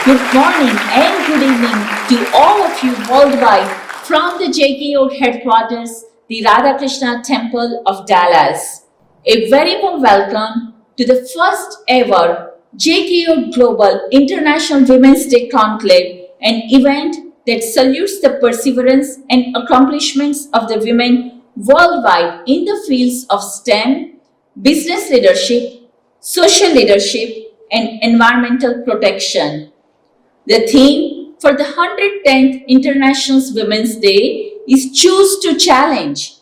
Good morning and good evening to all of you worldwide from the JKYog headquarters, the Radhakrishna Temple of Dallas. A very warm welcome to the first ever JKYog Global International Women's Day Conclave, an event that salutes the perseverance and accomplishments of the women worldwide in the fields of STEM, business leadership, social leadership, and environmental protection. The theme for the 110th International Women's Day is Choose to Challenge.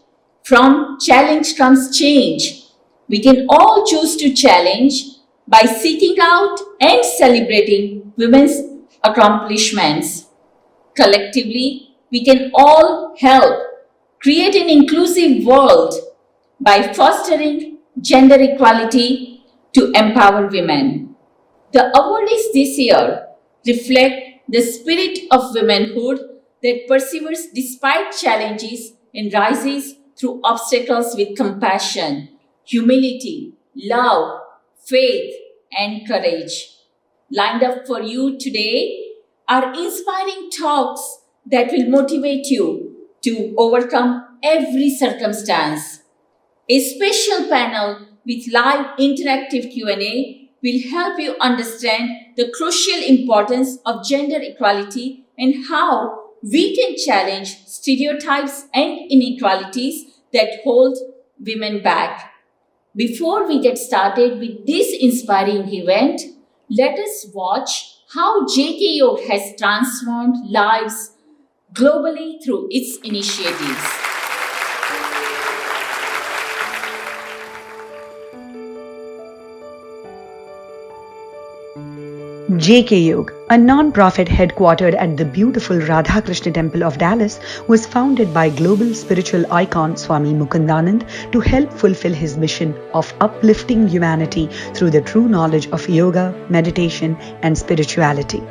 From challenge comes change. We can all choose to challenge by seeking out and celebrating women's accomplishments. Collectively, we can all help create an inclusive world by fostering gender equality to empower women. The awardees this year reflect the spirit of womanhood that perseveres despite challenges and rises through obstacles with compassion, humility, love, faith, and courage. Lined up for you today are inspiring talks that will motivate you to overcome every circumstance. A special panel with live interactive Q&A will help you understand the crucial importance of gender equality and how we can challenge stereotypes and inequalities that hold women back. Before we get started with this inspiring event, let us watch how JKYog has transformed lives globally through its initiatives. JKYog, a non-profit headquartered at the beautiful Radhakrishna Temple of Dallas, was founded by global spiritual icon Swami Mukundananda to help fulfill his mission of uplifting humanity through the true knowledge of yoga, meditation, and spirituality.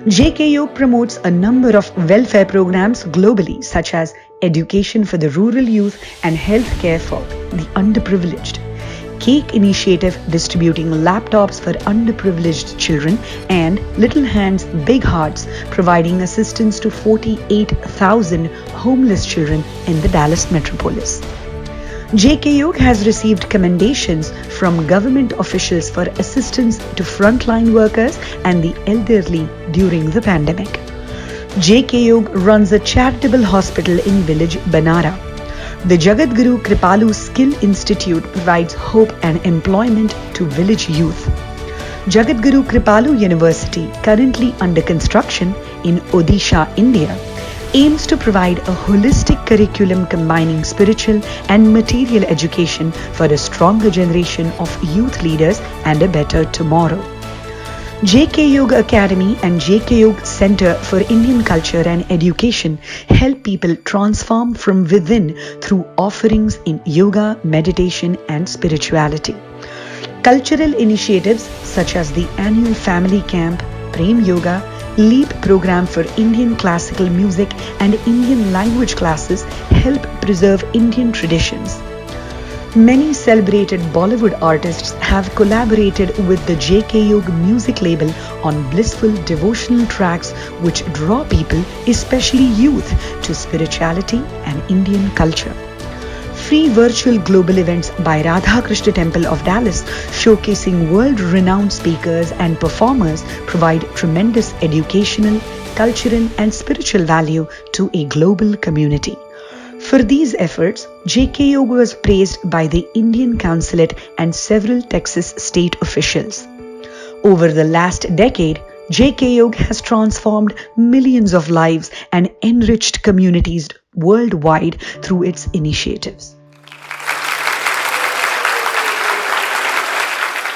JKYog promotes a number of welfare programs globally, such as education for the rural youth and health care for the underprivileged. Cake Initiative distributing laptops for underprivileged children, and Little Hands Big Hearts providing assistance to 48,000 homeless children in the Dallas metropolis. JKYog has received commendations from government officials for assistance to frontline workers and the elderly during the pandemic. JKYog runs a charitable hospital in village Banara. The Jagadguru Kripalu Skill Institute provides hope and employment to village youth. Jagadguru Kripalu University, currently under construction in Odisha, India, aims to provide a holistic curriculum combining spiritual and material education for a stronger generation of youth leaders and a better tomorrow. JKYog Academy and JKYog Center for Indian Culture and Education help people transform from within through offerings in yoga, meditation, and spirituality. Cultural initiatives such as the annual family camp, Prem Yoga, LEAP program for Indian classical music and Indian language classes help preserve Indian traditions. Many celebrated Bollywood artists have collaborated with the JKYog music label on blissful devotional tracks which draw people, especially youth, to spirituality and Indian culture. Free virtual global events by Radhakrishna Temple of Dallas showcasing world-renowned speakers and performers provide tremendous educational, cultural and spiritual value to a global community. For these efforts, JKYog was praised by the Indian Consulate and several Texas state officials. Over the last decade, JKYog has transformed millions of lives and enriched communities worldwide through its initiatives.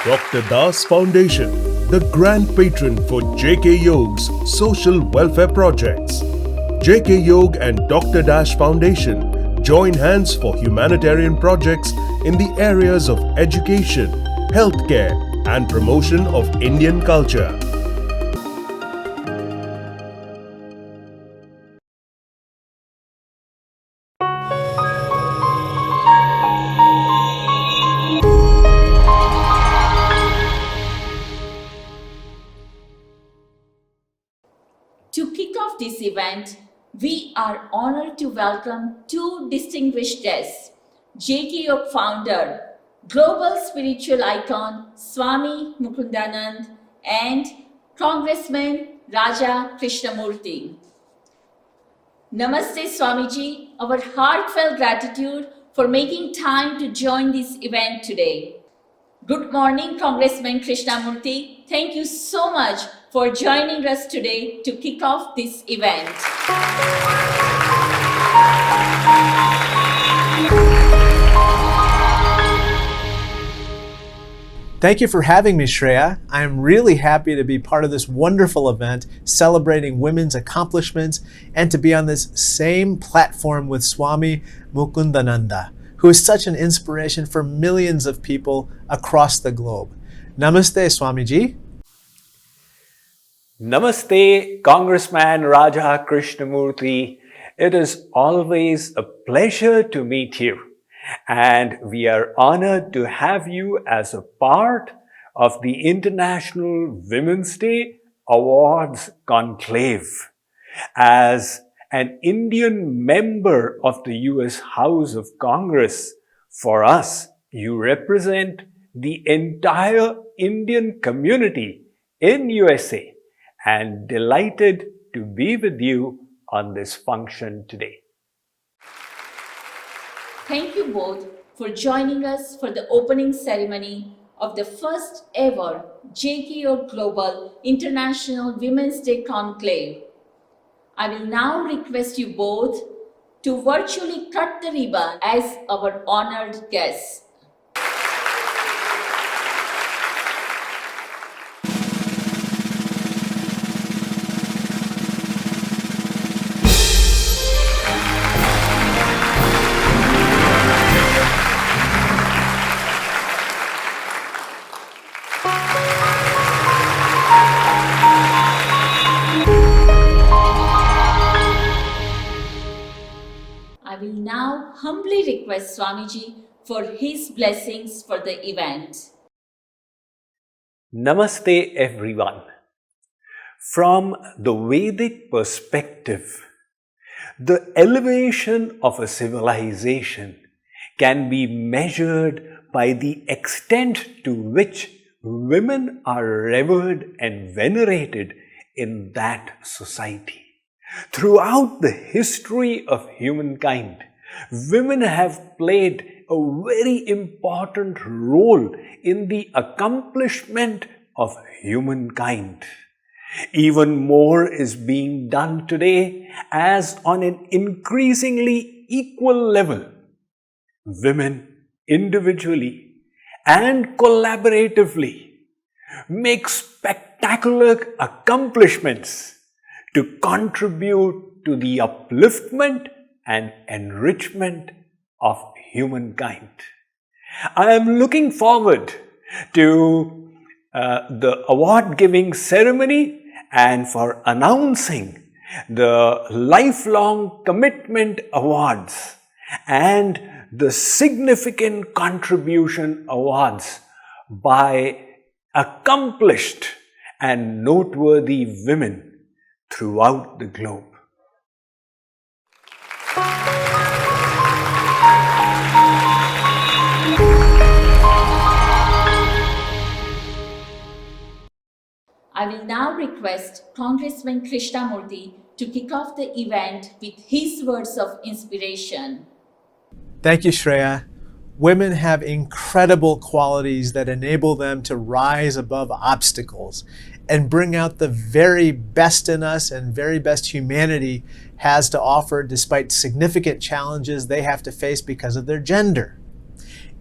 Dr. Das Foundation, the grand patron for JKYog's social welfare projects. JKYog and Dr. Dash Foundation join hands for humanitarian projects in the areas of education, healthcare, and promotion of Indian culture. To kick off this event, we are honored to welcome two distinguished guests, JKYog founder, global spiritual icon Swami Mukundananda and Congressman Raja Krishnamoorthi. Namaste Swamiji, our heartfelt gratitude for making time to join this event today. Good morning, Congressman Krishnamoorthi. Thank you so much for joining us today to kick off this event. Thank you for having me, Shreya. I'm really happy to be part of this wonderful event celebrating women's accomplishments and to be on this same platform with Swami Mukundananda, who is such an inspiration for millions of people across the globe. Namaste, Swamiji. Namaste, Congressman Raja Krishnamoorthi. It is always a pleasure to meet you. And we are honored to have you as a part of the International Women's Day Awards Conclave. As an Indian member of the US House of Congress, for us, you represent the entire Indian community in USA, and delighted to be with you on this function today. Thank you both for joining us for the opening ceremony of the first ever JKYog Global International Women's Day Conclave. I will now request you both to virtually cut the ribbon as our honored guests. I will now humbly request Swamiji for his blessings for the event. Namaste, everyone. From the Vedic perspective, the elevation of a civilization can be measured by the extent to which women are revered and venerated in that society. Throughout the history of humankind, women have played a very important role in the accomplishment of humankind. Even more is being done today as on an increasingly equal level. Women individually and collaboratively make spectacular accomplishments to contribute to the upliftment and enrichment of humankind. I am looking forward to the award-giving ceremony and for announcing the Lifelong Commitment Awards and the Significant Contribution Awards by accomplished and noteworthy women throughout the globe. I will now request Congressman Krishnamoorthi to kick off the event with his words of inspiration. Thank you, Shreya. Women have incredible qualities that enable them to rise above obstacles and bring out the very best in us and very best humanity has to offer despite significant challenges they have to face because of their gender.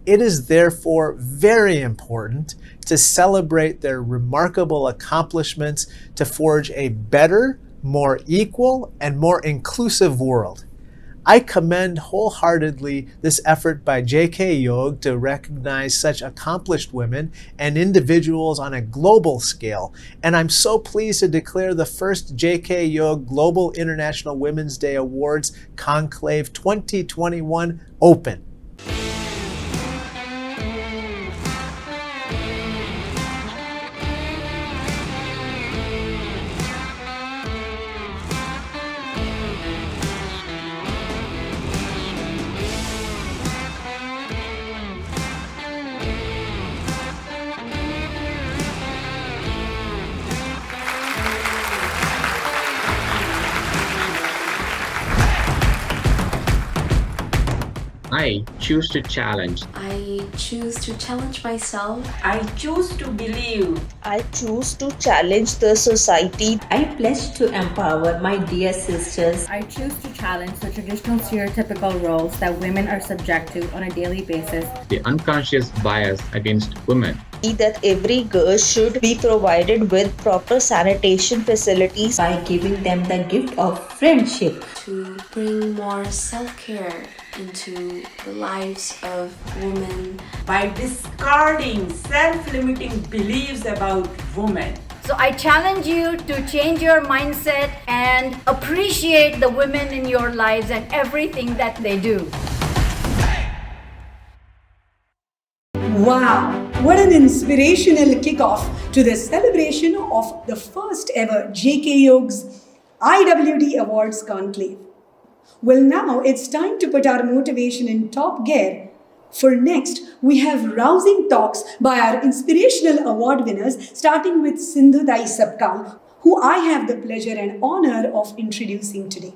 It is therefore very important to celebrate their remarkable accomplishments to forge a better, more equal, and more inclusive world. I commend wholeheartedly this effort by JKYog to recognize such accomplished women and individuals on a global scale, and I'm so pleased to declare the first JKYog Global International Women's Day Awards Conclave 2021 open. I choose to challenge. I choose to challenge myself. I choose to believe. I choose to challenge the society. I pledge to empower my dear sisters. I choose to challenge the traditional stereotypical roles that women are subject to on a daily basis. The unconscious bias against women. That every girl should be provided with proper sanitation facilities by giving them the gift of friendship. To bring more self-care into the lives of women. By discarding self-limiting beliefs about women. So I challenge you to change your mindset and appreciate the women in your lives and everything that they do. Wow, what an inspirational kickoff to the celebration of the first ever JKYog's IWD Awards Conclave. Well, now it's time to put our motivation in top gear. For next, we have rousing talks by our inspirational award winners, starting with Sindhu Dai Sabkal, who I have the pleasure and honor of introducing today.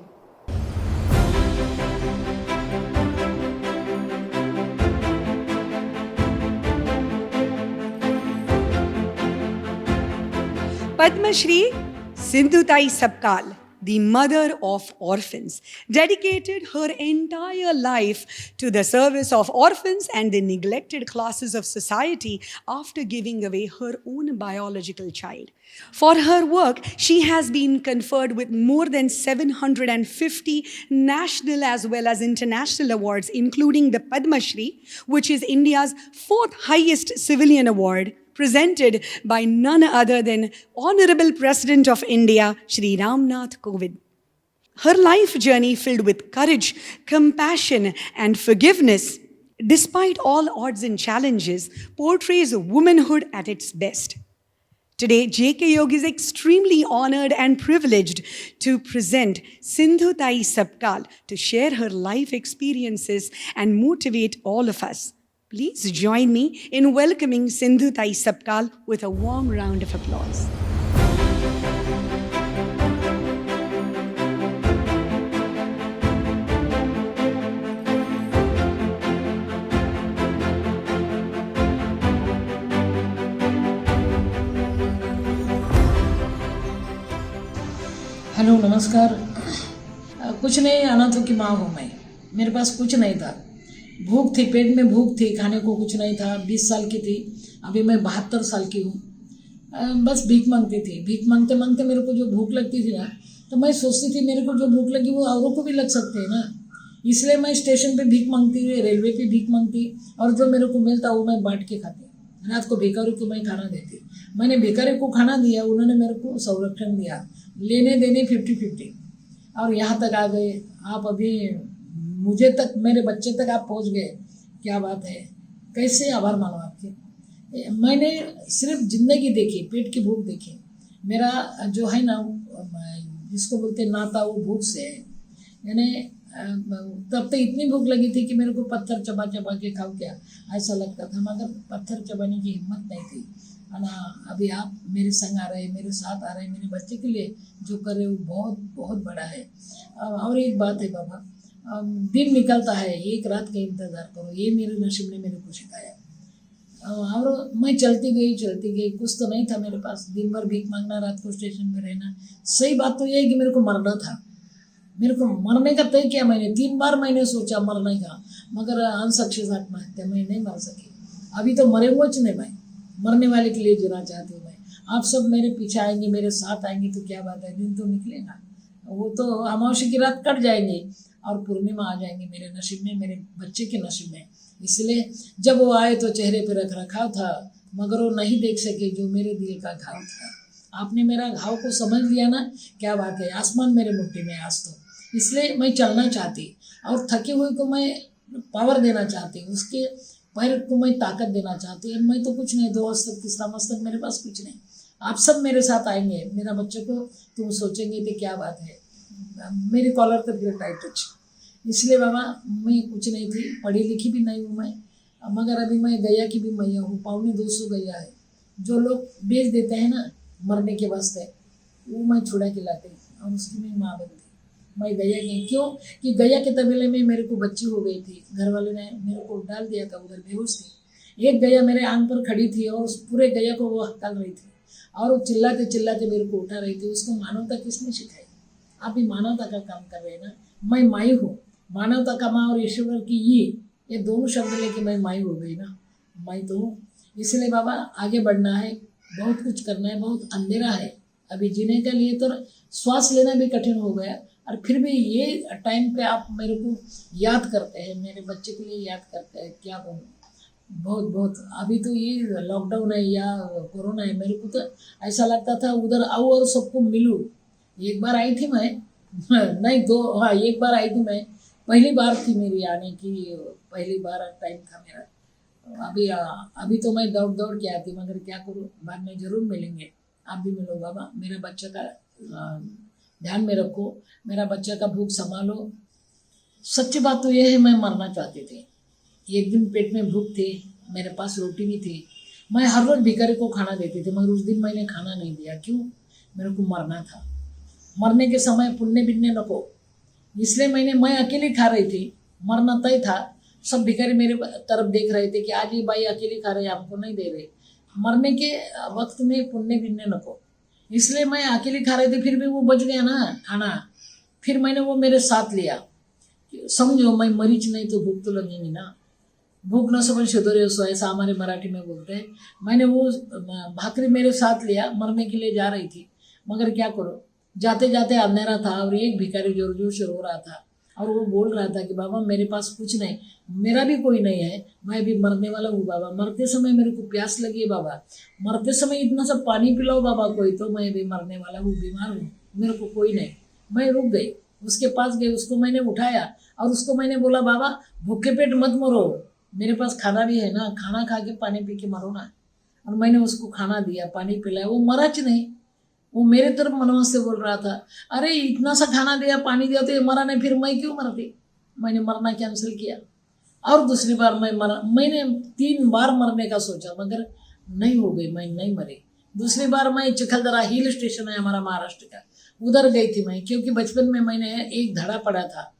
Padma Shri Sindhu Dai Sabkal, the mother of orphans, dedicated her entire life to the service of orphans and the neglected classes of society after giving away her own biological child. For her work, she has been conferred with more than 750 national as well as international awards, including the Padma Shri, which is India's fourth highest civilian award, presented by none other than Honorable President of India, Shri Ramnath Kovind. Her life journey filled with courage, compassion, and forgiveness, despite all odds and challenges, portrays womanhood at its best. Today, JKYog is extremely honored and privileged to present Sindhu Dai Sabkal to share her life experiences and motivate all of us. Please join me in welcoming Sindhu Dai Sabkal with a warm round of applause. Hello नमस्कार। कुछ नहीं, अनाथों की माँ हूँ मैं। मेरे पास कुछ नहीं था, भूख थी, पेट में भूख थी, खाने को कुछ नहीं था। 20 साल की थी, अभी मैं 72 साल की हूँ। बस भीख मांगती थी। भीख मांगते मांगते मेरे को जो भूख लगती थी ना, तो मैं सोचती थी मेरे को जो भूख लगी वो औरों को भी लग सकती है ना। इसलिए मैं स्टेशन पे भीख मांगती, रेलवे पे भीख मांगती, और जो मेरे को मिलता वो मैं बांट के खाती। रात को भिखारी को मैं खाना देती। मैंने भिखारी को खाना दिया, उन्होंने मेरे को संरक्षण दिया, लेने देने 50-50, और यहाँ तक आ गए आप। अभी मुझे तक, मेरे बच्चे तक आप पहुँच गए, क्या बात है। कैसे आभार मानो आपके। मैंने सिर्फ जिंदगी देखी, पेट की भूख देखी। मेरा जो है ना, जिसको बोलते नाता, वो भूख से है। यानी तब तो इतनी भूख लगी थी कि मेरे को पत्थर चबा चबा के खाओ क्या, ऐसा लगता था, मगर पत्थर चबाने की हिम्मत नहीं थी। है ना, अभी आप मेरे संग आ रहे हैं, मेरे साथ आ रहे हैं, मेरे बच्चे के लिए जो कर रहे हो बहुत बहुत बड़ा है। और एक बात है बाबा, दिन निकलता है, एक रात का इंतज़ार करो, ये मेरे नसीब ने मेरे को सिखाया। और मैं चलती गई, कुछ तो नहीं था मेरे पास। दिन भर भीख मांगना, रात को स्टेशन पे रहना। सही बात तो ये है कि मेरे को मरना था। मेरे को मरने का तय किया मैंने, 3 बार मैंने सोचा मरने का, मगर अनसक्सेस आत्महत्या, मैं नहीं मर सकी। अभी तो मरे हुए नहीं, मैं मरने वाले के लिए जीना चाहती हूँ। मैं आप सब मेरे पीछे आएंगे, मेरे साथ आएंगे तो क्या बात है, दिन तो निकलेगा। वो तो अमावस्या की रात कट जाएंगे और पूर्णिमा आ जाएंगे मेरे नसीब में, मेरे बच्चे के नसीब में। इसलिए जब वो आए तो चेहरे पे रख रखाव था, मगर वो नहीं देख सके जो मेरे दिल का घाव था। आपने मेरा घाव को समझ लिया ना, क्या बात है। आसमान मेरे मुट्ठी में आज तो, इसलिए मैं चलना चाहती, और थके हुए को मैं पावर देना चाहती, उसके पैर को मैं ताकत देना चाहती। मैं तो कुछ नहीं, 2 हस्तक 3रा मस्तक मेरे पास कुछ नहीं। आप सब मेरे साथ आएंगे, मेरा बच्चे को तुम सोचेंगे कि क्या बात है, मेरी कॉलर तक गिर टाइट टच। इसलिए बाबा मैं कुछ नहीं थी, पढ़ी लिखी भी नहीं हूँ मैं, मगर अभी मैं गैया की भी मैया हूँ। 250 गैया है, जो लोग बेच देते हैं ना मरने के वास्ते, वो मैं छुड़ा के लाती, और उसकी मैं माँ बनती। मैं गया नहीं। क्यों कि गया के तबेले में मेरे को बच्ची हो गई थी, घर वाले ने मेरे को डाल दिया था उधर, बेहोश थी। एक गया मेरे आंग पर खड़ी थी और उस पूरे गया को वो हकल रही थी और वो चिल्लाते चिल्लाते मेरे को उठा रही थी। उसको मानवता किसने सिखाई? आप भी मानवता का काम कर रहे हैं ना। मैं माई हूँ, मानवता का माँ और ईश्वर की ये दोनों शब्द लेके मैं माई हो गई ना, माई तो हूँ। इसलिए बाबा आगे बढ़ना है, बहुत कुछ करना है, बहुत अंधेरा है अभी जीने के लिए, तो श्वास लेना भी कठिन हो गया। और फिर भी ये टाइम पे आप मेरे को याद करते हैं, मेरे बच्चे के लिए याद करते हैं, क्या बोलूँ, बहुत बहुत। अभी तो ये लॉकडाउन है या कोरोना है, मेरे को तो ऐसा लगता था उधर आऊँ और सबको मिलूँ। एक बार आई थी मैं नहीं एक बार आई थी मैं, पहली बार थी मेरी आने की, पहली बार टाइम था मेरा। अभी तो मैं दौड़ दौड़ के आती, मगर क्या करूँ, बाद में ज़रूर मिलेंगे। आप भी मिलो बाबा, मेरे बच्चे का ध्यान में रखो, मेरा बच्चे का भूख संभालो। सच्ची बात तो ये है, मैं मरना चाहती थी। एक दिन पेट में भूख थी, मेरे पास रोटी भी थी, मैं हर रोज़ भिखारी को खाना देती थी, मगर उस दिन मैंने खाना नहीं दिया। क्यों? मेरे को मरना था। मरने के समय पुण्य बिन्ने नको, इसलिए मैं अकेली खा रही थी। मरना तय था, सब भिखारी मेरे तरफ देख रहे थे कि आज ये बाई अकेली खा रहे, हमको नहीं दे रहे। मरने के वक्त में पुण्य बिन्ने नको, इसलिए मैं अकेली खा रही थी। फिर भी वो बच गया ना खाना, फिर मैंने वो मेरे साथ लिया। समझो मैं मरीच नहीं तो भूख तो लगेगी ना, भूख न समझ शोधरे सो, ऐसा हमारे मराठी में बोलते हैं। मैंने वो भाकरी मेरे साथ लिया, मरने के लिए जा रही थी, मगर क्या करो, जाते जाते अंधेरा था और एक भिखारी जोर जोर से रो रहा था और वो बोल रहा था कि बाबा मेरे पास कुछ नहीं, मेरा भी कोई नहीं है, मैं भी मरने वाला हूँ बाबा, मरते समय मेरे को प्यास लगी है बाबा, मरते समय इतना सब पानी पिलाओ बाबा कोई, तो मैं भी मरने वाला हूँ, बीमार हूँ, मेरे को कोई नहीं। मैं रुक गई, उसके पास गई, उसको मैंने उठाया और उसको मैंने बोला बाबा भूखे पेट मत मरो, मेरे पास खाना भी है ना, खाना खा के पानी पी के मरो ना। और मैंने उसको खाना दिया, पानी पिलाया, वो मराच नहीं, वो मेरे तरफ मनोज से बोल रहा था, अरे इतना सा खाना दिया, पानी दिया तो ये मरा नहीं, फिर मैं क्यों मरती? मैंने मरना कैंसिल किया। और दूसरी बार मैंने 3 बार मरने का सोचा, मगर नहीं हो गई, मैं नहीं मरी। दूसरी बार मैं चिखलदरा हिल स्टेशन है हमारा महाराष्ट्र का, उधर गई थी मैं, क्योंकि बचपन में मैंने एक धड़ा पढ़ा था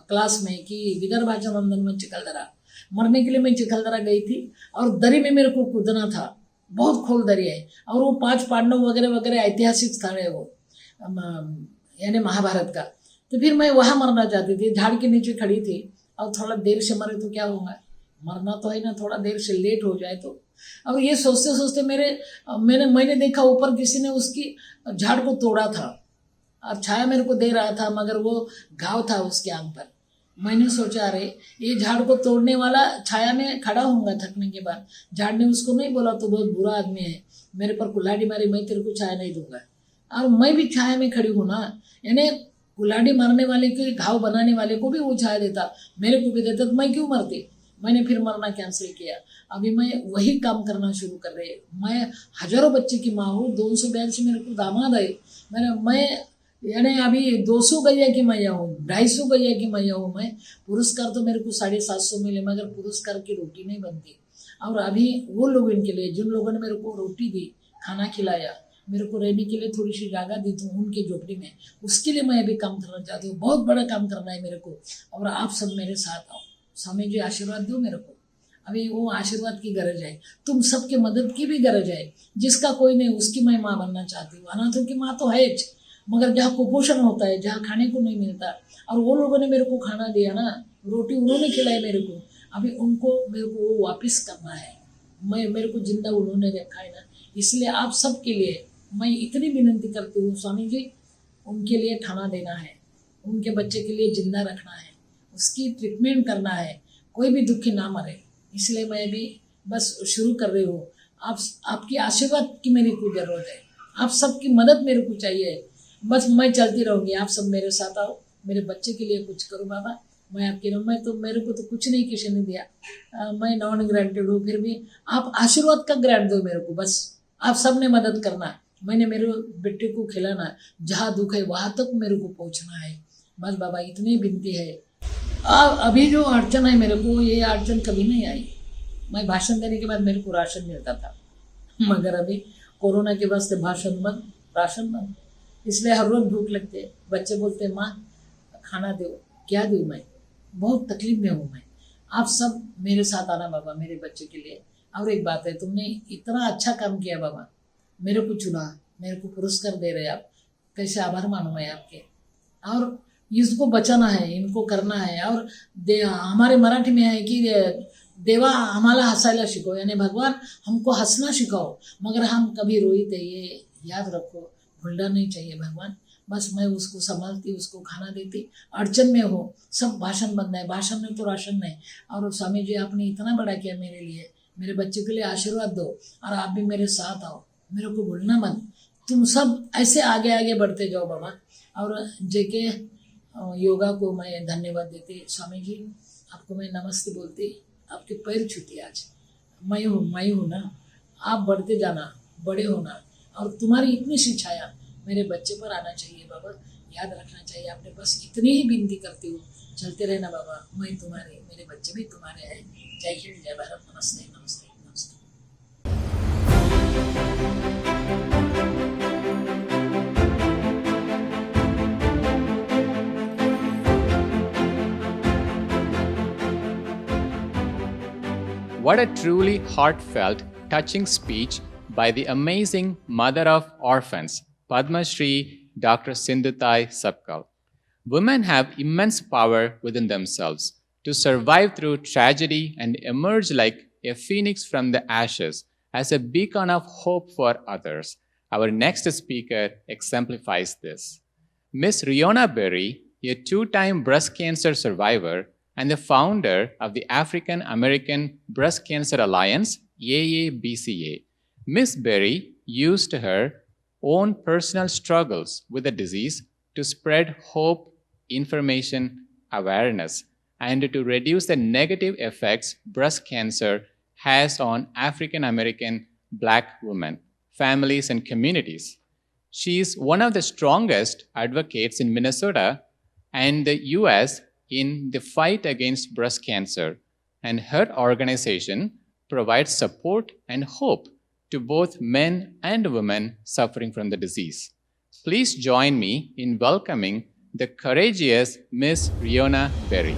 क्लास में कि विदर्भाचा नंदन में चिखलदरा, मरने के लिए मैं चिखलदरा गई थी और दरी में मेरे को कूदना था, बहुत खोल दरी है और वो 5 पांडव वगैरह वगैरह ऐतिहासिक स्थल है वो, यानी महाभारत का। तो फिर मैं वहाँ मरना चाहती थी, झाड़ के नीचे खड़ी थी और थोड़ा देर से मरे तो क्या होगा, मरना तो है ना, थोड़ा देर से लेट हो जाए तो। और ये सोचते सोचते मैंने देखा ऊपर किसी ने उसकी झाड़ को तोड़ा था और छाया मेरे को दे रहा था, मगर वो घाव था उसके आंग पर। मैंने सोचा अरे ये झाड़ को तोड़ने वाला छाया में खड़ा होगा थकने के बाद, झाड़ ने उसको नहीं बोला तो बहुत बुरा आदमी है, मेरे पर कुल्हाड़ी मारी, मैं तेरे को छाया नहीं दूंगा। और मैं भी छाया में खड़ी हूँ ना, यानी कुल्हाड़ी मारने वाले के घाव बनाने वाले को भी वो छाया देता, मेरे को भी देता, तो मैं क्यों मरती? मैंने फिर मरना कैंसिल किया। अभी मैं वही काम करना शुरू कर रही हूँ। मैं हजारों बच्चे की माँ हूँ, 282 मेरे को दामाद है, मैं यानी अभी 200 गैया की मैया हूँ, 250 गैया की मैया हूँ मैं। पुरस्कार तो मेरे को 750 मिले, मगर पुरस्कार की रोटी नहीं बनती। और अभी वो लोग इनके लिए, जिन लोगों ने मेरे को रोटी दी, खाना खिलाया, मेरे को रहने के लिए थोड़ी सी जगह दी थी उनके झोपड़ी में, उसके लिए मैं अभी काम करना चाहती हूँ। बहुत बड़ा काम करना है मेरे को और आप सब मेरे साथ आओ। स्वामी जी आशीर्वाद दो मेरे को, अभी वो आशीर्वाद की गरज है, तुम सबके मदद की भी गरज है। जिसका कोई नहीं उसकी मैं माँ बनना चाहती हूँ। अनाथों की माँ तो है, मगर जहाँ कुपोषण होता है, जहाँ खाने को नहीं मिलता, और वो लोगों ने मेरे को खाना दिया ना, रोटी उन्होंने खिलाई मेरे को, अभी उनको मेरे को वो वापस करना है। मेरे को जिंदा उन्होंने रखा है ना, इसलिए आप सबके लिए मैं इतनी विनती करती हूँ स्वामी जी, उनके लिए खाना देना है, उनके बच्चे के लिए जिंदा रखना है, उसकी ट्रीटमेंट करना है, कोई भी दुखी ना मरे। इसलिए मैं भी बस शुरू कर रही हूँ। आपकी आशीर्वाद की मेरी को ज़रूरत है, आप सबकी मदद मेरे को चाहिए। बस मैं चलती रहूँगी, आप सब मेरे साथ आओ, मेरे बच्चे के लिए कुछ करो बाबा। मैं आपके मैं तो मेरे को तो कुछ नहीं किसी ने दिया, मैं नॉन ग्रांटेड हूँ, फिर भी आप आशीर्वाद का ग्रांट दो मेरे को। बस आप सब ने मदद करना, मैंने मेरे बेटे को खिलाना, जहाँ दुख है वहाँ तक मेरे को पहुँचना है। बस बाबा इतनी विनती है। अभी जो अड़चन है मेरे को, ये अड़चन कभी नहीं आई। मैं भाषण देने के बाद मेरे को राशन मिलता था, मगर अभी कोरोना के वास्ते भाषण बंद, राशन बंद, इसलिए हर रोज भूख लगती है। बच्चे बोलते हैं माँ खाना दो, क्या दूँ मैं, बहुत तकलीफ में हूँ मैं। आप सब मेरे साथ आना बाबा मेरे बच्चे के लिए। और एक बात है, तुमने इतना अच्छा काम किया बाबा, मेरे को चुना, मेरे को पुरस्कार दे रहे आप, कैसे आभार मानूं मैं आपके। और इसको बचाना है, इनको करना है। और हमारे मराठी में है कि देवा आम्हाला हसायला शिकव, यानी भगवान हमको हंसना सिखाओ, मगर हम कभी रोई थे, ये याद रखो, भूलना नहीं चाहिए भगवान। बस मैं उसको संभालती, उसको खाना देती, अड़चन में हो, सब भाषण बंद है, भाषण में तो राशन नहीं। और स्वामी जी आपने इतना बड़ा किया मेरे लिए, मेरे बच्चे के लिए आशीर्वाद दो, और आप भी मेरे साथ आओ, मेरे को भूलना मत। तुम सब ऐसे आगे आगे बढ़ते जाओ बाबा। और जेके योगा को मैं धन्यवाद देती, स्वामी जी आपको मैं नमस्ते बोलती, आपके पैर छूती आज। मैं हूँ ना, आप बढ़ते जाना, बड़े होना, और तुम्हारी इतनी शिक्षाया मेरे बच्चे पर आना चाहिए बाबा, याद रखना चाहिए। आपने बस इतनी ही विनती करती हूँ, चलते रहना बाबा, मैं तुम्हारे, मेरे बच्चे भी तुम्हारे हैं। जय हिंद, जय भारत, नमस्ते नमस्ते नमस्ते। What a truly heartfelt, touching speech by the amazing mother of orphans, Padma Shri Dr. Sindhutai Sabkal. Women have immense power within themselves to survive through tragedy and emerge like a phoenix from the ashes as a beacon of hope for others. Our next speaker exemplifies this. Miss Riona Berry, a two-time breast cancer survivor and the founder of the African American Breast Cancer Alliance, AABCA. Miss Berry used her own personal struggles with the disease to spread hope, information, awareness, and to reduce the negative effects breast cancer has on African American Black women, families, and communities. She is one of the strongest advocates in Minnesota and the US in the fight against breast cancer, and her organization provides support and hope to both men and women suffering from the disease. Please join me in welcoming the courageous Miss Riona Berry.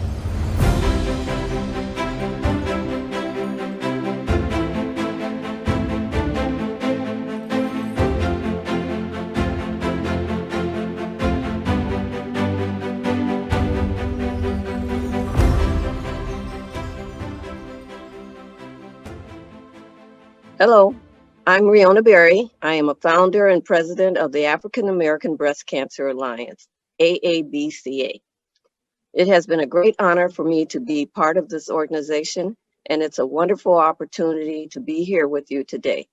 Hello, I'm Riona Berry. I am a founder and president of the African American Breast Cancer Alliance, AABCA. It has been a great honor for me to be part of this organization, and it's a wonderful opportunity to be here with you today.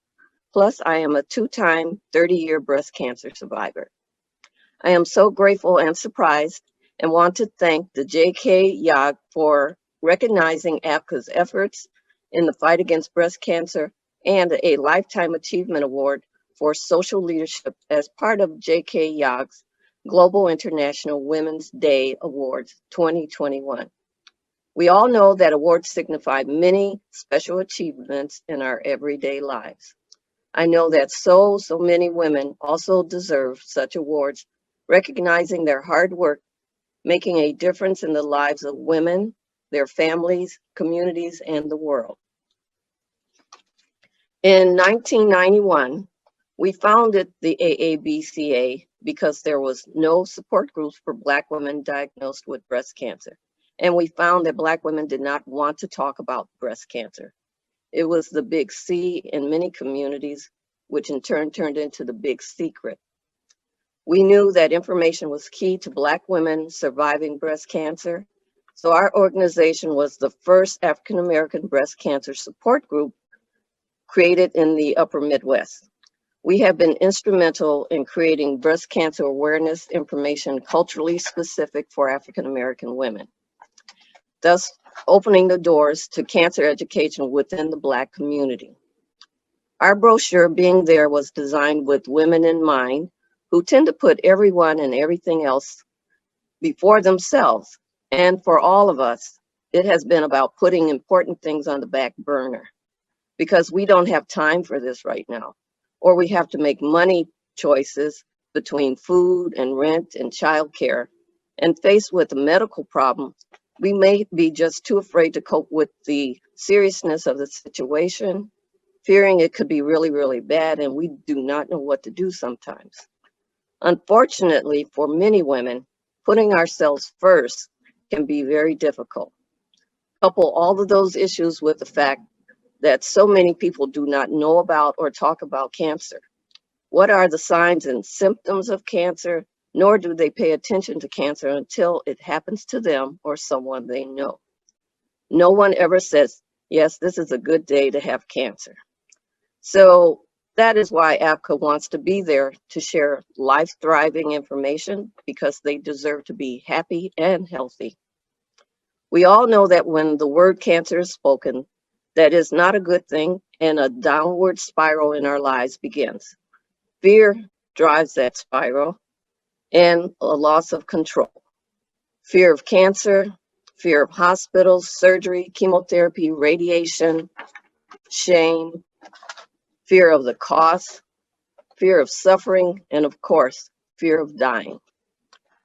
Plus, I am a two-time 30-year breast cancer survivor. I am so grateful and surprised and want to thank the JKYog for recognizing Aabca's efforts in the fight against breast cancer and a Lifetime Achievement Award for Social Leadership as part of JKYog's Global International Women's Day Awards 2021. We all know that awards signify many special achievements in our everyday lives. I know that so many women also deserve such awards, recognizing their hard work, making a difference in the lives of women, their families, communities, and the world. In 1991, we founded the AABCA because there was no support groups for Black women diagnosed with breast cancer. And we found that Black women did not want to talk about breast cancer. It was the big C in many communities, which in turn turned into the big secret. We knew that information was key to Black women surviving breast cancer. So our organization was the first African American breast cancer support group created in the upper Midwest. We have been instrumental in creating breast cancer awareness information culturally specific for African American women, thus opening the doors to cancer education within the Black community. Our brochure, Being There, was designed with women in mind who tend to put everyone and everything else before themselves. And for all of us, it has been about putting important things on the back burner, because we don't have time for this right now, or we have to make money choices between food and rent and childcare And faced with a medical problem, we may be just too afraid to cope with the seriousness of the situation, fearing it could be really, really bad, and we do not know what to do sometimes. Unfortunately, for many women, putting ourselves first can be very difficult. Couple all of those issues with the fact that so many people do not know about or talk about cancer. What are the signs and symptoms of cancer? Nor do they pay attention to cancer until it happens to them or someone they know. No one ever says, yes, this is a good day to have cancer. So that is why Aabca wants to be there to share life-thriving information, because they deserve to be happy and healthy. We all know that when the word cancer is spoken, that is not a good thing, and a downward spiral in our lives begins. Fear drives that spiral, and a loss of control. Fear of cancer, fear of hospitals, surgery, chemotherapy, radiation, shame, fear of the cost, fear of suffering, and of course, fear of dying.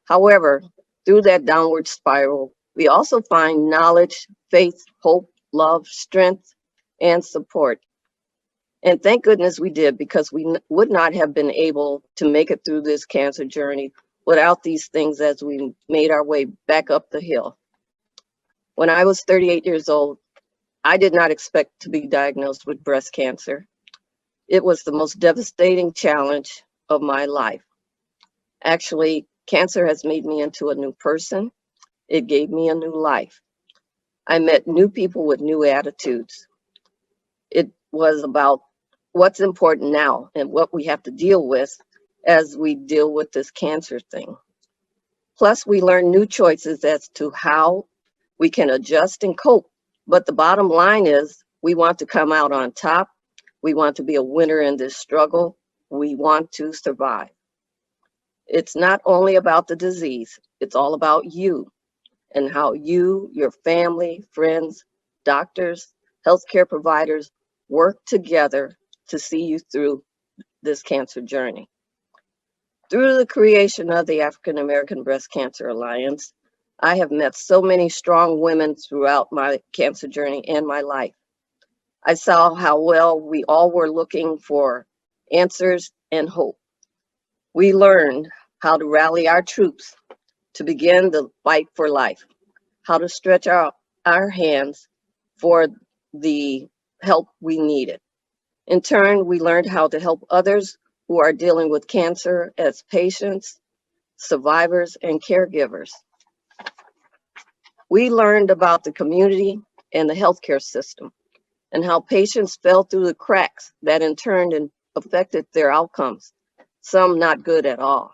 However, through that downward spiral, we also find knowledge, faith, hope, love, strength, and support. And thank goodness we did, because we would not have been able to make it through this cancer journey without these things as we made our way back up the hill. When I was 38 years old, I did not expect to be diagnosed with breast cancer. It was the most devastating challenge of my life. Actually, cancer has made me into a new person. It gave me a new life. I met new people with new attitudes. It was about what's important now and what we have to deal with as we deal with this cancer thing. Plus, we learn new choices as to how we can adjust and cope. But the bottom line is, we want to come out on top. We want to be a winner in this struggle. We want to survive. It's not only about the disease, it's all about you and how you, your family, friends, doctors, healthcare providers work together to see you through this cancer journey. Through the creation of the African American Breast Cancer Alliance, I have met so many strong women throughout my cancer journey and my life. I saw how well we all were looking for answers and hope. We learned how to rally our troops to begin the fight for life, how to stretch out our hands for the help we needed. In turn, we learned how to help others who are dealing with cancer as patients, survivors, and caregivers. We learned about the community and the healthcare system and how patients fell through the cracks that in turn affected their outcomes, some not good at all.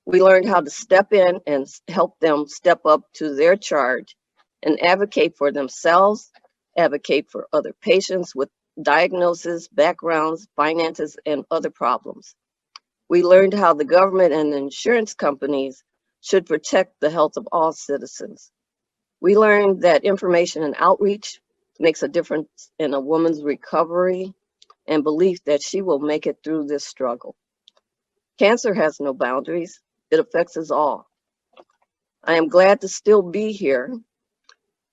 We learned how to step in and help them step up to their charge and advocate for themselves, advocate for other patients with diagnoses, backgrounds, finances, and other problems. We learned how the government and insurance companies should protect the health of all citizens. We learned that information and outreach makes a difference in a woman's recovery and belief that she will make it through this struggle. Cancer has no boundaries. It affects us all. I am glad to still be here,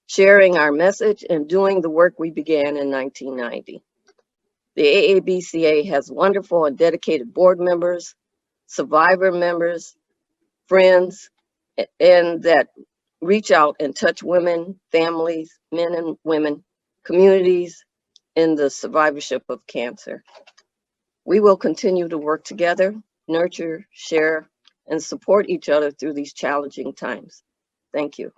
sharing our message and doing the work we began in 1990. The AABCA has wonderful and dedicated board members, survivor members, friends, and that reach out and touch women, families, men and women, communities in the survivorship of cancer. We will continue to work together, nurture, share, and support each other through these challenging times. Thank you.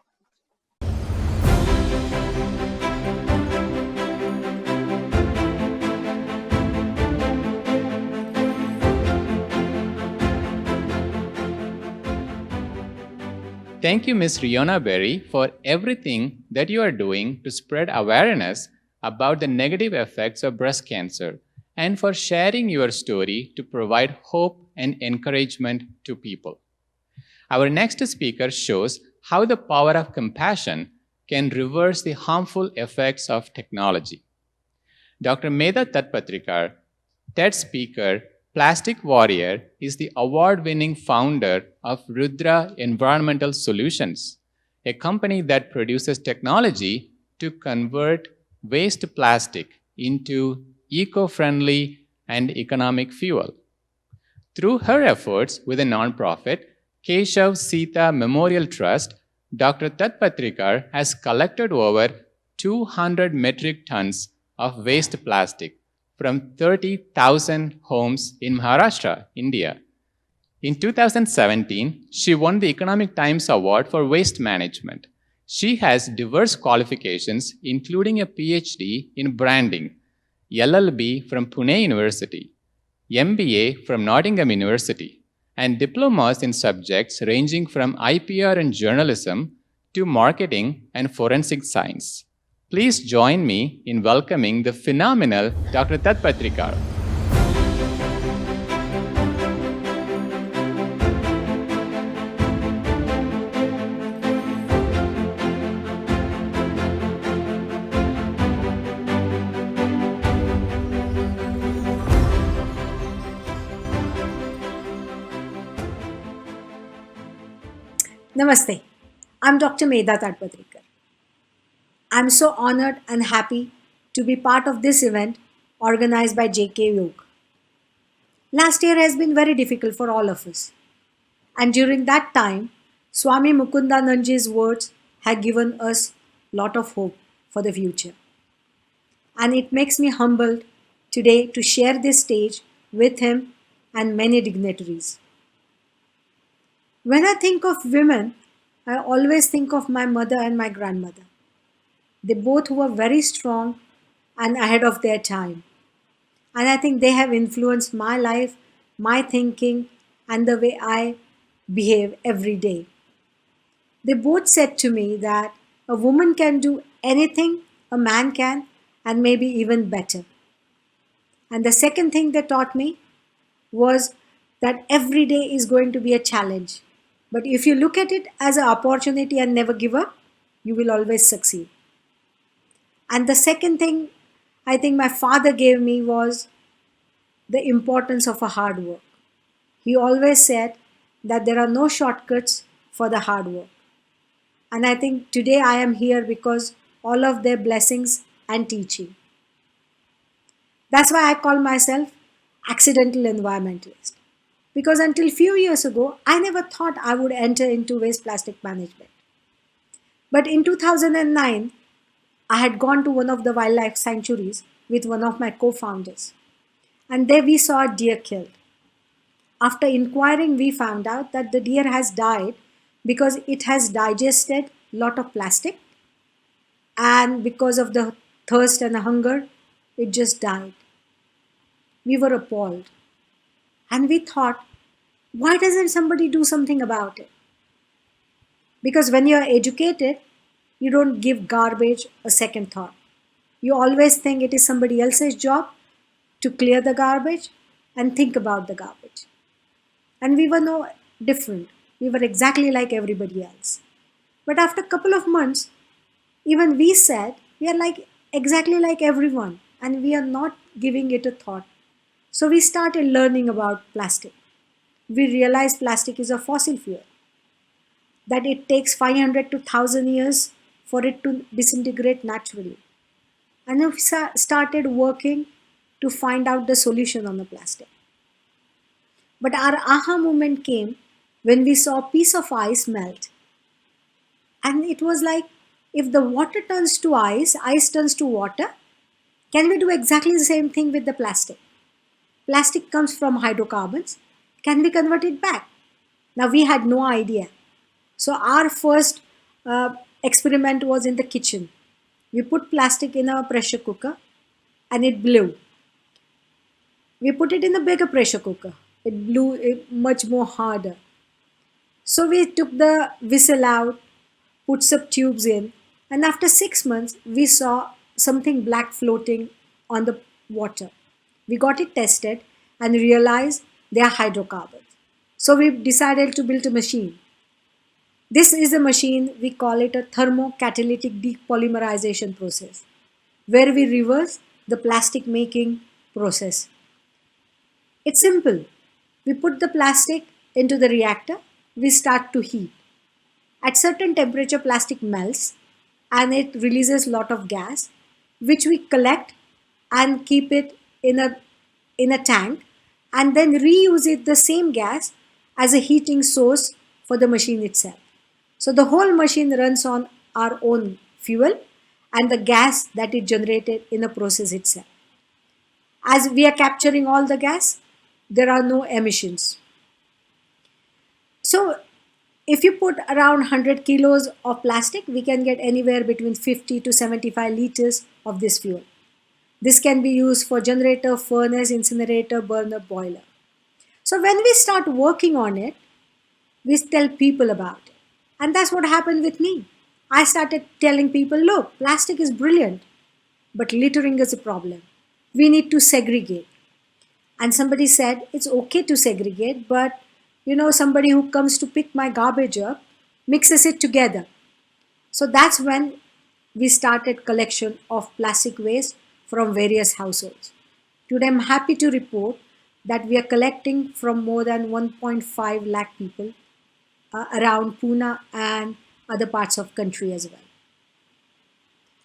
Thank you, Ms. Riona Berry, for everything that you are doing to spread awareness about the negative effects of breast cancer and for sharing your story to provide hope and encouragement to people. Our next speaker shows how the power of compassion can reverse the harmful effects of technology. Dr. Medha Tatpatrikar, TED speaker, Plastic Warrior is the award-winning founder of Rudra Environmental Solutions, a company that produces technology to convert waste plastic into eco-friendly and economic fuel. Through her efforts with a nonprofit, Keshav Sita Memorial Trust, Dr. Tatpatrikar has collected over 200 metric tons of waste plastic from 30,000 homes in Maharashtra, India. In 2017, she won the Economic Times Award for Waste Management. She has diverse qualifications, including a PhD in branding, LLB from Pune University, MBA from Nottingham University, and diplomas in subjects ranging from IPR and journalism to marketing and forensic science. Please join me in welcoming the phenomenal Dr. Tatpatrikar. Namaste. I'm Dr. Medha Tatpatrikar. I'm so honored and happy to be part of this event organized by JKYog. Last year has been very difficult for all of us. And during that time, Swami Mukundananda's words have given us a lot of hope for the future. And it makes me humbled today to share this stage with him and many dignitaries. When I think of women, I always think of my mother and my grandmother. They both were very strong and ahead of their time. And I think they have influenced my life, my thinking, and the way I behave every day. They both said to me that a woman can do anything a man can, and maybe even better. And the second thing they taught me was that every day is going to be a challenge. But if you look at it as an opportunity and never give up, you will always succeed. And the second thing I think my father gave me was the importance of a hard work. He always said that there are no shortcuts for the hard work. And I think today I am here because all of their blessings and teaching. That's why I call myself accidental environmentalist. Because until few years ago, I never thought I would enter into waste plastic management. But in 2009, I had gone to one of the wildlife sanctuaries with one of my co-founders. And there we saw a deer killed. After inquiring, we found out that the deer has died because it has digested a lot of plastic. And because of the thirst and the hunger, it just died. We were appalled. And we thought, why doesn't somebody do something about it? Because when you're educated, you don't give garbage a second thought. You always think it is somebody else's job to clear the garbage and think about the garbage. And we were no different. We were exactly like everybody else. But after a couple of months, even we said, we are exactly like everyone and we are not giving it a thought. So we started learning about plastic. We realized plastic is a fossil fuel, that it takes 500 to 1000 years for it to disintegrate naturally. And we started working to find out the solution on the plastic. But our aha moment came when we saw a piece of ice melt. And it was like, if the water turns to ice turns to water, can we do exactly the same thing with the plastic? Plastic comes from hydrocarbons. Can we convert it back? Now we had no idea. So our first experiment was in the kitchen. We put plastic in a pressure cooker and it blew. We put it in a bigger pressure cooker. It blew it much more harder. So we took the whistle out, put some tubes in, and after 6 months, we saw something black floating on the water. We got it tested and realized they are hydrocarbons. So we decided to build a machine. This is a machine, we call it a thermocatalytic depolymerization process, where we reverse the plastic making process. It's simple. We put the plastic into the reactor, we start to heat. At certain temperature, plastic melts and it releases a lot of gas, which we collect and keep it in a tank and then reuse it the same gas as a heating source for the machine itself. So the whole machine runs on our own fuel and the gas that it generated in the process itself. As we are capturing all the gas, there are no emissions. So if you put around 100 kilos of plastic, we can get anywhere between 50 to 75 liters of this fuel. This can be used for generator, furnace, incinerator, burner, boiler. So when we start working on it, we tell people about it. And that's what happened with me. I started telling people, look, plastic is brilliant, but littering is a problem. We need to segregate. And somebody said, it's okay to segregate, but somebody who comes to pick my garbage up mixes it together. So that's when we started collection of plastic waste from various households. Today I'm happy to report that we are collecting from more than 1.5 lakh people around Pune and other parts of country as well.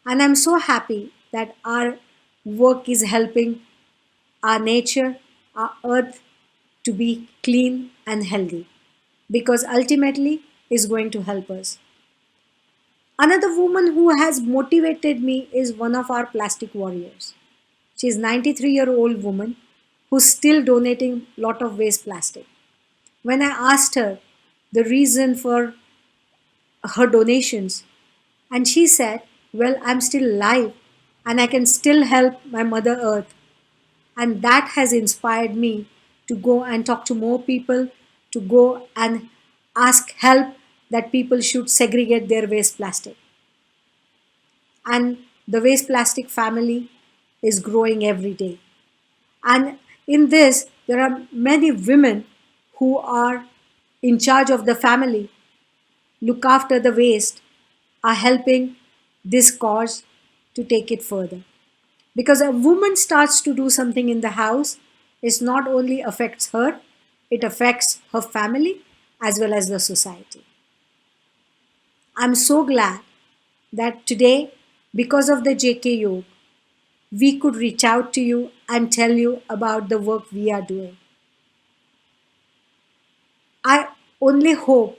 And I'm so happy that our work is helping our nature, our earth to be clean and healthy, because ultimately is going to help us. Another woman who has motivated me is one of our plastic warriors. She's a 93-year-old woman who's still donating a lot of waste plastic. When I asked her the reason for her donations, and she said, well, I'm still alive and I can still help my Mother Earth. And that has inspired me to go and talk to more people, to go and ask help that people should segregate their waste plastic. And the waste plastic family is growing every day. And in this, there are many women who are in charge of the family, look after the waste, are helping this cause to take it further. Because a woman starts to do something in the house, it not only affects her, it affects her family as well as the society. I'm so glad that today, because of the JKYog, we could reach out to you and tell you about the work we are doing. I only hope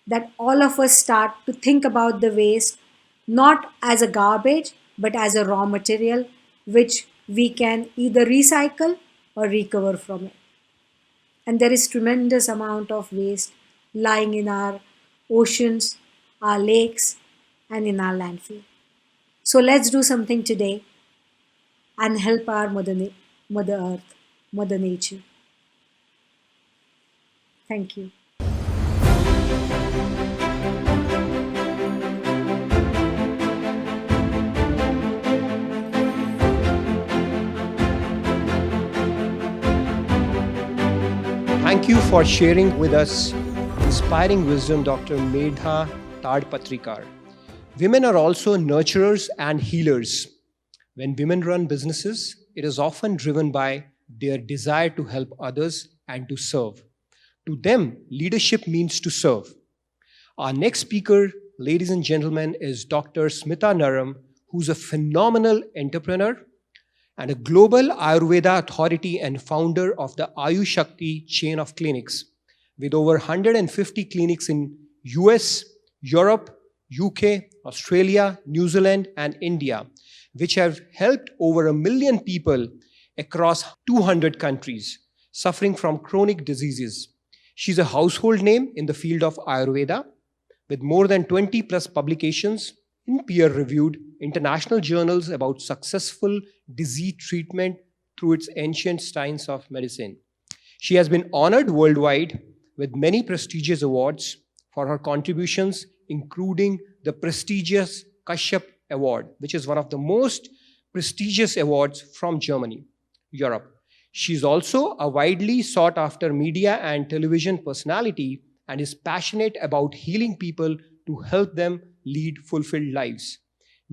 that all of us start to think about the waste not as a garbage, but as a raw material which we can either recycle or recover from it. And there is tremendous amount of waste lying in our oceans, our lakes, and in our landfill. So let's do something today and help our Mother Earth, Mother Nature. Thank you. Thank you for sharing with us inspiring wisdom, Dr. Medha Tadpatrikar. Women are also nurturers and healers. When women run businesses, it is often driven by their desire to help others and to serve. To them, leadership means to serve. Our next speaker, ladies and gentlemen, is Dr. Smita Naram, who's a phenomenal entrepreneur and a global Ayurveda authority and founder of the Ayush Shakti chain of clinics, with over 150 clinics in US, Europe, UK, Australia, New Zealand, and India, which have helped over 1 million people across 200 countries suffering from chronic diseases. She's a household name in the field of Ayurveda, with more than 20 plus publications in peer-reviewed international journals about successful disease treatment through its ancient science of medicine. She has been honored worldwide with many prestigious awards for her contributions, including the prestigious Kashyap Award, which is one of the most prestigious awards from Germany, Europe. She is also a widely sought after media and television personality and is passionate about healing people to help them lead fulfilled lives.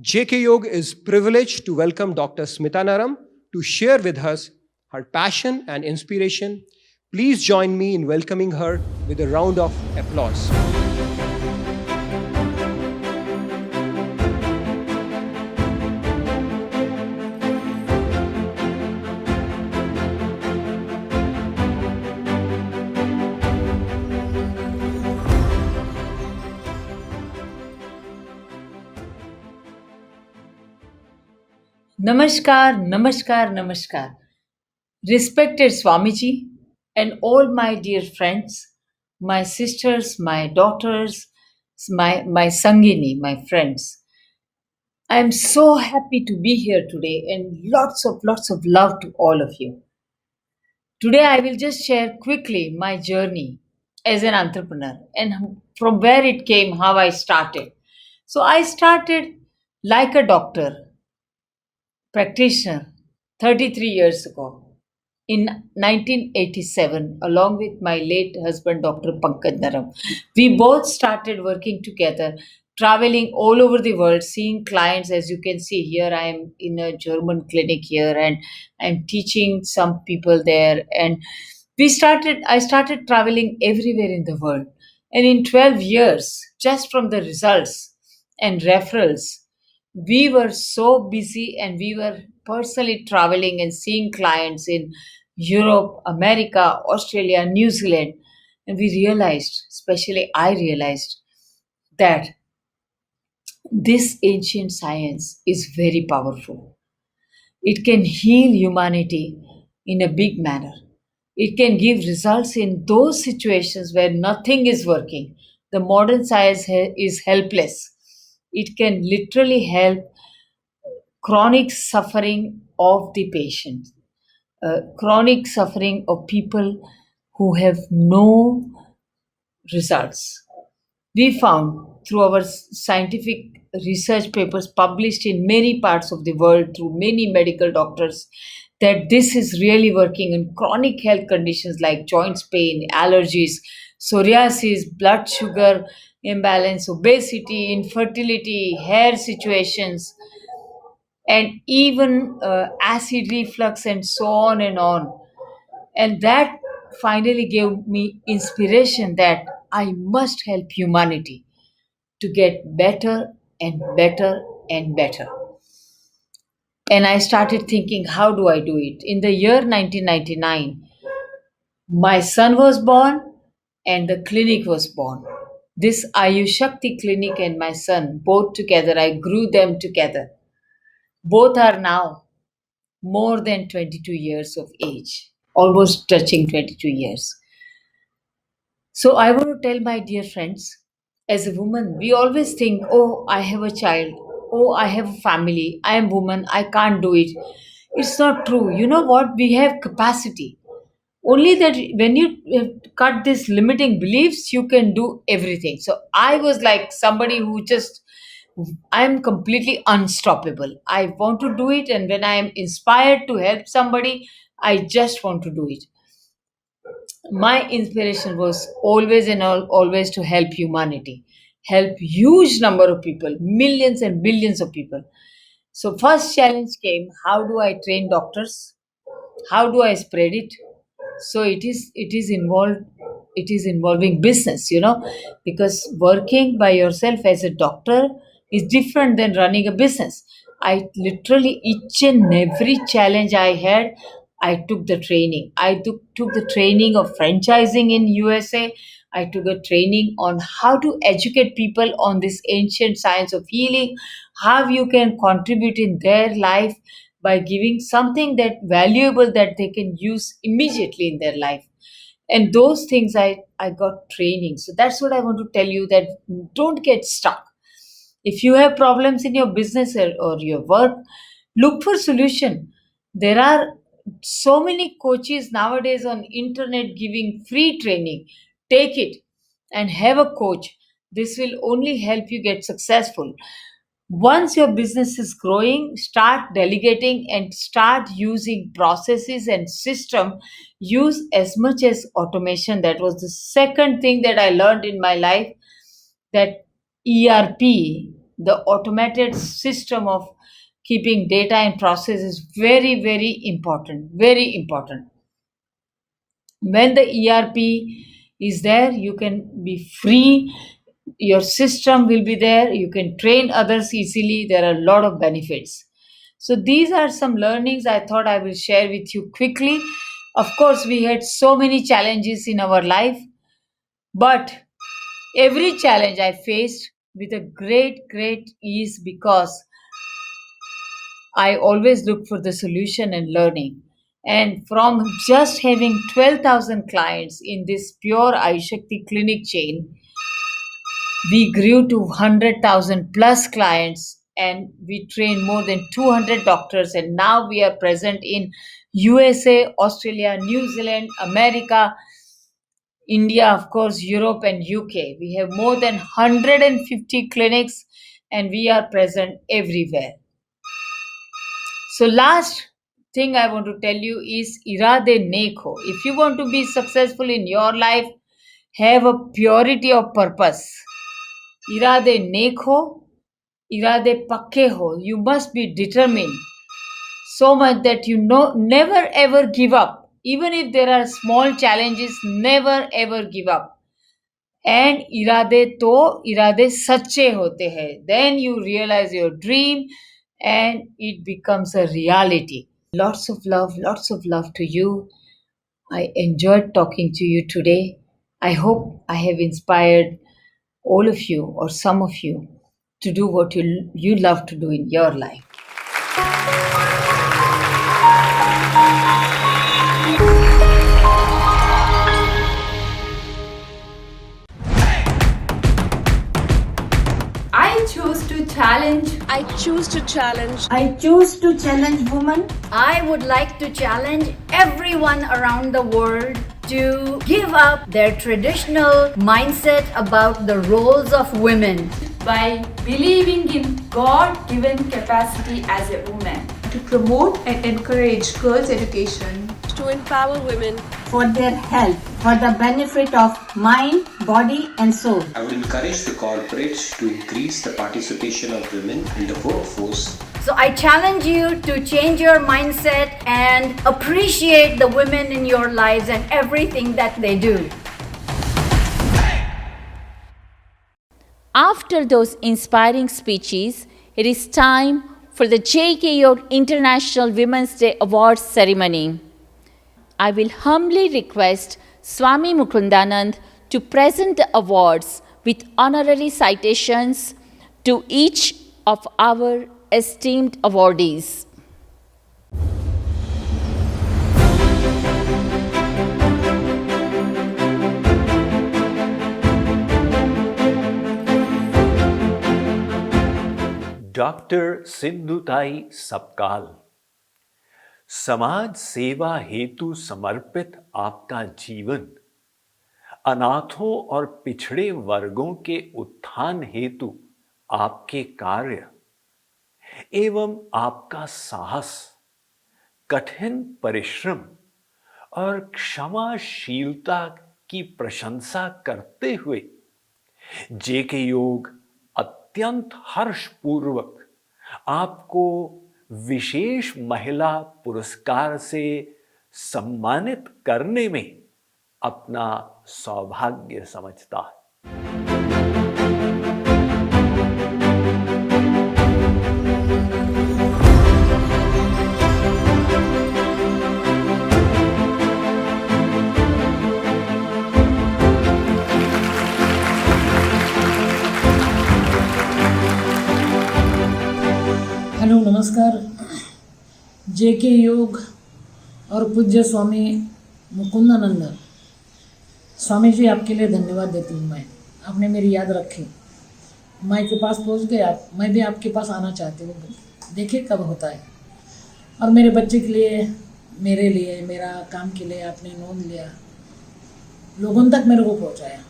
JKYog is privileged to welcome Dr. Smita Naram to share with us her passion and inspiration. Please join me in welcoming her with a round of applause. Namaskar, namaskar, namaskar. Respected Swamiji and all my dear friends, my sisters, my daughters, my Sangini, my friends. I am so happy to be here today and lots of love to all of you. Today I will just share quickly my journey as an entrepreneur and from where it came, how I started. So I started like a doctor, practitioner 33 years ago in 1987 along with my late husband Dr. Pankaj Naram. We both started working together, traveling all over the world, seeing clients. As you can see here, I am in a German clinic here and I'm teaching some people there. And I started traveling everywhere in the world. And in 12 years, just from the results and referrals, we were so busy and we were personally traveling and seeing clients in Europe, America, Australia, New Zealand. And we realized, especially I realized, that this ancient science is very powerful. It can heal humanity in a big manner. It can give results in those situations where nothing is working. The modern science is helpless. It can literally help chronic suffering of the patient, chronic suffering of people who have no results. We found through our scientific research papers published in many parts of the world through many medical doctors that this is really working in chronic health conditions like joints pain, allergies, psoriasis, blood sugar imbalance, obesity, infertility, hair situations, and even acid reflux and so on and on. And that finally gave me inspiration that I must help humanity to get better and better and better. And I started thinking, how do I do it? In the year 1999, my son was born and the clinic was born. This Ayush Shakti clinic and my son, both together, I grew them together. Both are now more than 22 years of age, almost touching 22 years. So I want to tell my dear friends, as a woman, we always think, oh, I have a child, oh, I have a family, I am woman, I can't do it. It's not true. You know what? We have capacity. Only that when you cut these limiting beliefs, you can do everything. So I was like somebody who just, I'm completely unstoppable. I want to do it. And when I am inspired to help somebody, I just want to do it. My inspiration was always and always to help humanity, help huge number of people, millions and billions of people. So first challenge came, how do I train doctors? How do I spread it? So it is involving business, because working by yourself as a doctor is different than running a business. I literally, each and every challenge I had, I took the training. I took the training of franchising in USA. I took a training on how to educate people on this ancient science of healing, how you can contribute in their life by giving something that valuable that they can use immediately in their life. And those things I got training. So that's what I want to tell you, that don't get stuck. If you have problems in your business or your work, look for solution. There are so many coaches nowadays on internet giving free training. Take it and have a coach. This will only help you get successful. Once your business is growing, start delegating and start using processes and system. Use as much as automation. That was the second thing that I learned in my life, that ERP, the automated system of keeping data in process is very, very important. Very important. When the ERP is there, you can be free. Your system will be there. You can train others easily. There are a lot of benefits. So these are some learnings I thought I will share with you quickly. Of course, we had so many challenges in our life, but every challenge I faced with a great ease because I always look for the solution and learning. And from just having 12,000 clients in this pure Aishakti clinic chain, we grew to 100,000 plus clients and we trained more than 200 doctors. And now we are present in USA, Australia, New Zealand, America, India, of course, Europe and UK. We have more than 150 clinics and we are present everywhere. So last thing I want to tell you is irade nek ho. If you want to be successful in your life, have a purity of purpose. Irade nek ho, irade pakke ho. You must be determined so much that you never ever give up. Even if there are small challenges, never ever give up. And irade sache hote hai. Then you realize your dream and it becomes a reality. Lots of love to you. I enjoyed talking to you today. I hope I have inspired all of you or some of you to do what you love to do in your life. I choose to challenge. I choose to challenge. I choose to challenge women. I would like to challenge everyone around the world to give up their traditional mindset about the roles of women by believing in God-given capacity as a woman. To promote and encourage girls' education. To empower women. For their health, for the benefit of mind, body and soul. I would encourage the corporates to increase the participation of women in the workforce. So I challenge you to change your mindset and appreciate the women in your lives and everything that they do. After those inspiring speeches, it is time for the JKYog International Women's Day Awards ceremony. I will humbly request Swami Mukundananda to present the awards with honorary citations to each of our esteemed awardees. Doctor Sindhutai Sapkal, समाज सेवा हेतु समर्पित आपका जीवन, अनाथों और पिछड़े वर्गों के उत्थान हेतु आपके कार्य एवं आपका साहस, कठिन परिश्रम और क्षमाशीलता की प्रशंसा करते हुए जेके योग अत्यंत हर्षपूर्वक आपको विशेष महिला पुरस्कार से सम्मानित करने में अपना सौभाग्य समझता है। हेलो नमस्कार। जेके योग और पूज्य स्वामी मुकुंदानंद स्वामी जी, आपके लिए धन्यवाद देती हूँ मैं। आपने मेरी याद रखी, माई के पास पहुँच गए। मैं भी आपके पास आना चाहती हूँ, देखिए कब होता है। और मेरे बच्चे के लिए, मेरे लिए, मेरा काम के लिए आपने नोंद लिया, लोगों तक मेरे को पहुँचाया।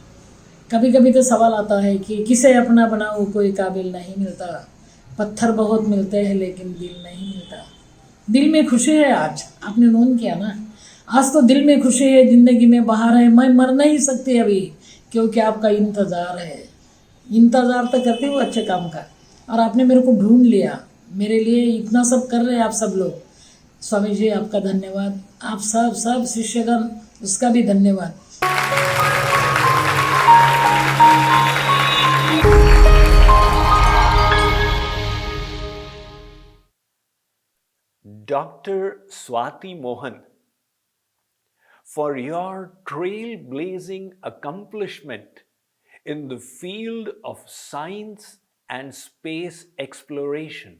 कभी कभी तो सवाल आता है कि किसे अपना बनाऊँ, कोई काबिल नहीं मिलता, पत्थर बहुत मिलते हैं लेकिन दिल नहीं मिलता। दिल में खुशी है, आज आपने नोन किया ना, आज तो दिल में खुशी है, ज़िंदगी में बाहर है। मैं मर नहीं सकती अभी, क्योंकि आपका इंतज़ार है। इंतज़ार तो करती हूँ अच्छे काम का, और आपने मेरे को ढूंढ लिया। मेरे लिए इतना सब कर रहे हैं आप सब लोग। स्वामी जी आपका धन्यवाद, आप सब शिष्यगण उसका भी धन्यवाद। Dr. Swati Mohan, for your trailblazing accomplishment in the field of science and space exploration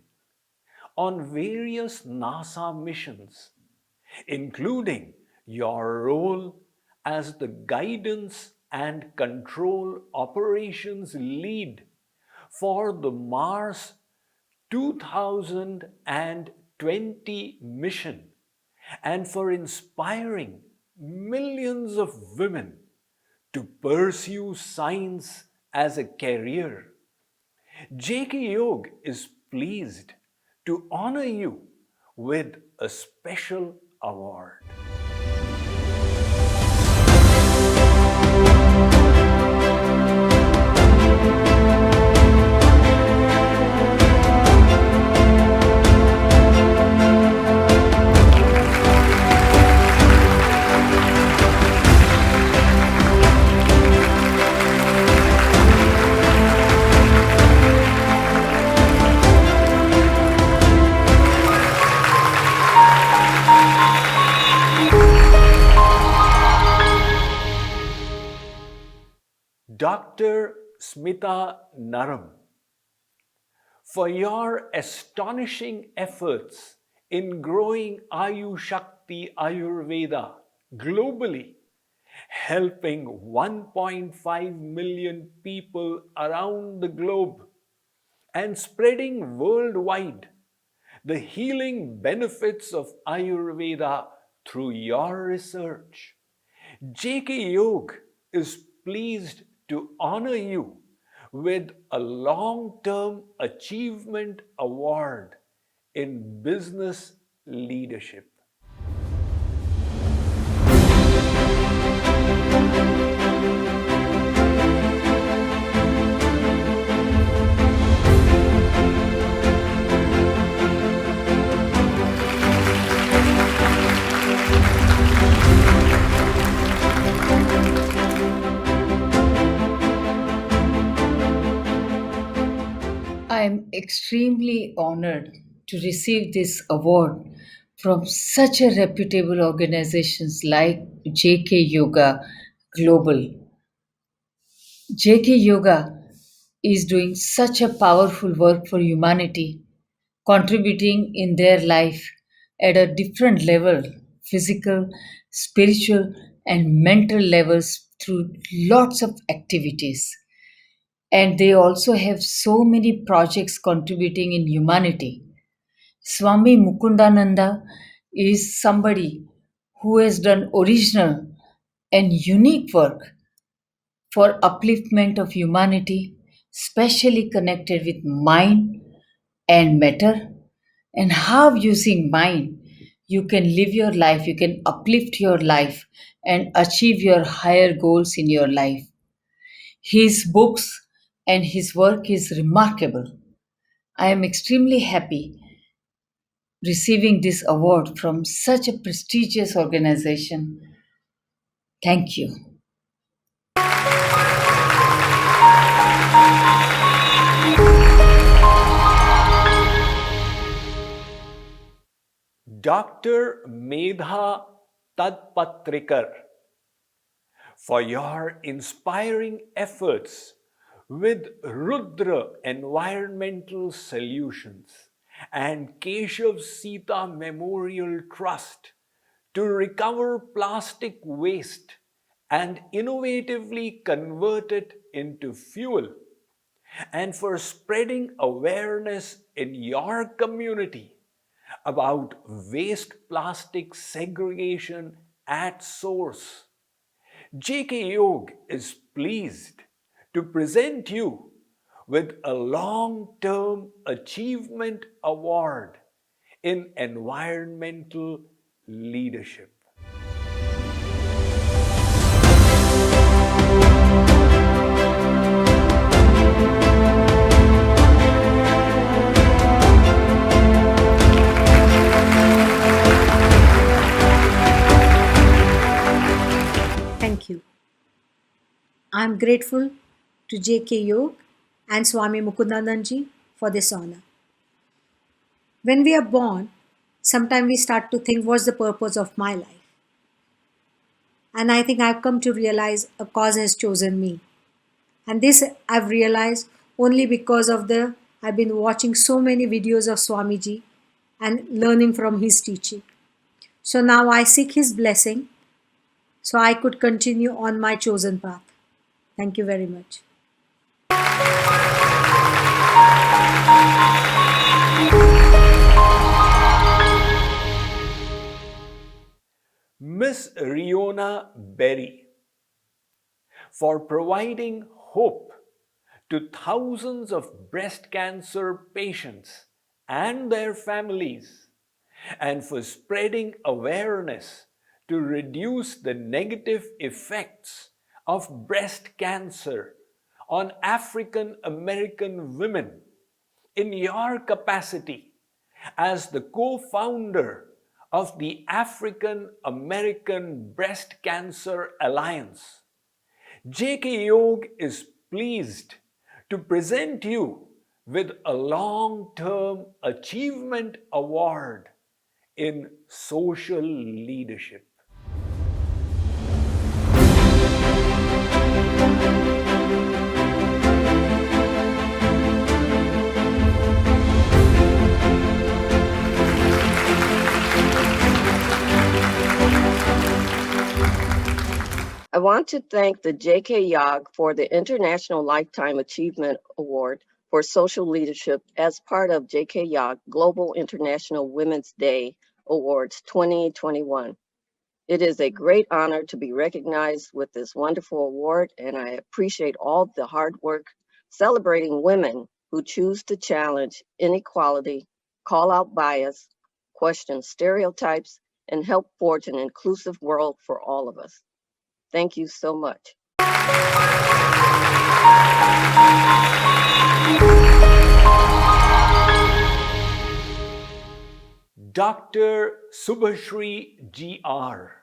on various NASA missions, including your role as the guidance and control operations lead for the Mars 2020 mission, and for inspiring millions of women to pursue science as a career. JKYog is pleased to honor you with a special award. Dr. Smita Naram, for your astonishing efforts in growing Ayu Shakti Ayurveda globally, helping 1.5 million people around the globe and spreading worldwide the healing benefits of Ayurveda through your research. JKYog is pleased to honor you with a long-term achievement award in business leadership. I am extremely honored to receive this award from such a reputable organizations like JK Yoga Global. JK Yoga is doing such a powerful work for humanity, contributing in their life at a different level, physical, spiritual, and mental levels through lots of activities. And they also have so many projects contributing in humanity. Swami Mukundananda is somebody who has done original and unique work for upliftment of humanity, specially connected with mind and matter, and how using mind you can live your life, you can uplift your life and achieve your higher goals in your life. His books and his work is remarkable. I am extremely happy receiving this award from such a prestigious organization. Thank you. Dr. Medha Tadpatrikar, for your inspiring efforts with Rudra Environmental Solutions and Keshav Sita Memorial Trust to recover plastic waste and innovatively convert it into fuel, and for spreading awareness in your community about waste plastic segregation at source. JKYog is pleased to present you with a long-term achievement award in environmental leadership. I am grateful to JKYog and Swami Mukundananda for this honor. When we are born, sometimes we start to think, what's the purpose of my life? And I think I've come to realize a cause has chosen me. And this I've realized only because of I've been watching so many videos of Swamiji and learning from his teaching. So now I seek his blessing so I could continue on my chosen path. Thank you very much. Miss Riona Berry, for providing hope to thousands of breast cancer patients and their families, and for spreading awareness to reduce the negative effects of breast cancer on African American women in your capacity as the co-founder of the African American Breast Cancer Alliance. JKYog is pleased to present you with a long-term achievement award in social leadership. I want to thank the JKYog for the International Lifetime Achievement Award for Social Leadership as part of JKYog Global International Women's Day Awards 2021. It is a great honor to be recognized with this wonderful award, and I appreciate all the hard work celebrating women who choose to challenge inequality, call out bias, question stereotypes, and help forge an inclusive world for all of us. Thank you so much. Dr. Subhashri G.R.,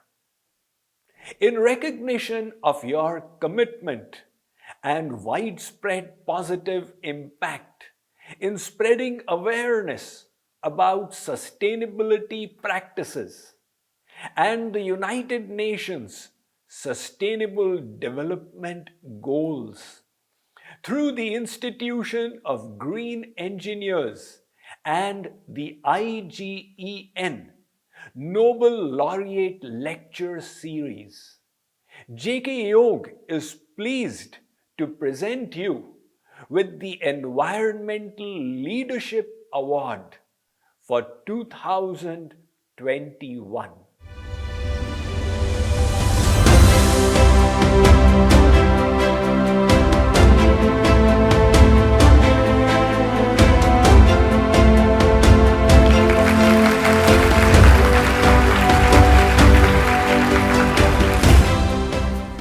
in recognition of your commitment and widespread positive impact in spreading awareness about sustainability practices and the United Nations Sustainable Development Goals through the Institution of Green Engineers and the IGEN Nobel Laureate Lecture Series, JKYog is pleased to present you with the Environmental Leadership Award for 2021.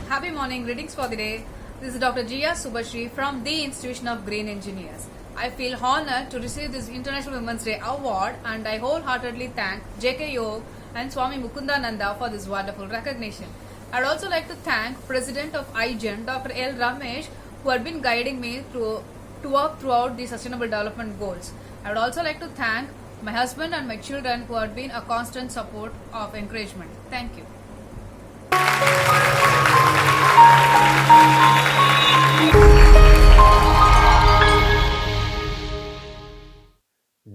Happy morning, greetings for the day. This is Dr. Jia Subhashri from the Institution of Green Engineers. I feel honored to receive this International Women's Day Award, and I wholeheartedly thank JKYog and Swami Mukundananda for this wonderful recognition. I'd also like to thank President of IGEN, Dr. L. Ramesh, who had been guiding me to work throughout the Sustainable Development Goals. I would also like to thank my husband and my children who had been a constant support of encouragement. Thank you.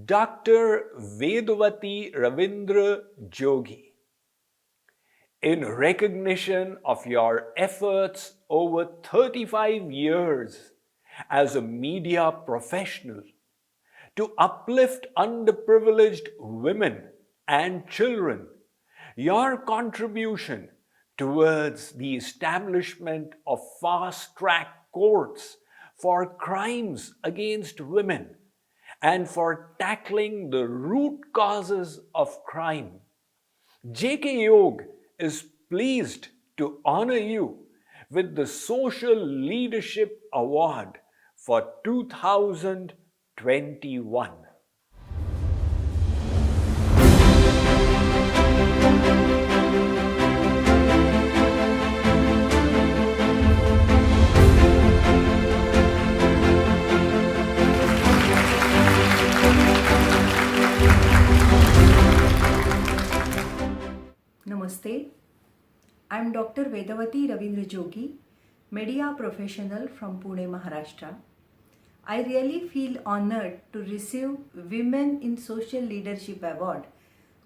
Dr. Vedavati Ravindra Jogi, in recognition of your efforts over 35 years as a media professional to uplift underprivileged women and children, your contribution towards the establishment of fast-track courts for crimes against women and for tackling the root causes of crime, JKYog is pleased to honor you with the Social Leadership Award for 2021. I'm Dr. Vedavati Ravindra Jogi, media professional from Pune, Maharashtra. I really feel honored to receive Women in Social Leadership Award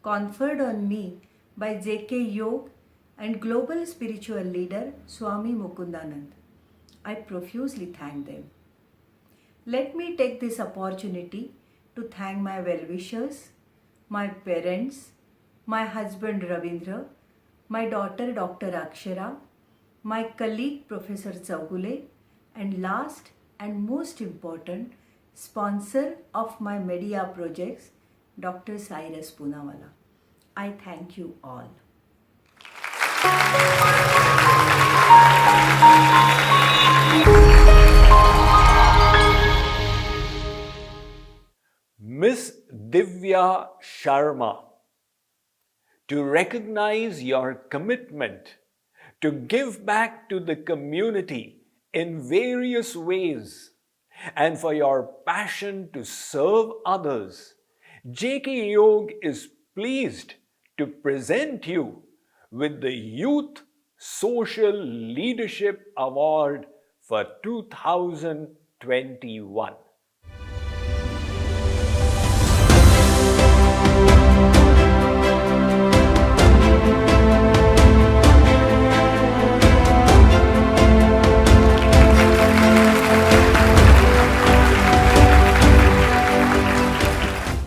conferred on me by JKYog and global spiritual leader Swami Mukundananda. I profusely thank them. Let me take this opportunity to thank my well-wishers, my parents, my husband Ravindra, my daughter Dr. Akshara, my colleague Professor Chaugule, and last and most important, sponsor of my media projects, Dr. Cyrus Poonawalla. I thank you all. Miss Divya Sharma, to recognize your commitment to give back to the community in various ways and for your passion to serve others, JKYog is pleased to present you with the Youth Social Leadership Award for 2021.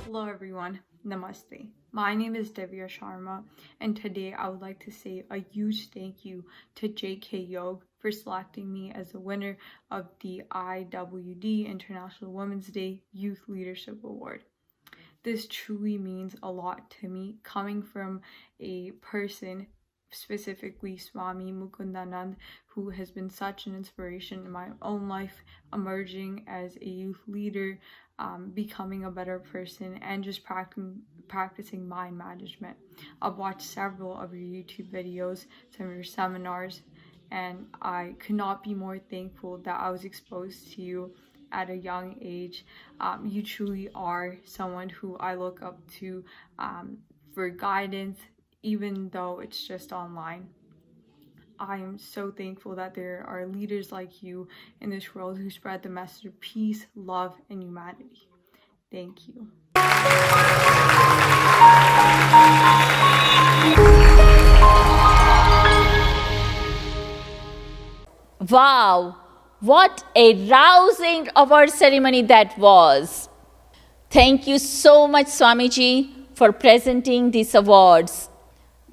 Hello everyone, Namaste. My name is Divya Sharma, and today I would like to say a huge thank you to JKYog for selecting me as the winner of the IWD International Women's Day Youth Leadership Award. This truly means a lot to me, coming from a person, specifically Swami Mukundananda, who has been such an inspiration in my own life, emerging as a youth leader, becoming a better person, and just practicing mind management. I've watched several of your YouTube videos, some of your seminars, and I could not be more thankful that I was exposed to you at a young age. You truly are someone who I look up to for guidance, even though it's just online. I am so thankful that there are leaders like you in this world who spread the message of peace, love, and humanity. Thank you. Wow, what a rousing award ceremony that was. Thank you so much, Swamiji, for presenting these awards.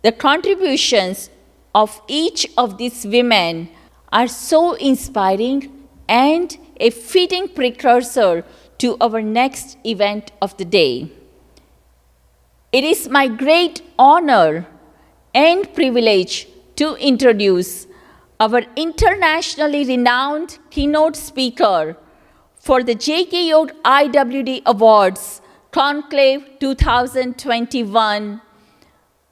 The contributions of each of these women are so inspiring and a fitting precursor to our next event of the day. It is my great honor and privilege to introduce our internationally renowned keynote speaker for the JKYog IWD Awards Conclave 2021,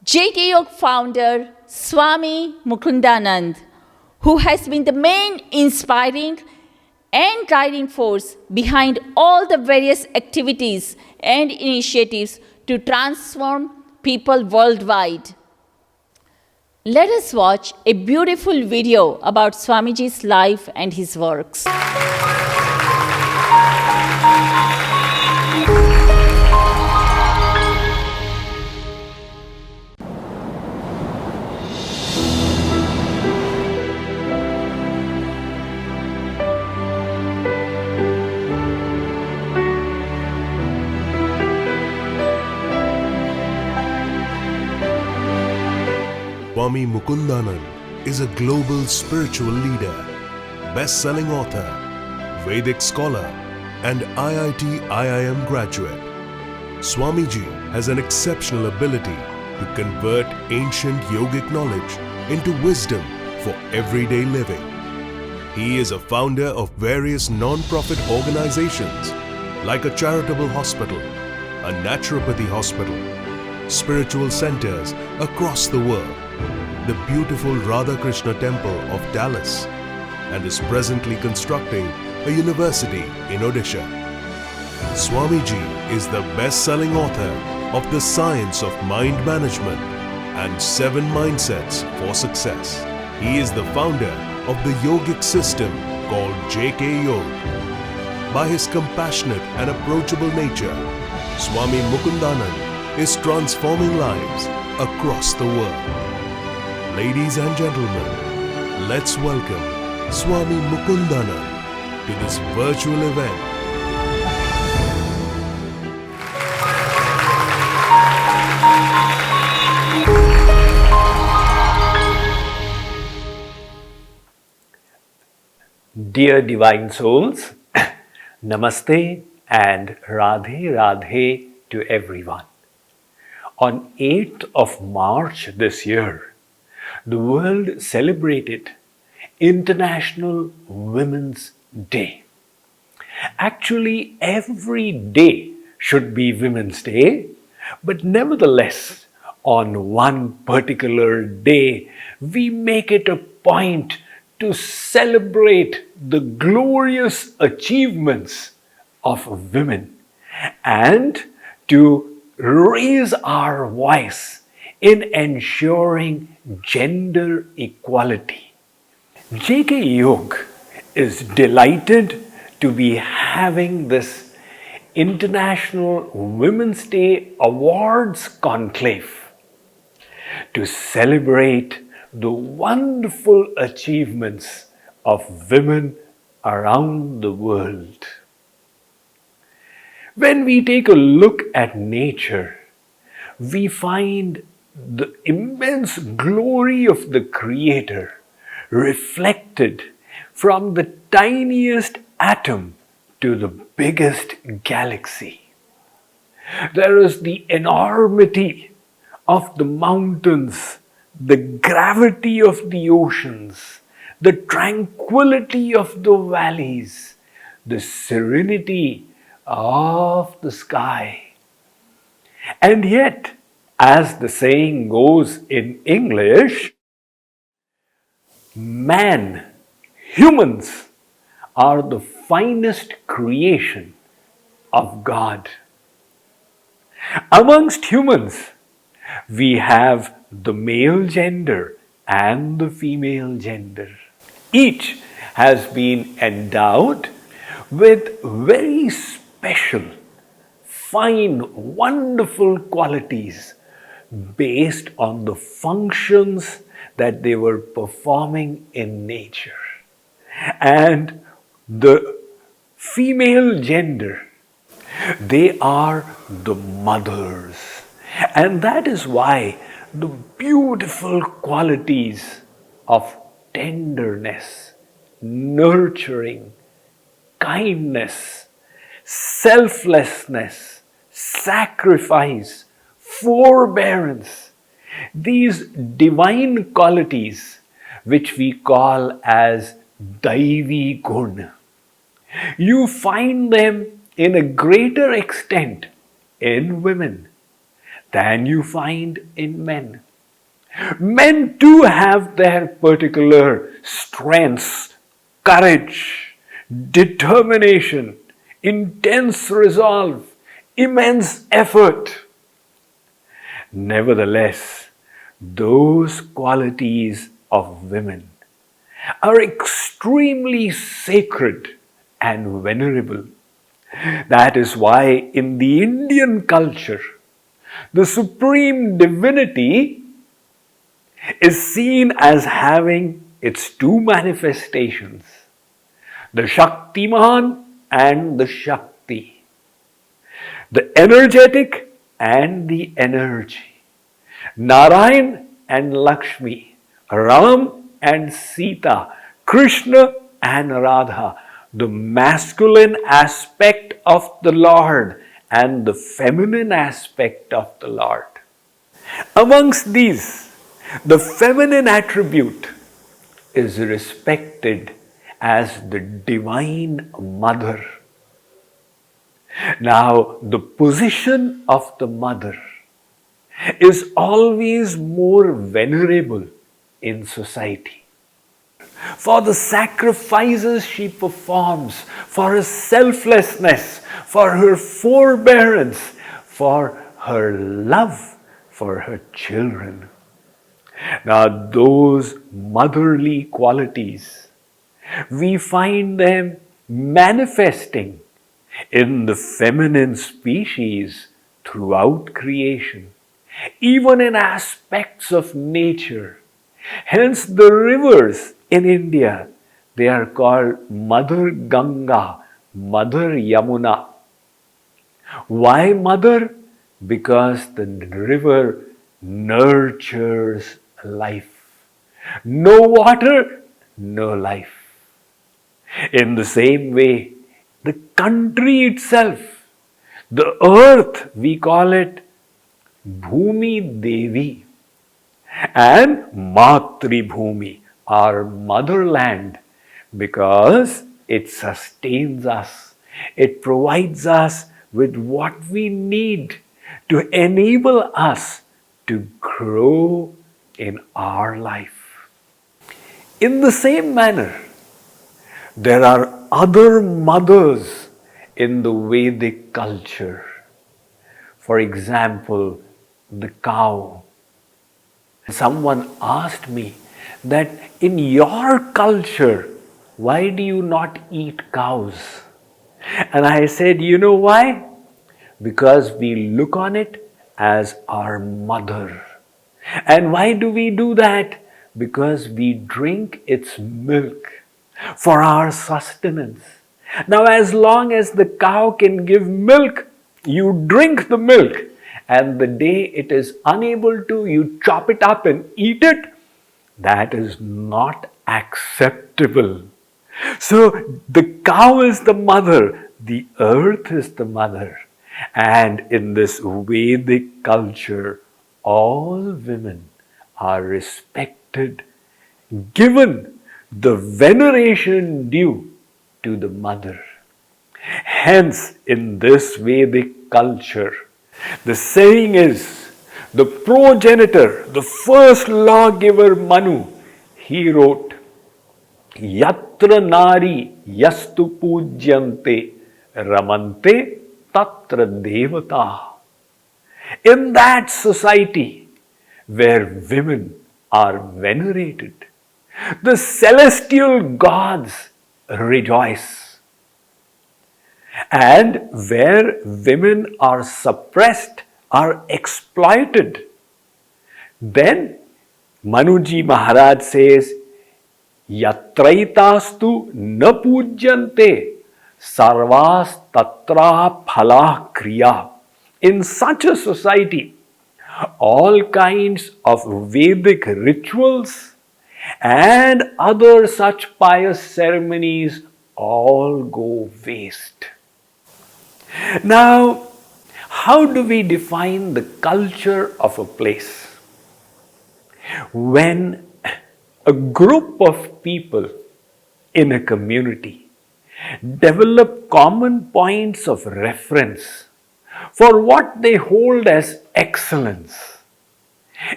JKYog founder Swami Mukundananda, who has been the main inspiring and guiding force behind all the various activities and initiatives to transform people worldwide. Let us watch a beautiful video about Swamiji's life and his works. Swami Mukundananda is a global spiritual leader, best-selling author, Vedic scholar, and IIT-IIM graduate. Swamiji has an exceptional ability to convert ancient yogic knowledge into wisdom for everyday living. He is a founder of various non-profit organizations like a charitable hospital, a naturopathy hospital, spiritual centers across the world, the beautiful Radha Krishna temple of Dallas, and is presently constructing a university in Odisha. Swamiji is the best-selling author of The Science of Mind Management and 7 mindsets for success. He is the founder of the yogic system called JKYog. By his compassionate and approachable nature, Swami Mukundananda is transforming lives across the world. Ladies and gentlemen, let's welcome Swami Mukundananda to this virtual event. Dear Divine Souls, Namaste and Radhe Radhe to everyone. On 8th of March this year, the world celebrated International Women's Day. Actually, every day should be Women's Day, but nevertheless, on one particular day, we make it a point to celebrate the glorious achievements of women and to raise our voice in ensuring gender equality. JKYog is delighted to be having this International Women's Day Awards Conclave to celebrate the wonderful achievements of women around the world. When we take a look at nature, we find the immense glory of the Creator reflected from the tiniest atom to the biggest galaxy. There is the enormity of the mountains, the gravity of the oceans, the tranquility of the valleys, the serenity of the sky. And yet, as the saying goes in English, man, humans, are the finest creation of God. Amongst humans, we have the male gender and the female gender. Each has been endowed with very special, fine, wonderful qualities based on the functions that they were performing in nature. And the female gender, they are the mothers. And that is why the beautiful qualities of tenderness, nurturing, kindness, selflessness, sacrifice, forbearance, these divine qualities which we call as Daivi Gun, you find them in a greater extent in women than you find in men. Men too have their particular strengths, courage, determination, intense resolve, immense effort. Nevertheless, those qualities of women are extremely sacred and venerable. That is why in the Indian culture, the supreme divinity is seen as having its two manifestations, the Shaktiman and the Shakti, the energetic and the energy, Narayan and Lakshmi, Ram and Sita, Krishna and Radha, the masculine aspect of the Lord and the feminine aspect of the Lord. Amongst these, the feminine attribute is respected as the Divine Mother. Now, the position of the mother is always more venerable in society. For the sacrifices she performs, for her selflessness, for her forbearance, for her love for her children. Now, those motherly qualities, we find them manifesting in the feminine species throughout creation, even in aspects of nature. Hence, the rivers in India, they are called Mother Ganga, Mother Yamuna. Why mother? Because the river nurtures life. No water, no life. In the same way, the country itself, the earth, we call it Bhumi Devi and Matri Bhumi, our motherland, because it sustains us. It provides us with what we need to enable us to grow in our life. In the same manner, there are other mothers in the Vedic culture. For example, the cow. Someone asked me that in your culture, why do you not eat cows? And I said, you know why? Because we look on it as our mother. And why do we do that? Because we drink its milk for our sustenance. Now, as long as the cow can give milk, you drink the milk. And the day it is unable to, you chop it up and eat it. That is not acceptable. So, the cow is the mother, the earth is the mother. And in this Vedic culture, all women are respected, given the veneration due to the mother. Hence, in this Vedic culture, the saying is, the progenitor, the first lawgiver Manu, he wrote, Yatra nari yastu pujyante ramante tatra devata. In that society where women are venerated, the celestial gods rejoice. And where women are suppressed, are exploited, then Manuji Maharaj says, Yatraitastu na pujyante sarvas tatra phala kriya. In such a society, all kinds of Vedic rituals and other such pious ceremonies all go waste. Now, how do we define the culture of a place? When a group of people in a community develop common points of reference for what they hold as excellence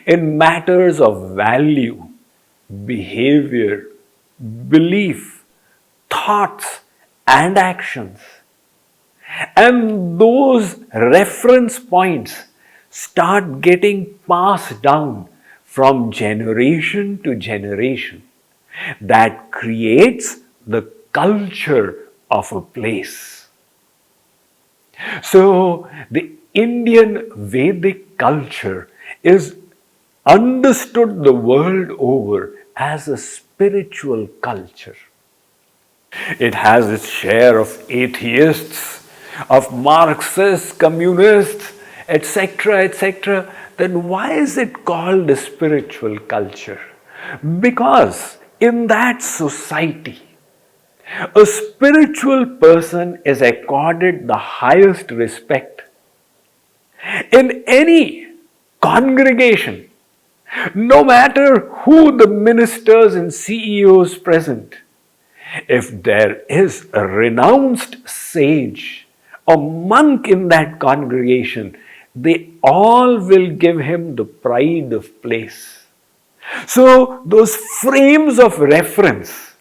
in matters of value, behavior, belief, thoughts, and actions. And those reference points start getting passed down from generation to generation. That creates the culture of a place. So, the Indian Vedic culture is understood the world over as a spiritual culture. It has its share of atheists, of Marxists, communists, etc., etc. Then why is it called a spiritual culture? Because in that society, a spiritual person is accorded the highest respect. In any congregation, no matter who the ministers and CEOs present, if there is a renounced sage, a monk in that congregation, they all will give him the pride of place. So, those frames of reference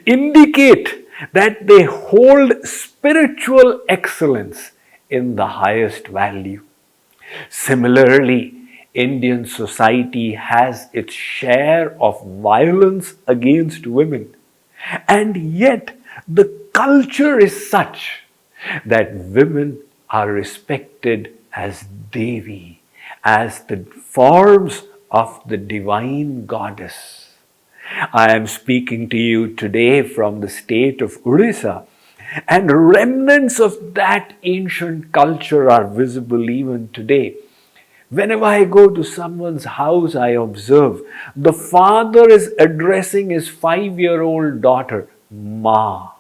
indicate that they hold spiritual excellence in the highest value. Similarly, Indian society has its share of violence against women. And yet, the culture is such that women are respected as Devi, as the forms of the divine goddess. I am speaking to you today from the state of Odisha, and remnants of that ancient culture are visible even today. Whenever I go to someone's house, I observe the father is addressing his 5-year-old daughter, Ma.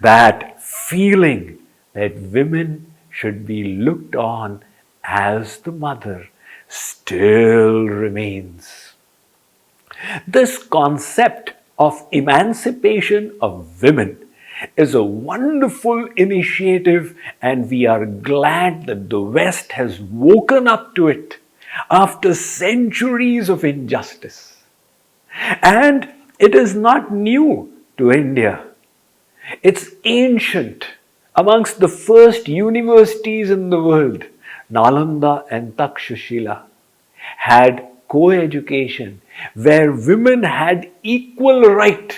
That feeling that women should be looked on as the mother still remains. This concept of emancipation of women is a wonderful initiative, and we are glad that the West has woken up to it after centuries of injustice. And it is not new to India. It's ancient. Amongst the first universities in the world, Nalanda and Takshashila had co-education where women had equal right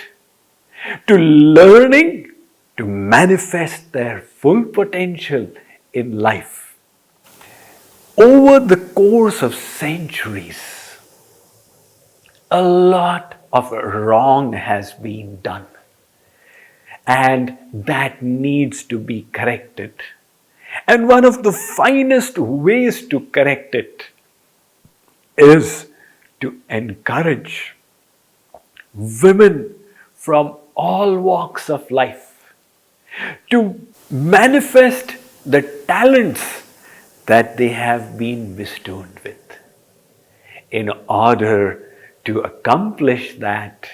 to learning to manifest their full potential in life. Over the course of centuries, a lot of wrong has been done, and that needs to be corrected. And one of the finest ways to correct it is to encourage women from all walks of life to manifest the talents that they have been bestowed with. In order to accomplish that,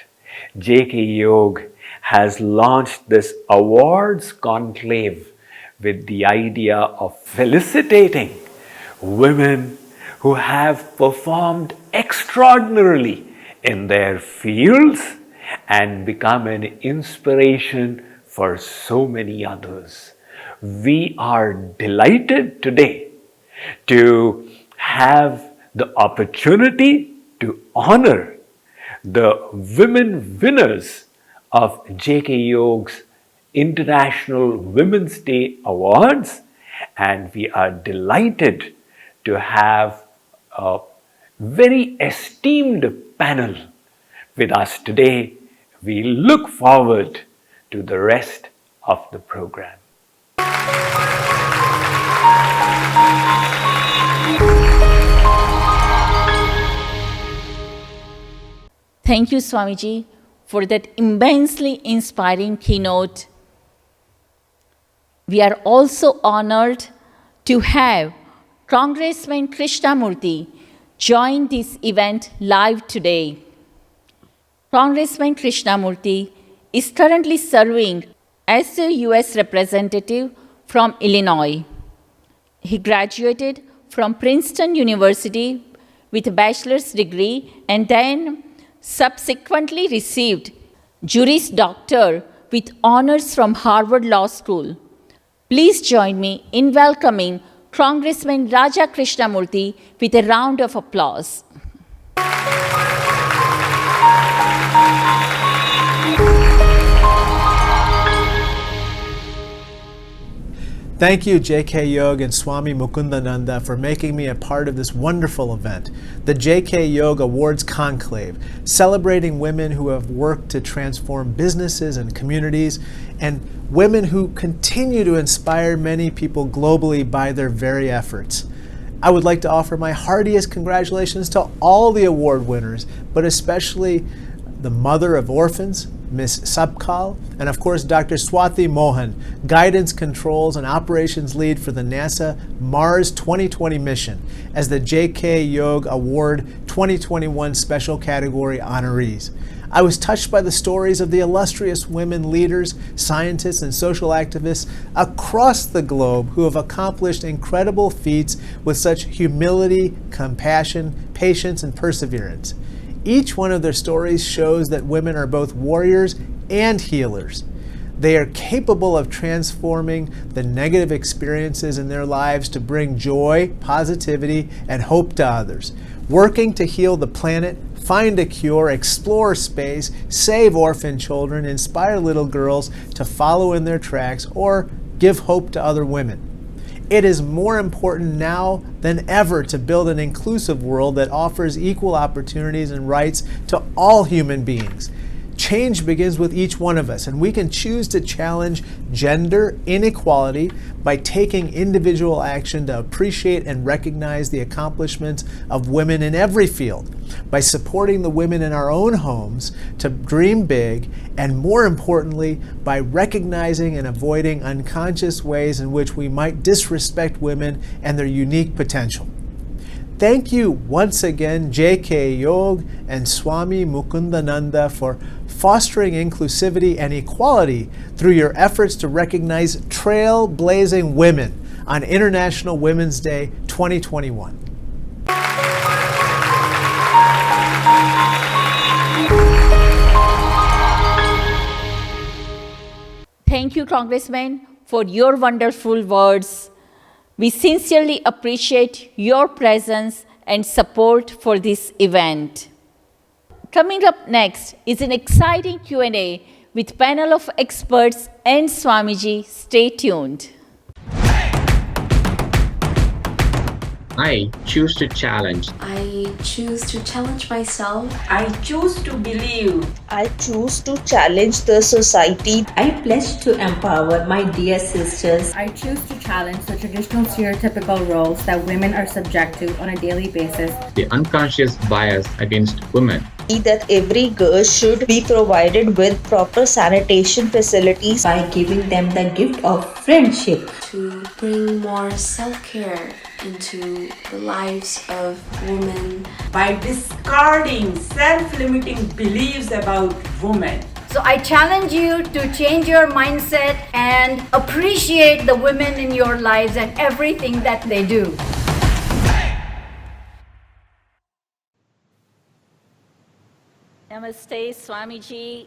JKYog has launched this awards conclave with the idea of felicitating women who have performed extraordinarily in their fields and become an inspiration for so many others. We are delighted today to have the opportunity to honor the women winners of JKYog's International Women's Day Awards, and we are delighted to have a very esteemed panel with us today. We look forward to the rest of the program. Thank you, Swamiji, for that immensely inspiring keynote. We are also honored to have Congressman Krishnamoorthi join this event live today. Congressman Krishnamoorthi is currently serving as the U.S. representative from Illinois. He graduated from Princeton University with a bachelor's degree and then subsequently received Juris Doctor with honors from Harvard Law School. Please join me in welcoming Congressman Raja Krishnamoorthi with a round of applause. Thank you, JKYog and Swami Mukundananda, for making me a part of this wonderful event, the JKYog Awards Conclave, celebrating women who have worked to transform businesses and communities, and women who continue to inspire many people globally by their very efforts. I would like to offer my heartiest congratulations to all the award winners, but especially the mother of orphans, Ms. Sabkal, and of course Dr. Swati Mohan, Guidance Controls and Operations Lead for the NASA Mars 2020 mission, as the JKYog Award 2021 Special Category honorees. I was touched by the stories of the illustrious women leaders, scientists, and social activists across the globe who have accomplished incredible feats with such humility, compassion, patience, and perseverance. Each one of their stories shows that women are both warriors and healers. They are capable of transforming the negative experiences in their lives to bring joy, positivity, and hope to others, working to heal the planet, find a cure, explore space, save orphan children, inspire little girls to follow in their tracks, or give hope to other women. It is more important now than ever to build an inclusive world that offers equal opportunities and rights to all human beings. Change begins with each one of us, and we can choose to challenge gender inequality by taking individual action to appreciate and recognize the accomplishments of women in every field, by supporting the women in our own homes to dream big, and more importantly, by recognizing and avoiding unconscious ways in which we might disrespect women and their unique potential. Thank you once again, JKYog and Swami Mukundananda, for fostering inclusivity and equality through your efforts to recognize trailblazing women on International Women's Day 2021. Thank you, Congressman, for your wonderful words. We sincerely appreciate your presence and support for this event. Coming up next is an exciting Q&A with panel of experts and Swamiji. Stay tuned. I choose to challenge. I choose to challenge myself. I choose to believe. I choose to challenge the society. I pledge to empower my dear sisters. I choose to challenge the traditional stereotypical roles that women are subject to on a daily basis. The unconscious bias against women. That every girl should be provided with proper sanitation facilities by giving them the gift of friendship. To bring more self-care into the lives of women. By discarding self-limiting beliefs about women. So I challenge you to change your mindset and appreciate the women in your lives and everything that they do. Namaste, Swamiji.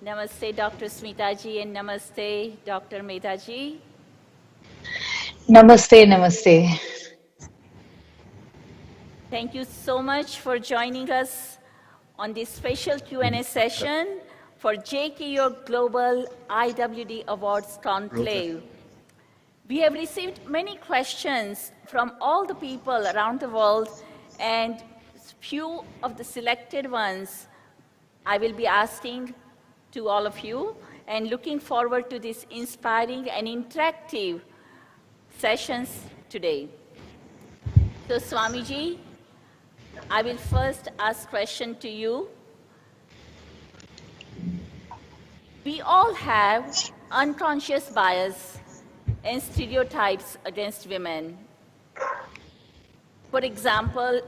Namaste, Dr. Smitaji, and Namaste, Dr. Medhaji. Namaste, namaste. Thank you so much for joining us on this special Q&A session for JKYog Global IWD Awards Conclave. We have received many questions from all the people around the world, and few of the selected ones I will be asking to all of you, and looking forward to this inspiring and interactive sessions today. So Swamiji, I will first ask question to you. We all have unconscious bias and stereotypes against women. For example,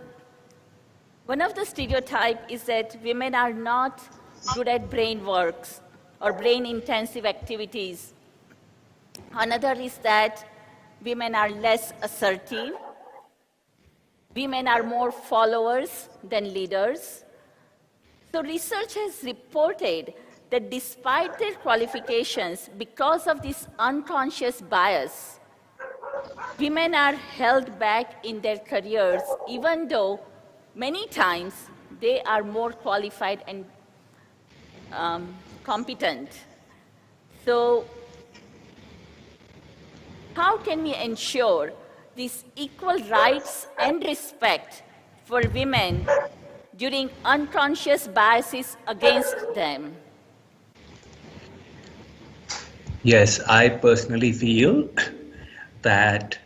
one of the stereotypes is that women are not good at brain works or brain-intensive activities. Another is that women are less assertive. Women are more followers than leaders. So research has reported that despite their qualifications, because of this unconscious bias, women are held back in their careers, even though many times they are more qualified and competent. So how can we ensure these equal rights and respect for women during unconscious biases against them? Yes, I personally feel that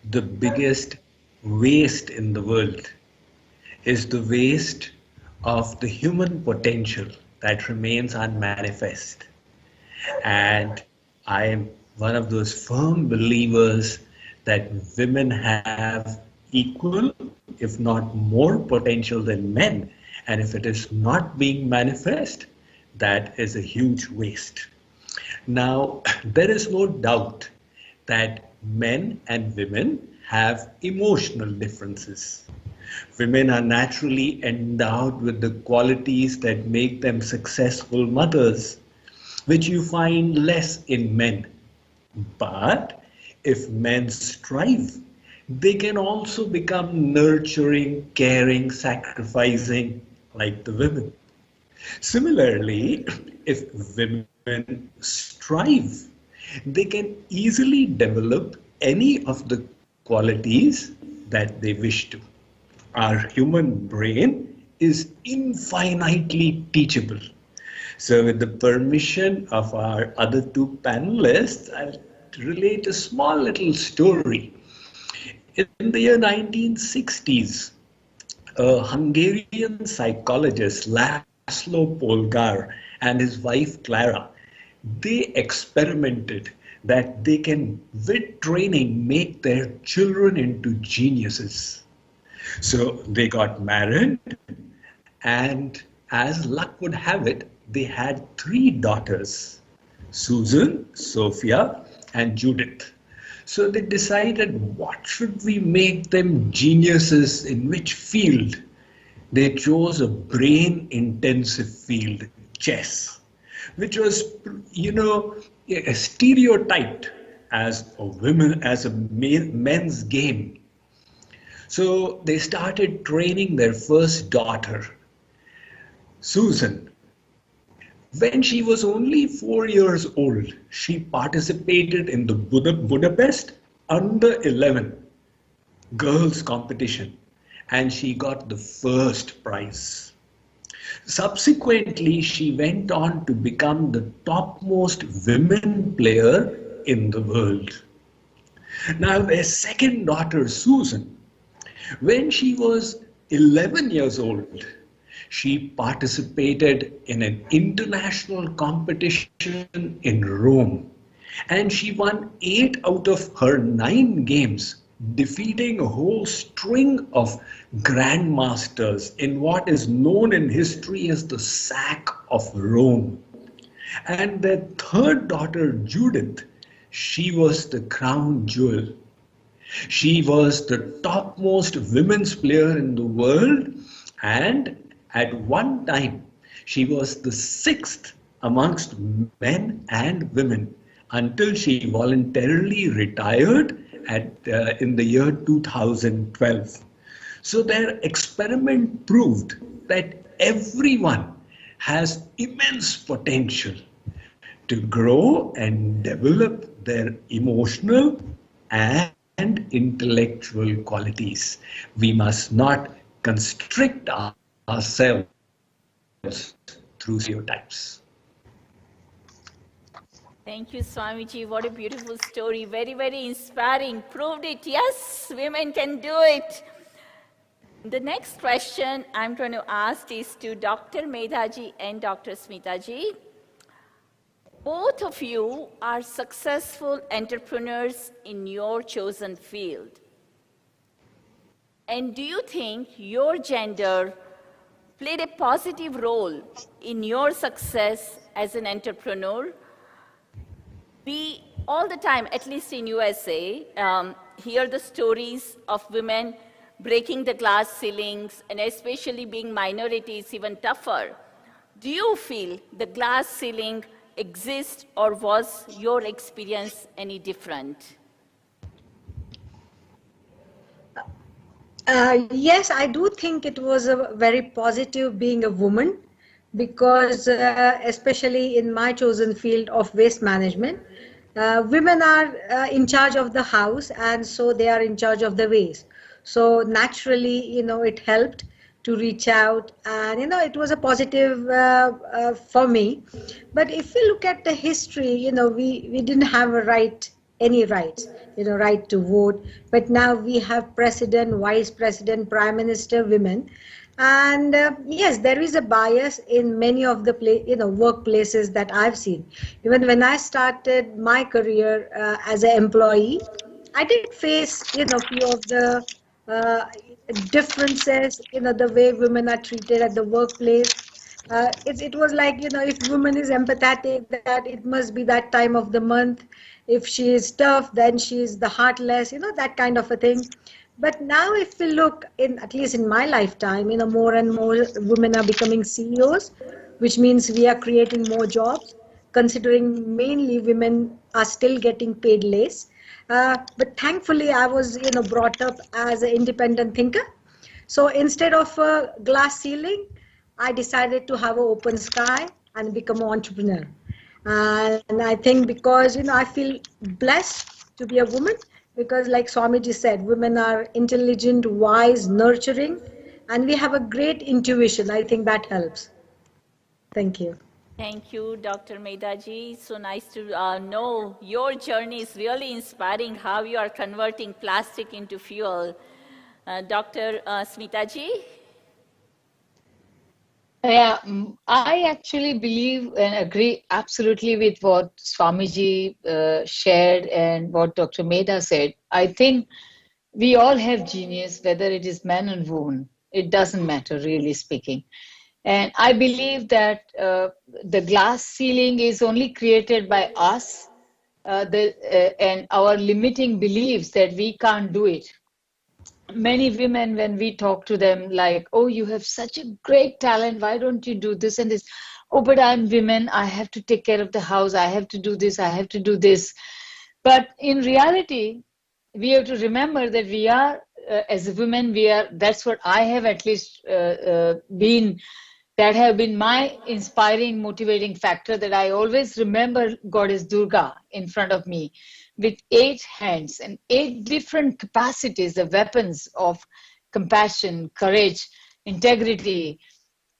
the biggest waste in the world is the waste of the human potential that remains unmanifest. And I am one of those firm believers that women have equal, if not more, potential than men. And if it is not being manifest, that is a huge waste. Now, there is no doubt that men and women have emotional differences. Women are naturally endowed with the qualities that make them successful mothers. which you find less in men. But if men strive, they can also become nurturing, caring, sacrificing like the women. Similarly, if women strive, they can easily develop any of the qualities that they wish to. Our human brain is infinitely teachable. So with the permission of our other two panelists, I'll relate a small little story. In the year 1960s, a Hungarian psychologist, Laszlo Polgár, and his wife Clara, they experimented that they can, with training, make their children into geniuses. So they got married, and as luck would have it, they had 3 daughters, Susan, Sophia, and Judith. So they decided, what should we make them geniuses in which field? They chose a brain-intensive field, chess, which was, stereotyped as a men's game. So they started training their first daughter, Susan. When she was only 4 years old, she participated in the Budapest Under-11 girls competition, and she got the first prize. Subsequently, she went on to become the topmost women player in the world. Now, their second daughter, Susan, when she was 11 years old, she participated in an international competition in Rome, and she won 8 out of her 9 games, defeating a whole string of grandmasters in what is known in history as the Sack of Rome. And their third daughter, Judith, she was the crown jewel. She was the topmost women's player in the world, and at one time, she was the 6th amongst men and women until she voluntarily retired in the year 2012. So their experiment proved that everyone has immense potential to grow and develop their emotional and intellectual qualities. We must not constrict ourselves through stereotypes. Thank you, Swamiji. What a beautiful story. Very, very inspiring. Proved it. Yes, women can do it. The next question I'm going to ask is to Dr. Medhaji and Dr. Smitaji. Both of you are successful entrepreneurs in your chosen field. And do you think your gender played a positive role in your success as an entrepreneur? We all the time, at least in USA, hear the stories of women breaking the glass ceilings, and especially being minorities, even tougher. Do you feel the glass ceiling exists, or was your experience any different? Yes, I do think it was a very positive being a woman, because especially in my chosen field of waste management, women are in charge of the house, and so they are in charge of the waste. So naturally, it helped to reach out, and it was a positive for me. But if we look at the history, we didn't have any rights, right to vote. But now we have president, vice president, prime minister, women. And yes, there is a bias in many of the workplaces that I've seen. Even when I started my career as an employee, I did face few of the differences, the way women are treated at the workplace. It was like, if woman is empathetic, that it must be that time of the month. If she is tough, then she is the heartless, that kind of a thing. But now if we look, at least in my lifetime, more and more women are becoming CEOs, which means we are creating more jobs. considering mainly women are still getting paid less. But thankfully, I was brought up as an independent thinker. So instead of a glass ceiling, I decided to have an open sky and become an entrepreneur. And I think because I feel blessed to be a woman, because like Swamiji said, women are intelligent, wise, nurturing, and we have a great intuition. I think that helps. Thank you. Thank you, Dr. Medaji. So nice to know your journey is really inspiring, how you are converting plastic into fuel. Dr. Smitaji? Yeah, I actually believe and agree absolutely with what Swamiji shared and what Dr. Mehta said. I think we all have genius, whether it is man or woman. It doesn't matter, really speaking. And I believe that the glass ceiling is only created by us and our limiting beliefs that we can't do it. Many women, when we talk to them, like, oh, you have such a great talent, why don't you do this and this? Oh, but I'm women, I have to take care of the house, I have to do this, I have to do this. But in reality, we have to remember that we are, as a women, that's what I have at least been, that have been my inspiring, motivating factor, that I always remember Goddess Durga in front of me with 8 hands and 8 different capacities, the weapons of compassion, courage, integrity,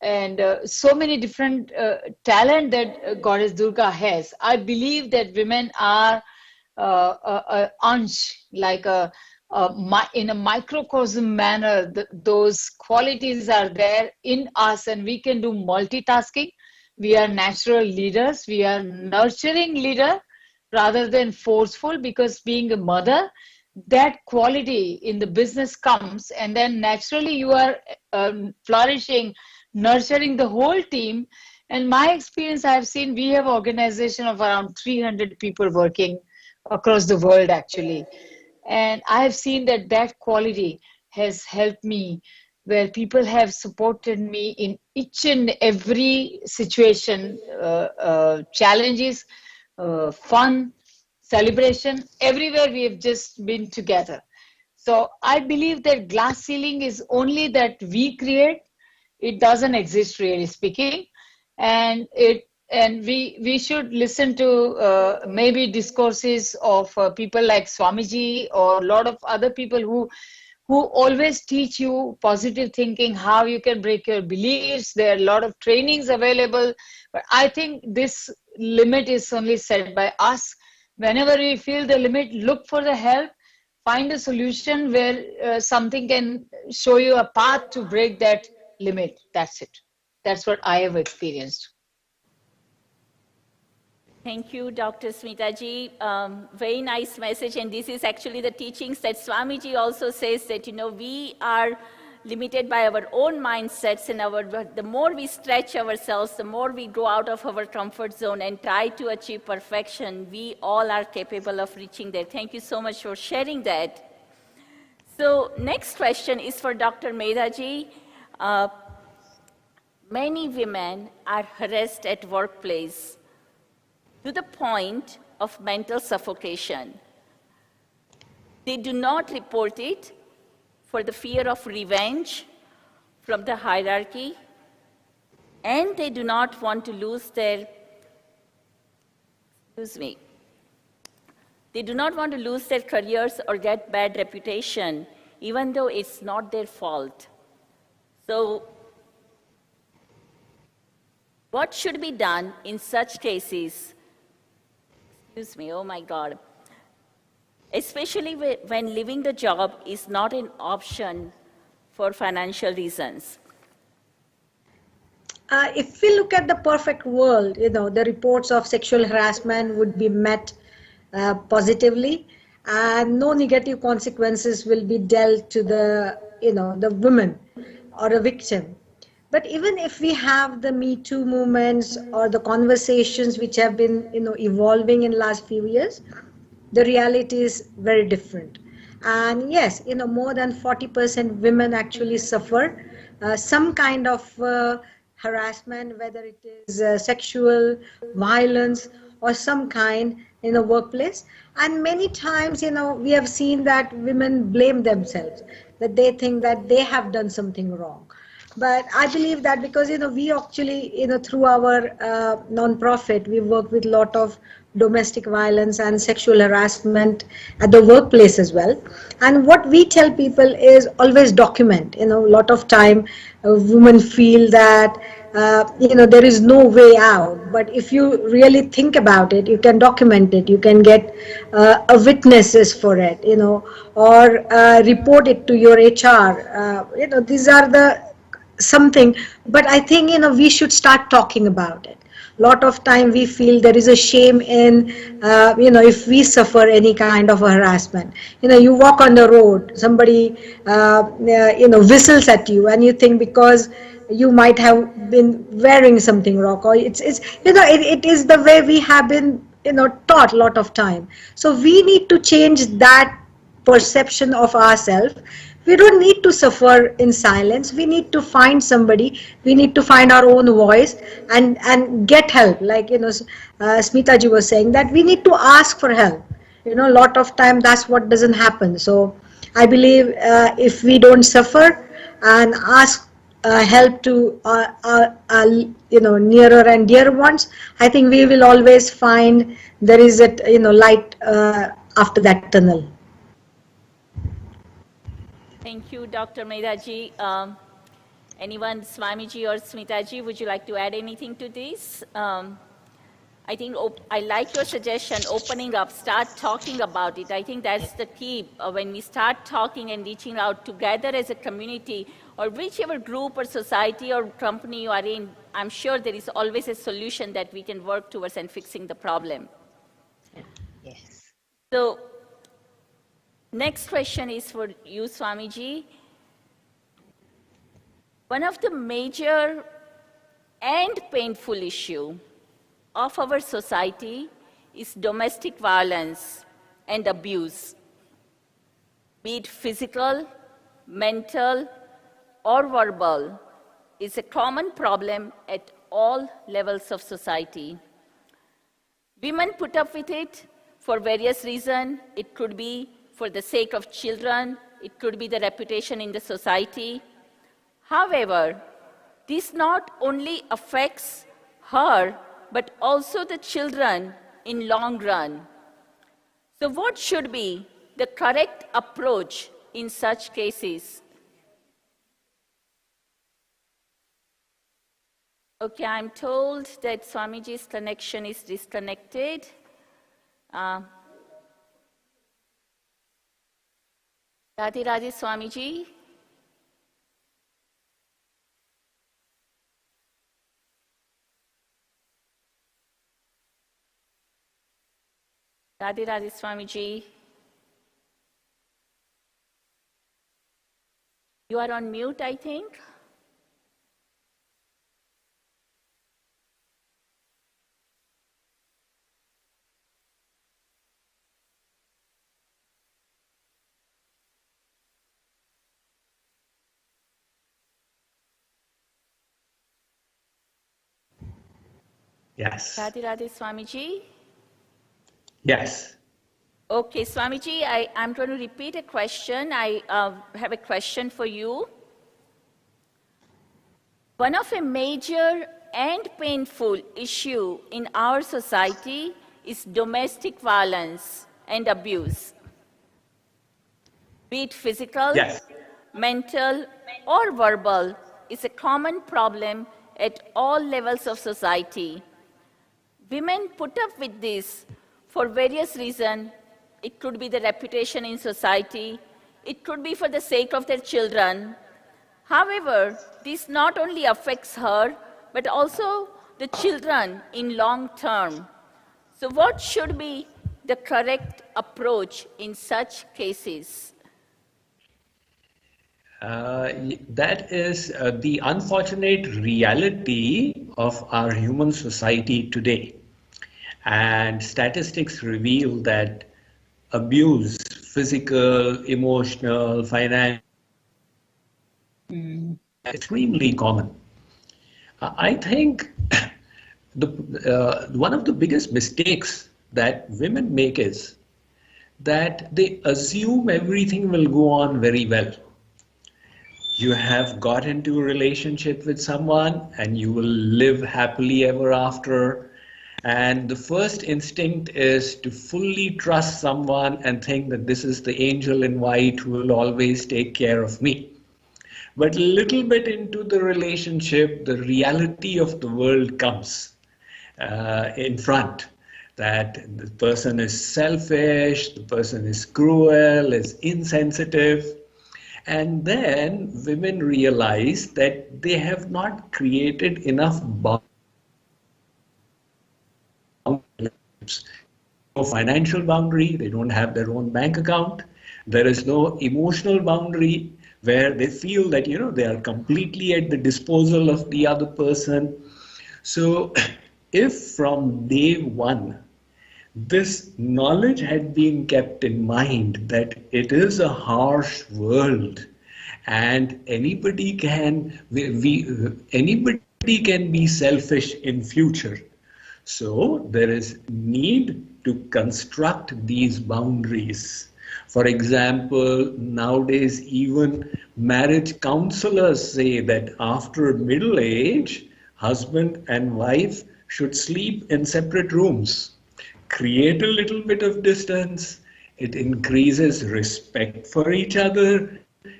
and so many different talent that Goddess Durga has. I believe that women are a ansh, like in a microcosm manner, those qualities are there in us, and we can do multitasking. We are natural leaders. We are nurturing leader rather than forceful, because being a mother, that quality in the business comes, and then naturally you are flourishing, nurturing the whole team. And my experience, I've seen we have organization of around 300 people working across the world actually. And I have seen that that quality has helped me, where people have supported me in each and every situation, challenges, fun, celebration, everywhere we have just been together. So I believe that glass ceiling is only that we create. It doesn't exist, really speaking. And we should listen to maybe discourses of people like Swamiji or a lot of other people who always teach you positive thinking, how you can break your beliefs. There are a lot of trainings available. But I think this limit is only set by us. Whenever we feel the limit, look for the help, find a solution where something can show you a path to break that limit. That's it. That's what I have experienced. Thank you, Dr. Smitaji. Very nice message. And this is actually the teachings that Swamiji also says that, we are limited by our own mindsets, and the more we stretch ourselves, the more we go out of our comfort zone and try to achieve perfection, we all are capable of reaching there. Thank you so much for sharing that. So next question is for Dr. Medaji. Many women are harassed at workplace to the point of mental suffocation. They do not report it for the fear of revenge from the hierarchy, and they do not want to lose their, they do not want to lose their careers or get bad reputation, even though it's not their fault. So, what should be done in such cases? Oh my God. Especially when leaving the job is not an option for financial reasons. If we look at the perfect world, the reports of sexual harassment would be met positively, and no negative consequences will be dealt to the woman or the victim. But even if we have the Me Too movements or the conversations which have been evolving in last few years, the reality is very different. And yes, more than 40% women actually suffer some kind of harassment, whether it is sexual violence or some kind in the workplace. And many times, we have seen that women blame themselves, that they think that they have done something wrong. But I believe that because, we actually, through our non-profit, we work with a lot of domestic violence and sexual harassment at the workplace as well. And what we tell people is always document. A lot of time women feel that, there is no way out. But if you really think about it, you can document it. You can get a witnesses for it, or report it to your HR. These are the something. But I think, we should start talking about it. Lot of time we feel there is a shame in, if we suffer any kind of harassment. You walk on the road, somebody, whistles at you, and you think because you might have been wearing something wrong, or it is the way we have been, taught a lot of time. So we need to change that perception of ourselves. We don't need to suffer in silence. We need to find somebody. We need to find our own voice and get help. Like, Smita ji was saying that we need to ask for help. A lot of time that's what doesn't happen. So I believe if we don't suffer and ask help to nearer and dear ones, I think we will always find there is a light after that tunnel. Thank you, Dr. Medaji. Anyone, Swamiji or Smitaji, would you like to add anything to this? I think I like your suggestion, opening up, start talking about it. I think that's the key. When we start talking and reaching out together as a community, or whichever group or society or company you are in, I'm sure there is always a solution that we can work towards and fixing the problem. Yes. So, next question is for you, Swamiji. One of the major and painful issue of our society is domestic violence and abuse, be it physical, mental, or verbal, is a common problem at all levels of society. Women put up with it for various reasons. It could be for the sake of children, it could be the reputation in the society. However, this not only affects her, but also the children in long run. So what should be the correct approach in such cases? Okay, I'm told that Swamiji's connection is disconnected. Radhe Radhe Swamiji. Radhe Radhe Swamiji. You are on mute, I think. Yes. Radhe Radhe Swamiji. Yes. Okay, Swamiji, I'm going to repeat a question. I have a question for you. One of a major and painful issue in our society is domestic violence and abuse. Be it physical, yes, mental, or verbal, is a common problem at all levels of society. Women put up with this for various reasons. It could be the reputation in society. It could be for the sake of their children. However, this not only affects her, but also the children in long term. So what should be the correct approach in such cases? That is the unfortunate reality of our human society today. And statistics reveal that abuse, physical, emotional, financial, extremely common. I think one of the biggest mistakes that women make is that they assume everything will go on very well. You have got into a relationship with someone and you will live happily ever after. And the first instinct is to fully trust someone and think that this is the angel in white who will always take care of me. But a little bit into the relationship, the reality of the world comes in front. That the person is selfish, the person is cruel, is insensitive. And then women realize that they have not created enough boundaries. No financial boundary, they don't have their own bank account. There is no emotional boundary where they feel that, they are completely at the disposal of the other person. So if from day one, this knowledge had been kept in mind that it is a harsh world and anybody can be selfish in future. So there is need to construct these boundaries. For example, nowadays even marriage counselors say that after middle age, husband and wife should sleep in separate rooms. Create a little bit of distance. It increases respect for each other.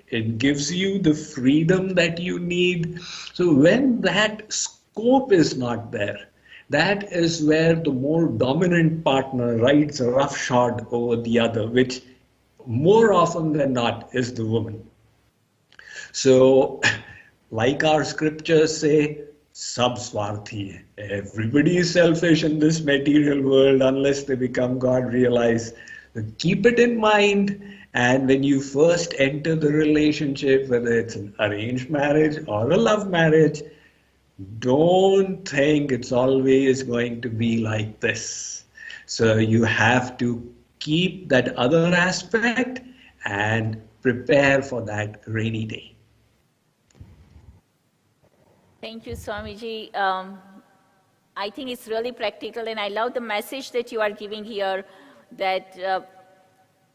It gives you the freedom that you need. So when that scope is not there, that is where the more dominant partner rides roughshod over the other, which more often than not is the woman. So like our scriptures say, Sabswarthi. Everybody is selfish in this material world unless they become God realized. So keep it in mind, and when you first enter the relationship, whether it's an arranged marriage or a love marriage, don't think it's always going to be like this. So you have to keep that other aspect and prepare for that rainy day. Thank you, Swamiji. I think it's really practical, and I love the message that you are giving here. That,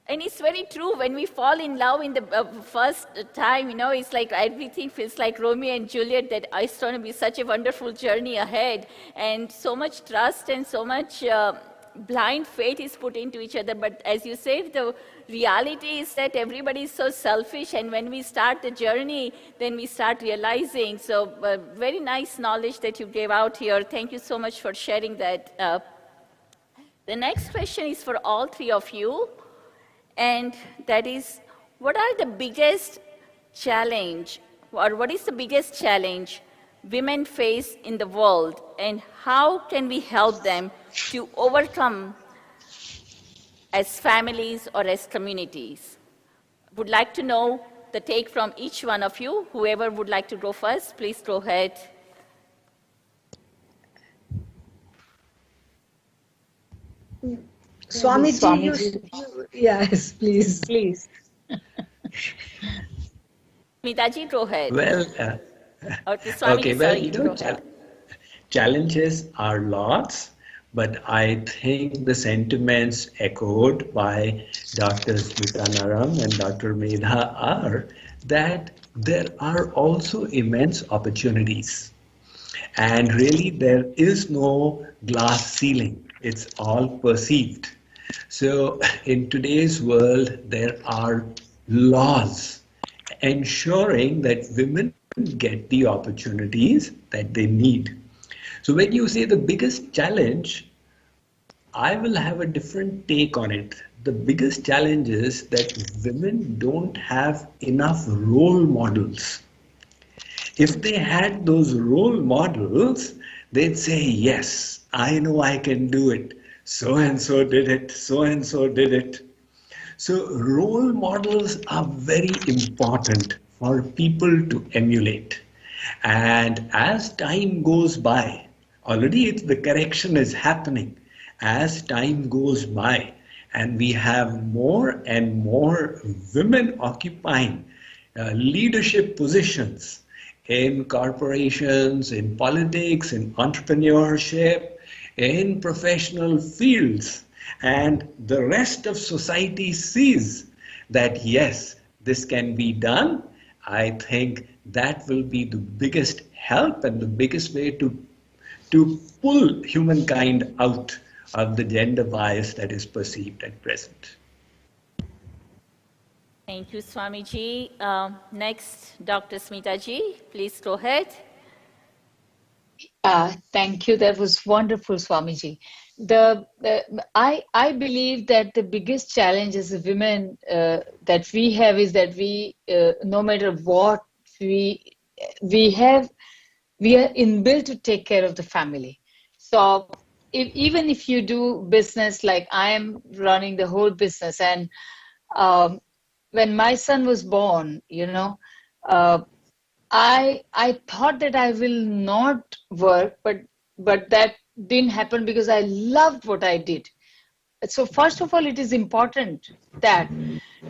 and it's very true. When we fall in love in the first time, it's like everything feels like Romeo and Juliet. That it's going to be such a wonderful journey ahead, and so much trust and so much blind faith is put into each other. But as you said, the reality is that everybody is so selfish, and when we start the journey, then we start realizing. So very nice knowledge that you gave out here. Thank you so much for sharing that. The next question is for all three of you, and that is, what are the biggest challenge, or what is the biggest challenge women face in the world, and how can we help them to overcome as families or as communities? Would like to know the take from each one of you. Whoever would like to go first, please go ahead. Swamiji, yes, please. Mitaji, go ahead. Well, okay, Swamiji, challenges are lots, but I think the sentiments echoed by Dr. Smita Naram and Dr. Medha are that there are also immense opportunities. And really there is no glass ceiling. It's all perceived. So in today's world, there are laws ensuring that women get the opportunities that they need. So when you say the biggest challenge, I will have a different take on it. The biggest challenge is that women don't have enough role models. If they had those role models, they'd say, yes, I know I can do it. So and so did it, so and so did it. So role models are very important for people to emulate. And as time goes by, already the correction is happening. As time goes by and we have more and more women occupying leadership positions in corporations, in politics, in entrepreneurship, in professional fields, and the rest of society sees that yes, this can be done, I think that will be the biggest help and the biggest way to pull humankind out of the gender bias that is perceived at present. Thank you, Swamiji. Next, Dr. Smita ji, please go ahead. Thank you. That was wonderful, Swamiji. I believe that the biggest challenge as a women that we have is that we, no matter what we are inbuilt to take care of the family. So even if you do business, like I am running the whole business, and when my son was born, I thought that I will not work, but that didn't happen because I loved what I did. So first of all, it is important that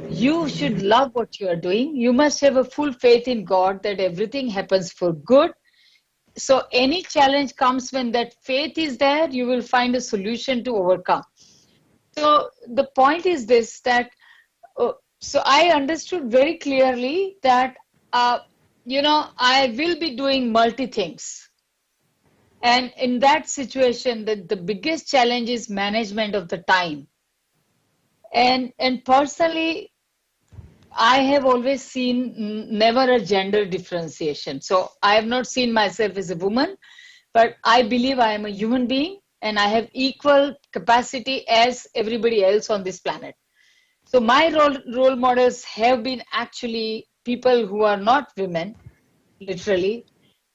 you should love what you are doing. You must have a full faith in God that everything happens for good. So any challenge comes when that faith is there, you will find a solution to overcome. So the point is this, that so I understood very clearly that I will be doing multi things. And in that situation, the biggest challenge is management of the time. And personally, I have always seen never a gender differentiation. So I have not seen myself as a woman, but I believe I am a human being and I have equal capacity as everybody else on this planet. So my role models have been actually people who are not women, literally,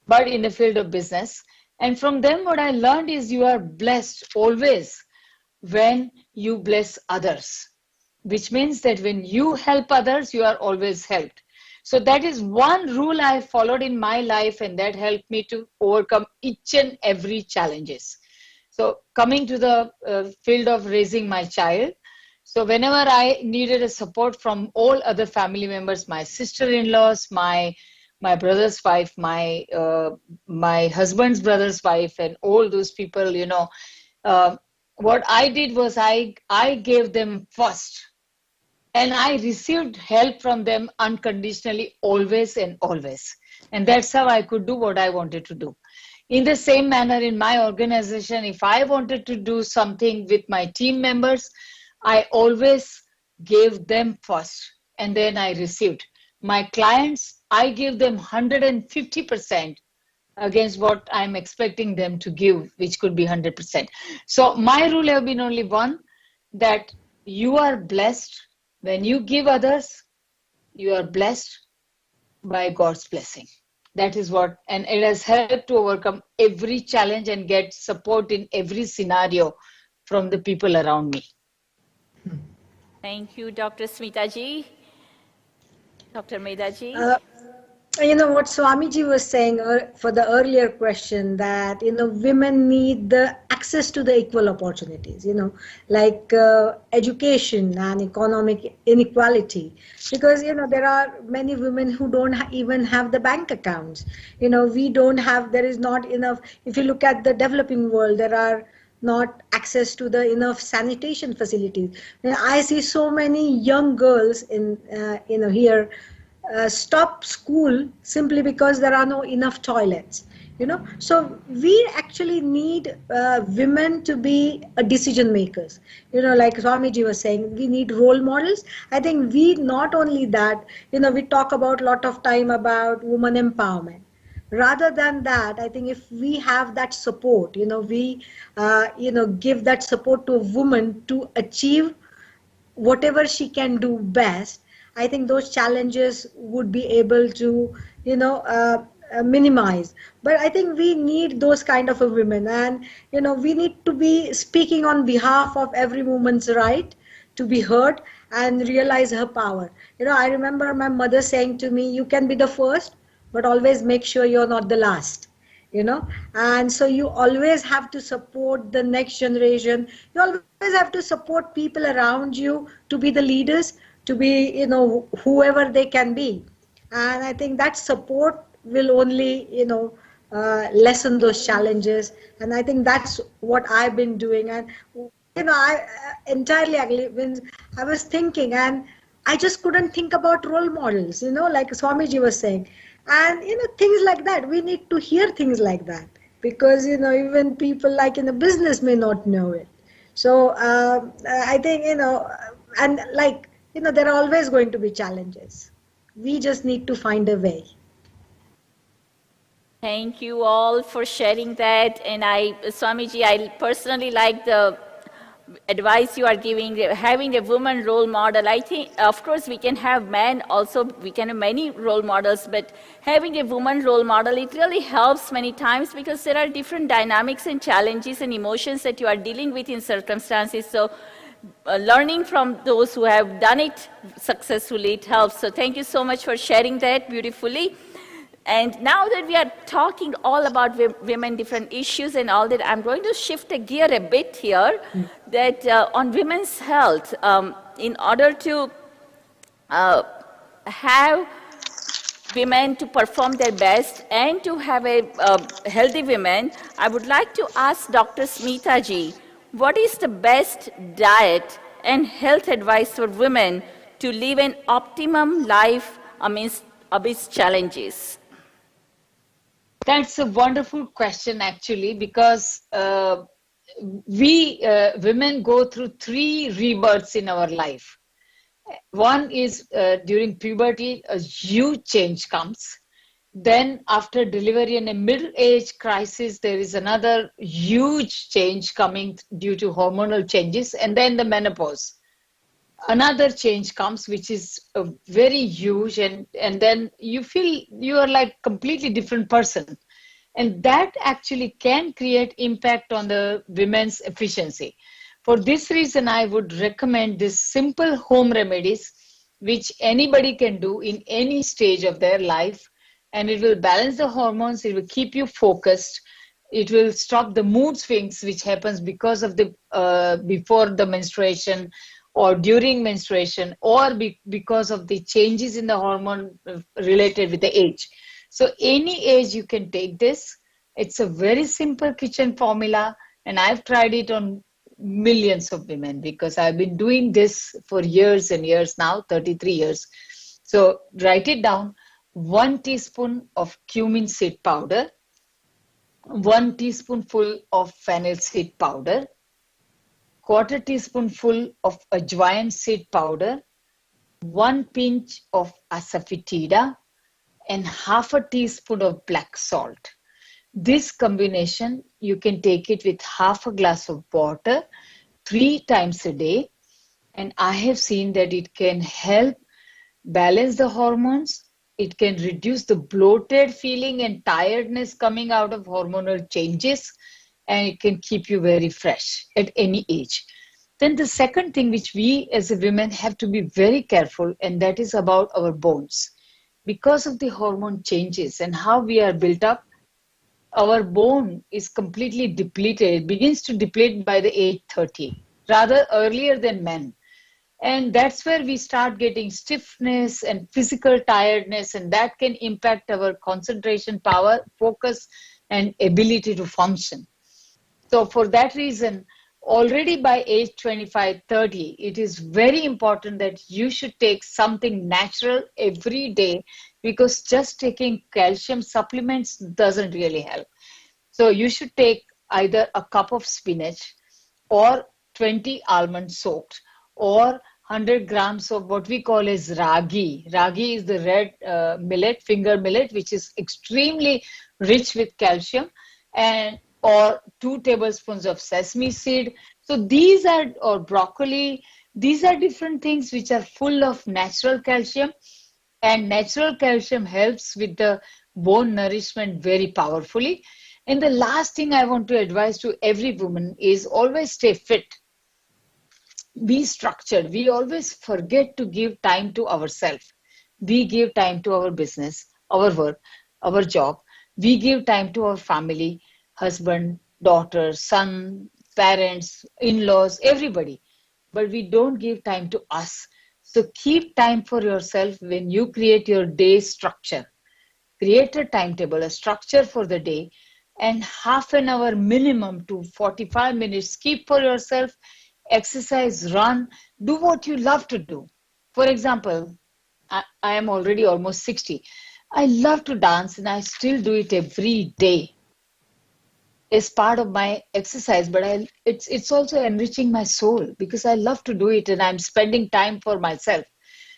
but in the field of business. And from them, what I learned is you are blessed always when you bless others, which means that when you help others, you are always helped. So that is one rule I followed in my life, and that helped me to overcome each and every challenges. So coming to the field of raising my child, so whenever I needed a support from all other family members, my sister-in-laws, my brother's wife, my husband's brother's wife, and all those people, what I did was I gave them first, and I received help from them unconditionally, always and always. And that's how I could do what I wanted to do. In the same manner, in my organization, if I wanted to do something with my team members, I always gave them first, and then I received. My clients, I give them 150% against what I'm expecting them to give, which could be 100%. So my rule have been only one, that you are blessed. When you give others, you are blessed by God's blessing. That is what, and it has helped to overcome every challenge and get support in every scenario from the people around me. Thank you, Dr. Smita ji. Dr. Medha ji. What Swamiji was saying for the earlier question, that women need the access to the equal opportunities, like education and economic inequality, because there are many women who don't even have the bank accounts. There is not enough. If you look at the developing world, there are not access to the enough sanitation facilities. I see so many young girls in here stop school simply because there are no enough toilets. So we actually need women to be decision makers. Like Swamiji was saying, we need role models. I think we not only that, we talk about a lot of time about woman empowerment. Rather than that, I think if we have that support, we give that support to a woman to achieve whatever she can do best, I think those challenges would be able to, minimize. But I think we need those kind of a women, and, we need to be speaking on behalf of every woman's right to be heard and realize her power. I remember my mother saying to me, you can be the first, but always make sure you're not the last. And so you always have to support the next generation. You always have to support people around you to be the leaders, to be, whoever they can be. And I think that support will only, lessen those challenges. And I think that's what I've been doing. And, I entirely agree. When I was thinking, and I just couldn't think about role models, like Swamiji was saying. And, things like that. We need to hear things like that because, even people like in the business may not know it. So I think, and like, there are always going to be challenges. We just need to find a way. Thank you all for sharing that. And Swamiji, I personally like the advice you are giving, having a woman role model. I think, of course, we can have men also, we can have many role models, but having a woman role model, it really helps many times because there are different dynamics and challenges and emotions that you are dealing with in circumstances. So learning from those who have done it successfully, it helps. So thank you so much for sharing that beautifully. And now that we are talking all about women, different issues and all that, I'm going to shift the gear a bit here, that on women's health, in order to have women to perform their best and to have a healthy women, I would like to ask Dr. Smita ji, what is the best diet and health advice for women to live an optimum life amidst obese challenges? That's a wonderful question, actually, because we women go through 3 rebirths in our life. One is during puberty, a huge change comes. Then after delivery and a middle age crisis, there is another huge change coming due to hormonal changes. And then the menopause. Another change comes, which is very huge. And then you feel you are like completely different person. And that actually can create impact on the women's efficiency. For this reason, I would recommend these simple home remedies, which anybody can do in any stage of their life. And it will balance the hormones, it will keep you focused, it will stop the mood swings, which happens because of the before the menstruation or during menstruation, or because of the changes in the hormone related with the age. So any age you can take this. It's a very simple kitchen formula, and I've tried it on millions of women because I've been doing this for years and years now, 33 years. So write it down. 1 teaspoon of cumin seed powder, 1 teaspoonful of fennel seed powder, 1/4 teaspoonful of ajwain seed powder, 1 pinch of asafoetida, and 1/2 teaspoon of black salt. This combination, you can take it with 1/2 glass of water 3 times a day. And I have seen that it can help balance the hormones. It can reduce the bloated feeling and tiredness coming out of hormonal changes. And it can keep you very fresh at any age. Then the second thing which we as a women have to be very careful, and that is about our bones. Because of the hormone changes and how we are built up, our bone is completely depleted. It begins to deplete by the age 30, rather earlier than men. And that's where we start getting stiffness and physical tiredness, and that can impact our concentration power, focus, and ability to function. So for that reason, already by age 25, 30, it is very important that you should take something natural every day, because just taking calcium supplements doesn't really help. So you should take either a cup of spinach or 20 almonds soaked, or 100 grams of what we call as ragi. Ragi is the red millet, finger millet, which is extremely rich with calcium, and or 2 tablespoons of sesame seed. So these are, or broccoli, these are different things which are full of natural calcium, and natural calcium helps with the bone nourishment very powerfully. And the last thing I want to advise to every woman is always stay fit. Be structured. We always forget to give time to ourselves. We give time to our business, our work, our job. We give time to our family, husband, daughter, son, parents, in-laws, everybody. But we don't give time to us. So keep time for yourself when you create your day structure. create a timetable, a structure for the day, and half an hour minimum to 45 minutes, keep for yourself, exercise, run, do what you love to do. For example, I am already almost 60. I love to dance and I still do it every day. It's part of my exercise, but it's also enriching my soul because I love to do it and I'm spending time for myself.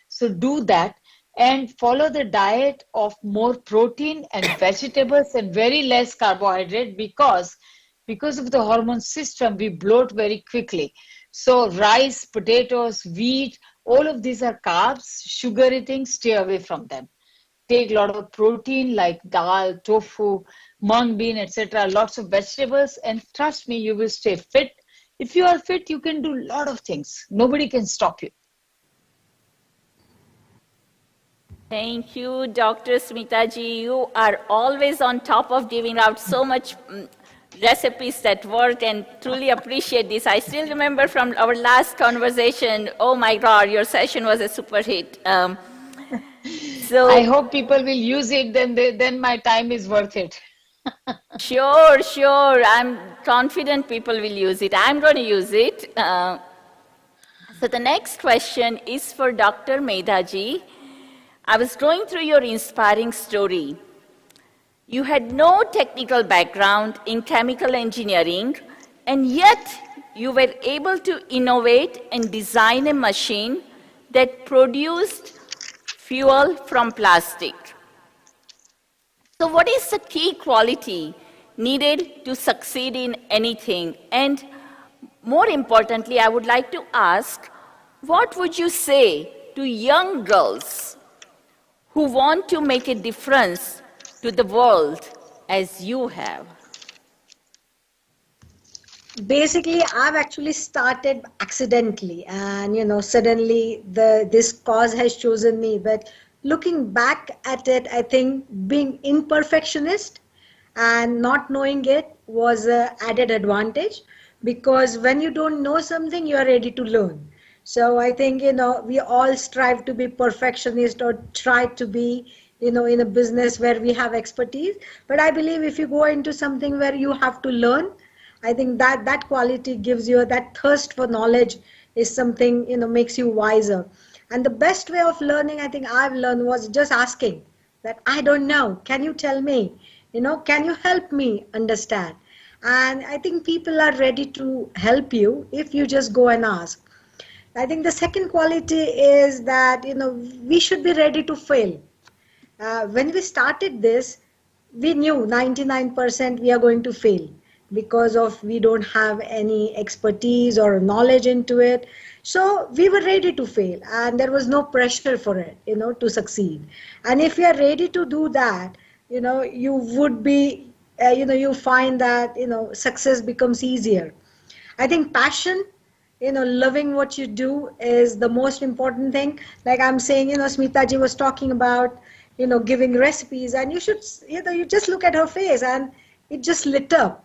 So do that and follow the diet of more protein and vegetables and very less carbohydrate because of the hormone system, we bloat very quickly. So rice, potatoes, wheat, all of these are carbs, sugary things, stay away from them. Take a lot of protein like dal, tofu, mung bean, etc. Lots of vegetables, and trust me, you will stay fit. If you are fit, you can do a lot of things. Nobody can stop you. Thank you, Dr. Smitaji. You are always on top of giving out so much recipes that work, and truly appreciate this. I still remember from our last conversation, oh my God, your session was a super hit. So I hope people will use it, then my time is worth it. Sure. I'm confident people will use it. I'm going to use it. So the next question is for Dr. Medhaji. I was going through your inspiring story. You had no technical background in chemical engineering, and yet you were able to innovate and design a machine that produced fuel from plastic. So what is the key quality needed to succeed in anything? And more importantly, I would like to ask, what would you say to young girls who want to make a difference to the world as you have? Basically, I've actually started accidentally, and suddenly this cause has chosen me. But looking back at it, I think being imperfectionist and not knowing it was an added advantage, because when you don't know something, you are ready to learn. So I think we all strive to be perfectionist or try to be in a business where we have expertise. But I believe if you go into something where you have to learn, I think that quality gives you that thirst for knowledge is something makes you wiser. And the best way of learning, I think I've learned, was just asking that I don't know. Can you tell me? Can you help me understand? And I think people are ready to help you if you just go and ask. I think the second quality is that we should be ready to fail. When we started this, we knew 99% we are going to fail because of we don't have any expertise or knowledge into it. So we were ready to fail, and there was no pressure for it, to succeed. And if you are ready to do that, you would be, you find that, success becomes easier. I think passion, loving what you do is the most important thing. Like I'm saying, Smitaji was talking about, giving recipes, and you should, you just look at her face and it just lit up.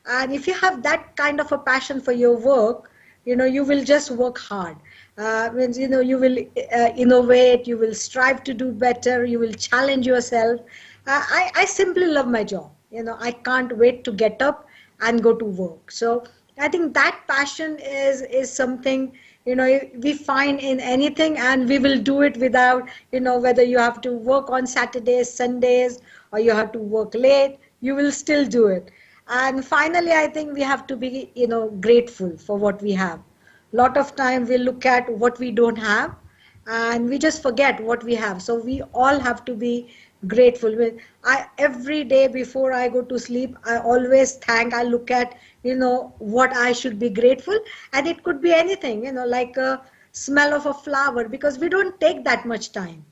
And if you have that kind of a passion for your work, you will just work hard. Means, you will innovate, you will strive to do better, you will challenge yourself. I simply love my job. I can't wait to get up and go to work. So I think that passion is something, we find in anything, and we will do it without, whether you have to work on Saturdays, Sundays, or you have to work late, you will still do it. And finally, I think we have to be, grateful for what we have. A lot of time we look at what we don't have and we just forget what we have. So we all have to be grateful. Every day before I go to sleep, I always I look at, what I should be grateful. And it could be anything, like a smell of a flower, because we don't take that much time.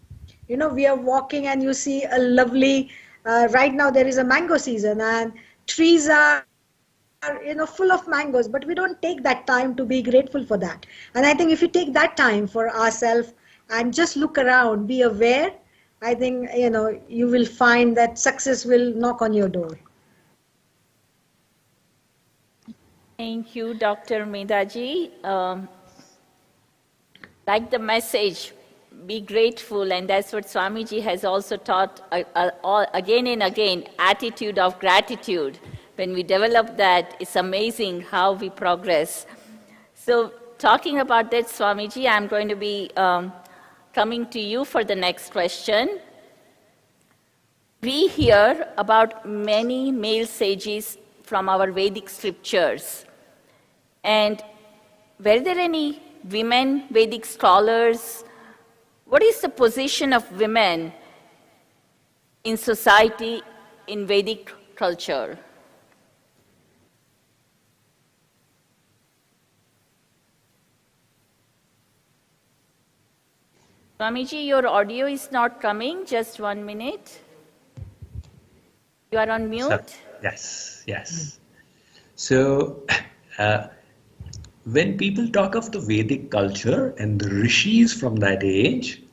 We are walking and you see a lovely, right now there is a mango season and trees are full of mangoes, but we don't take that time to be grateful for that. And I think if you take that time for ourselves and just look around, be aware, I think you will find that success will knock on your door. Thank you, Dr. Medhaji. Like the message, be grateful, and that's what Swamiji has also taught again and again, attitude of gratitude. When we develop that, it's amazing how we progress. So talking about that, Swamiji, I'm going to be coming to you for the next question. We hear about many male sages from our Vedic scriptures. And were there any women Vedic scholars? What is the position of women in society in Vedic culture? Swamiji, your audio is not coming. Just 1 minute. You are on mute? Yes. So, when people talk of the Vedic culture and the rishis from that age,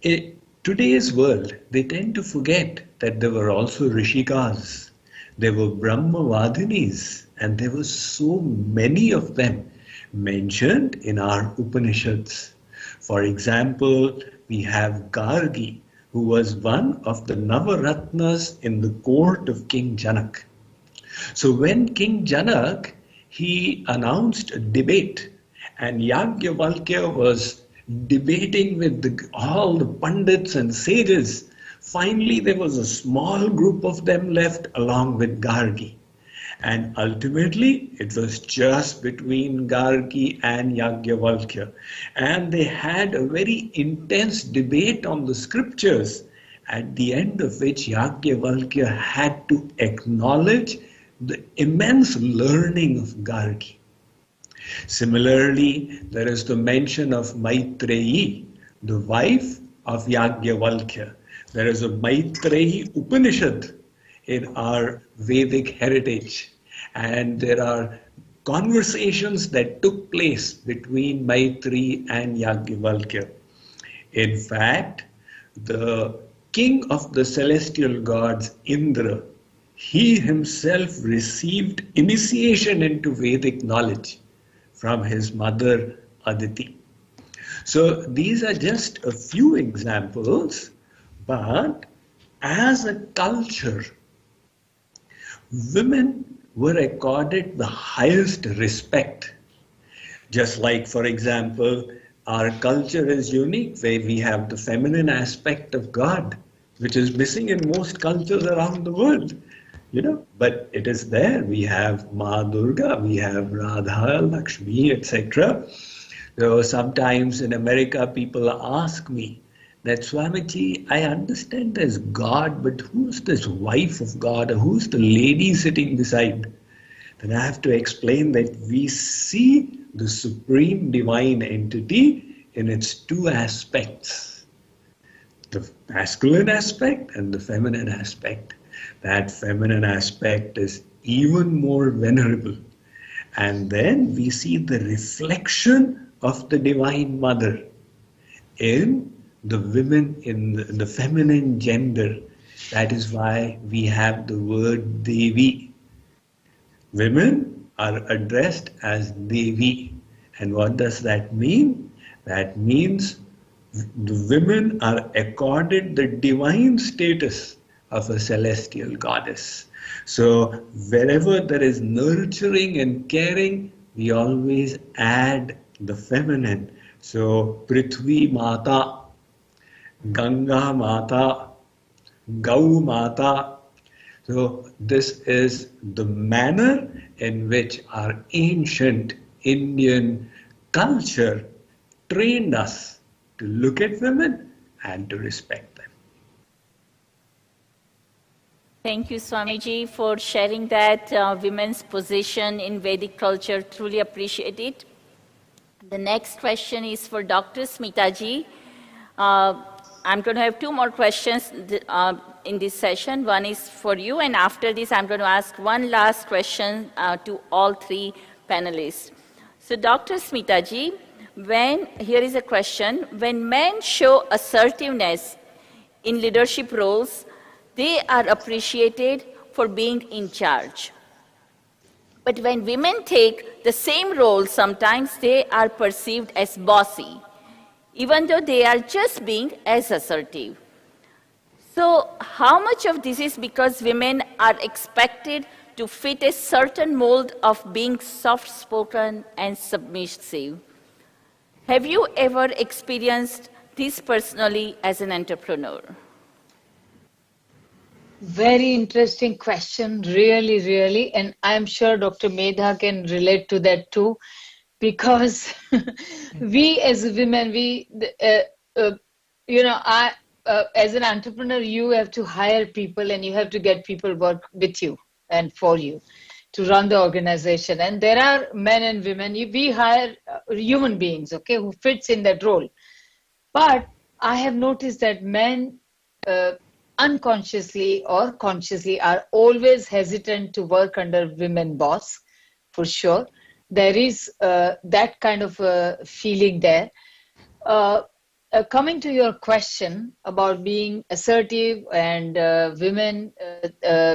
in today's world, they tend to forget that there were also rishikas, there were brahmavadinis, and there were so many of them mentioned in our Upanishads. For example, we have Gargi, who was one of the Navaratnas in the court of King Janak. So when King Janak, he announced a debate, and Yagyavalkya was debating with all the pandits and sages. Finally, there was a small group of them left along with Gargi. And ultimately, it was just between Gargi and Yagyavalkya. And they had a very intense debate on the scriptures, at the end of which Yagyavalkya had to acknowledge the immense learning of Gargi. Similarly, there is the mention of Maitreyi, the wife of Yagyavalkya. There is a Maitreyi Upanishad in our Vedic heritage. And there are conversations that took place between Maitreyi and Yagyavalkya. In fact, the king of the celestial gods, Indra, he himself received initiation into Vedic knowledge from his mother Aditi. So these are just a few examples, but as a culture, women were accorded the highest respect. Just like, for example, our culture is unique, where we have the feminine aspect of God, which is missing in most cultures around the world. But it is there. We have Ma Durga, we have Radha, Lakshmi, etc. So sometimes in America, people ask me that, Swamiji, I understand there's God, but who's this wife of God, or who's the lady sitting beside? Then I have to explain that we see the supreme divine entity in its two aspects, the masculine aspect and the feminine aspect. That feminine aspect is even more venerable. And then we see the reflection of the Divine Mother in the women, in the feminine gender. That is why we have the word Devi. Women are addressed as Devi. And what does that mean? That means the women are accorded the divine status of a celestial goddess. So wherever there is nurturing and caring, we always add the feminine. So Prithvi Mata, Ganga Mata, Gau Mata. So this is the manner in which our ancient Indian culture trained us to look at women and to respect them. Thank you, Swamiji, for sharing that women's position in Vedic culture. Truly appreciate it. The next question is for Dr. Smitaji. I'm going to have two more questions in this session. One is for you, and after this, I'm going to ask one last question to all three panelists. So, Dr. Smitaji, here is a question. When men show assertiveness in leadership roles, they are appreciated for being in charge. But when women take the same role, sometimes they are perceived as bossy. even though they are just being as assertive. So how much of this is because women are expected to fit a certain mold of being soft-spoken and submissive? Have you ever experienced this personally as an entrepreneur? Very interesting question, really, really. And I'm sure Dr. Medha can relate to that too, because we as women, as an entrepreneur, you have to hire people and you have to get people work with you and for you to run the organization. And there are men and women, we hire human beings, okay, who fits in that role. But I have noticed that men unconsciously or consciously are always hesitant to work under women boss, for sure. There is that kind of a feeling there. Coming to your question about being assertive and women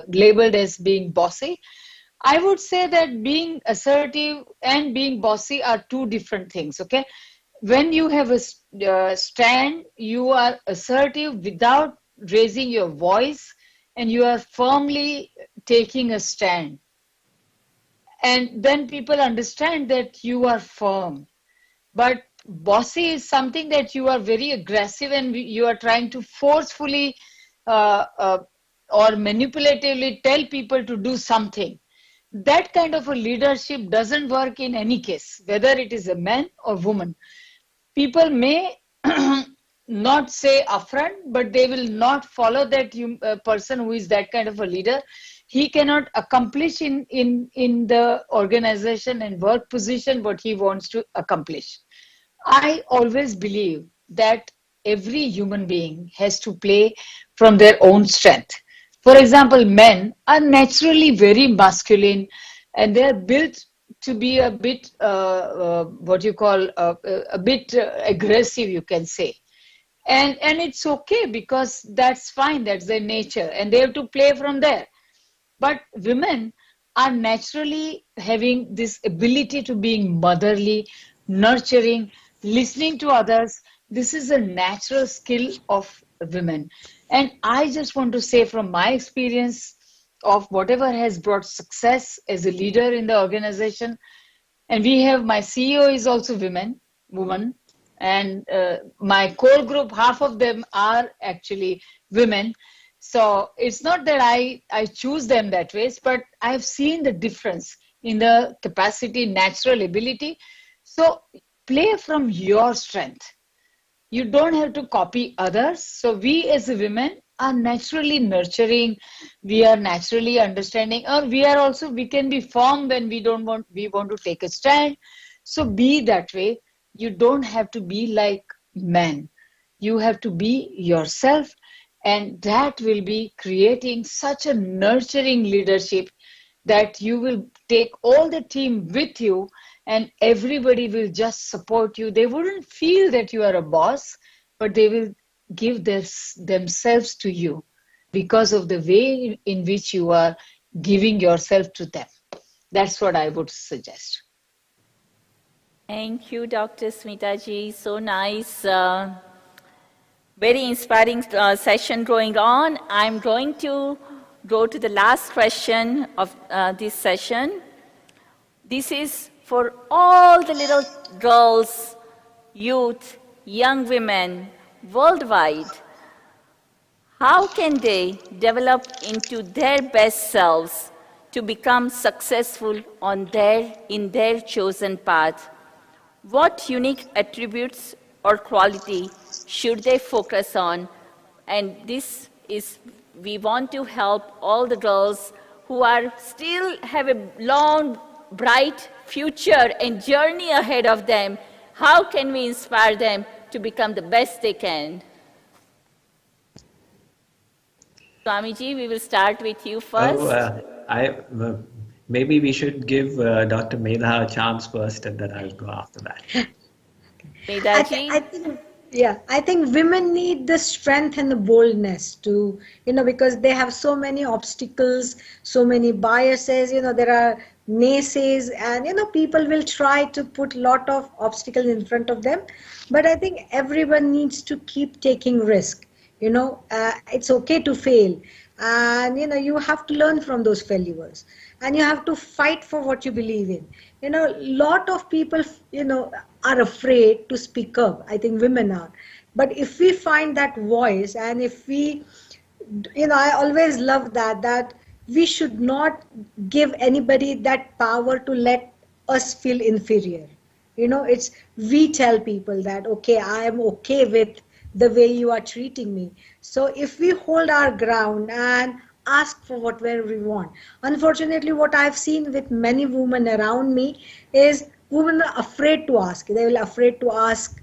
labeled as being bossy, I would say that being assertive and being bossy are two different things, okay? When you have a stand, you are assertive without raising your voice and you are firmly taking a stand. And then people understand that you are firm. But bossy is something that you are very aggressive and you are trying to forcefully or manipulatively tell people to do something. That kind of a leadership doesn't work in any case, whether it is a man or woman. People may not say upfront, but they will not follow that person who is that kind of a leader. He cannot accomplish in the organization and work position what he wants to accomplish. I always believe that every human being has to play from their own strength. For example, men are naturally very masculine and they are built to be a bit, a bit aggressive, you can say. And it's okay because that's fine, that's their nature and they have to play from there. But women are naturally having this ability to being motherly, nurturing, listening to others. This is a natural skill of women. And I just want to say from my experience of whatever has brought success as a leader in the organization, and we have, my CEO is also woman, and my core group, half of them are actually women. So it's not that I choose them that way, but I've seen the difference in the capacity, natural ability. So play from your strength. You don't have to copy others. So we as women are naturally nurturing. We are naturally understanding, or we can be firm when we want to take a stand. So be that way. You don't have to be like men. You have to be yourself. And that will be creating such a nurturing leadership that you will take all the team with you and everybody will just support you. They wouldn't feel that you are a boss, but they will give themselves to you because of the way in which you are giving yourself to them. That's what I would suggest. Thank you, Dr. Smitaji. So nice. Very inspiring session going on. I'm going to go to the last question of this session. This is for all the little girls, youth, young women worldwide. How can they develop into their best selves to become successful in their chosen path? What unique attributes or quality should they focus on? And this is, we want to help all the girls who are still have a long, bright future and journey ahead of them. How can we inspire them to become the best they can? Swamiji, we will start with you first. Maybe we should give Dr. Medha a chance first and then I'll go after that. I think women need the strength and the boldness to, because they have so many obstacles, so many biases. There are naysays, and people will try to put lot of obstacles in front of them. But I think everyone needs to keep taking risk. It's okay to fail, and you have to learn from those failures, and you have to fight for what you believe in. Lot of people are afraid to speak up. I think women are. But if we find that voice, and if we, I always love that we should not give anybody that power to let us feel inferior. It's, we tell people that, okay, I am okay with the way you are treating me. So if we hold our ground and ask for whatever we want. Unfortunately, what I've seen with many women around me is women are afraid to ask. They will afraid to ask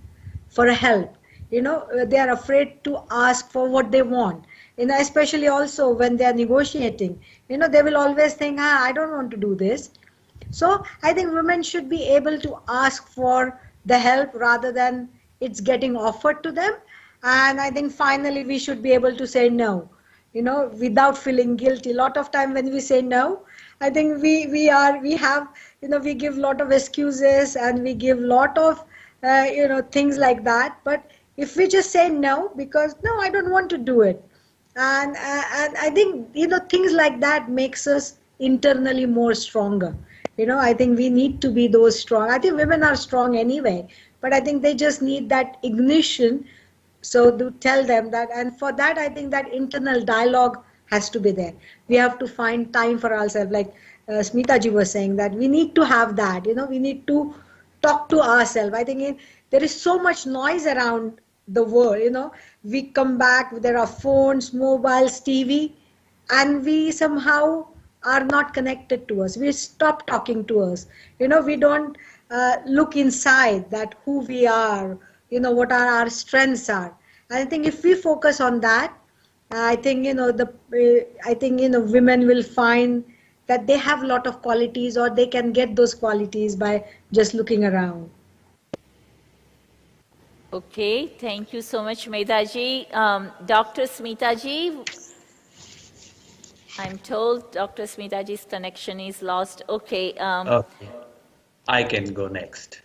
for help. They are afraid to ask for what they want. Especially also when they are negotiating, they will always think, I don't want to do this. So I think women should be able to ask for the help rather than it's getting offered to them. And I think finally we should be able to say no, without feeling guilty. A lot of time when we say no, I think we give a lot of excuses, and we give a lot of, things like that. But if we just say no, because no, I don't want to do it. And I think, things like that makes us internally more stronger. I think we need to be those strong. I think women are strong anyway, but I think they just need that ignition. So to tell them that, and for that, I think that internal dialogue has to be there. We have to find time for ourselves. Like Smita ji was saying, that we need to have that, we need to talk to ourselves. I think there is so much noise around the world, we come back, there are phones, mobiles, TV, and we somehow are not connected to us. We stop talking to us. We don't look inside that who we are, what are our strengths are. And I think if we focus on that, I think, women will find that they have a lot of qualities, or they can get those qualities by just looking around. Okay, thank you so much, Medhaji. Dr. Smitaji, I'm told Dr. Smitaji's connection is lost. Okay. Okay, I can go next.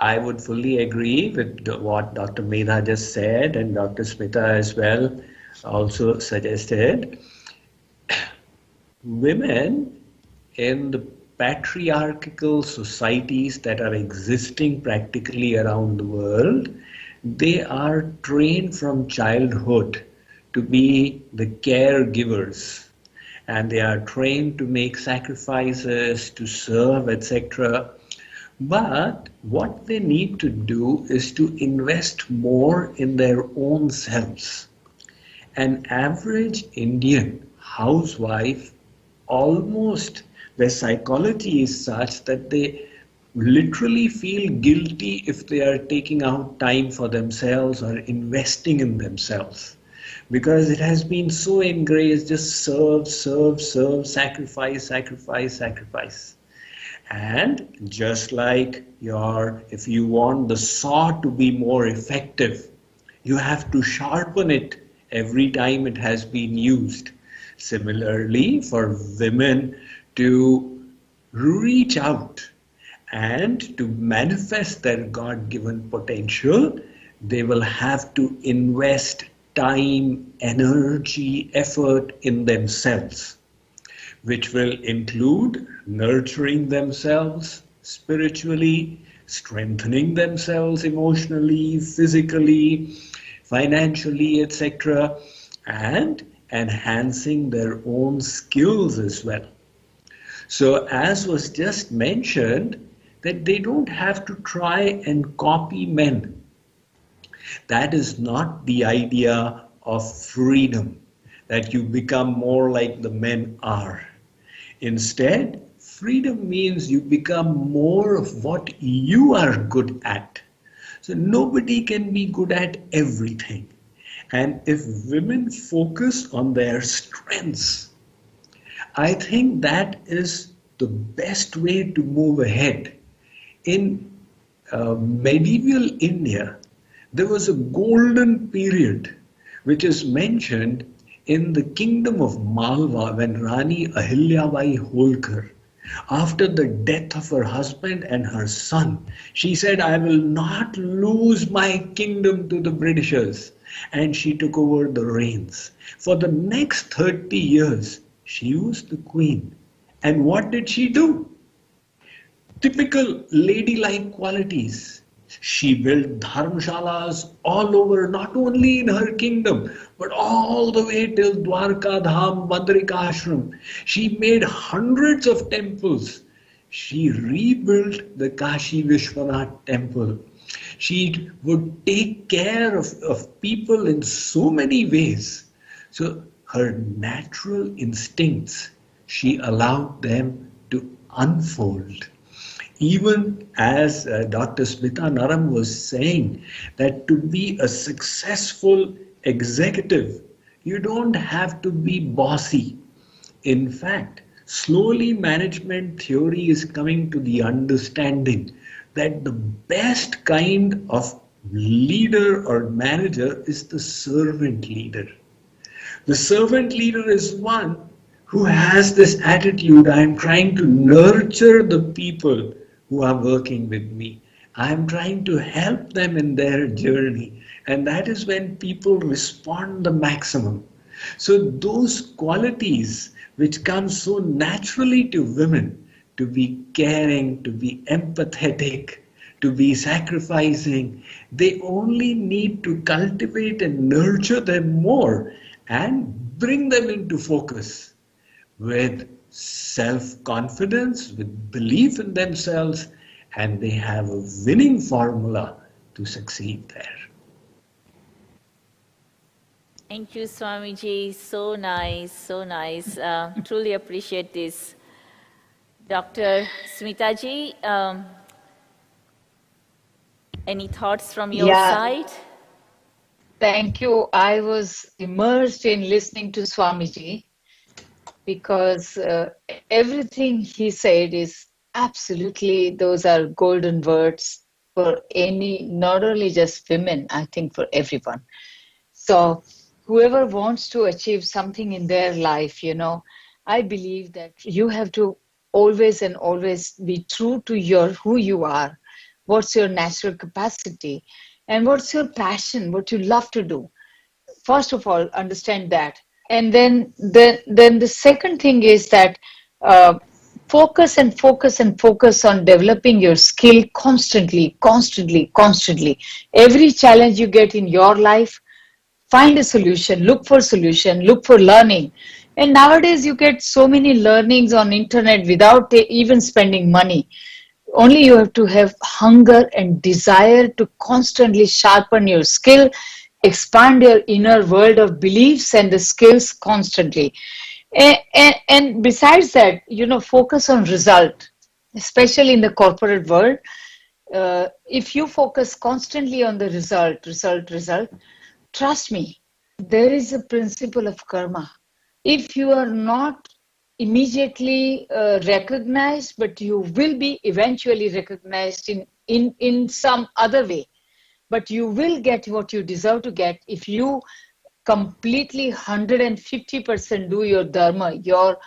I would fully agree with what Dr. Medha just said, and Dr. Smita as well also suggested. Women in the patriarchal societies that are existing practically around the world, they are trained from childhood to be the caregivers, and they are trained to make sacrifices, to serve, etc. But what they need to do is to invest more in their own selves. An average Indian housewife, almost their psychology is such that they literally feel guilty if they are taking out time for themselves or investing in themselves, because it has been so ingrained, just serve, serve, serve, sacrifice, sacrifice, sacrifice. And just like if you want the saw to be more effective, you have to sharpen it every time it has been used. Similarly, for women to reach out and to manifest their God-given potential, they will have to invest time, energy, effort in themselves, which will include nurturing themselves spiritually, strengthening themselves emotionally, physically, financially, etc., and enhancing their own skills as well. So as was just mentioned, that they don't have to try and copy men. That is not the idea of freedom, that you become more like the men are. Instead, freedom means you become more of what you are good at. So nobody can be good at everything. And if women focus on their strengths, I think that is the best way to move ahead. In medieval India, there was a golden period which is mentioned in the kingdom of Malwa when Rani Ahilyabai Holkar, after the death of her husband and her son, she said, I will not lose my kingdom to the Britishers. And she took over the reins. For the next 30 years, she was the queen. And what did she do? Typical ladylike qualities. She built dharmshalas all over, not only in her kingdom, but all the way till Dwarka Dham, Badrikashram. She made hundreds of temples. She rebuilt the Kashi Vishwanath temple. She would take care of people in so many ways. So her natural instincts, she allowed them to unfold. Even as Dr. Smita Naram was saying, that to be a successful executive, you don't have to be bossy. In fact, slowly management theory is coming to the understanding that the best kind of leader or manager is the servant leader. The servant leader is one who has this attitude, I am trying to nurture the people who are working with me. I am trying to help them in their journey. And that is when people respond the maximum. So those qualities which come so naturally to women, to be caring, to be empathetic, to be sacrificing, they only need to cultivate and nurture them more and bring them into focus with self-confidence, with belief in themselves, and they have a winning formula to succeed there. Thank you, Swamiji. So nice, so nice. Truly appreciate this. Dr. Smitaji, any thoughts from your side? Thank you. I was immersed in listening to Swamiji because everything he said is absolutely, those are golden words for any, not only just women, I think for everyone. So whoever wants to achieve something in their life, you know, I believe that you have to always and always be true to who you are, what's your natural capacity, and what's your passion, what you love to do. First of all, understand that. And then the second thing is that focus and focus and focus on developing your skill constantly. Every challenge you get in your life, find a solution, look for learning. And nowadays you get so many learnings on internet without even spending money. Only you have to have hunger and desire to constantly sharpen your skill, expand your inner world of beliefs and the skills constantly. And besides that, you know, focus on result, especially in the corporate world. If you focus constantly on the result, trust me, there is a principle of karma. If you are not immediately recognized, but you will be eventually recognized in some other way. But you will get what you deserve to get if you completely 150% do your dharma, your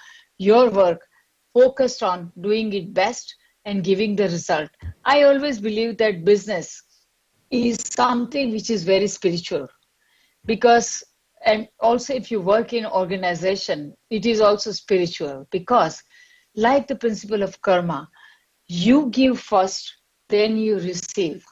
work, focused on doing it best and giving the result. I always believe that business is something which is very spiritual, because, and also if you work in organization, it is also spiritual, because like the principle of karma, you give first, then you receive.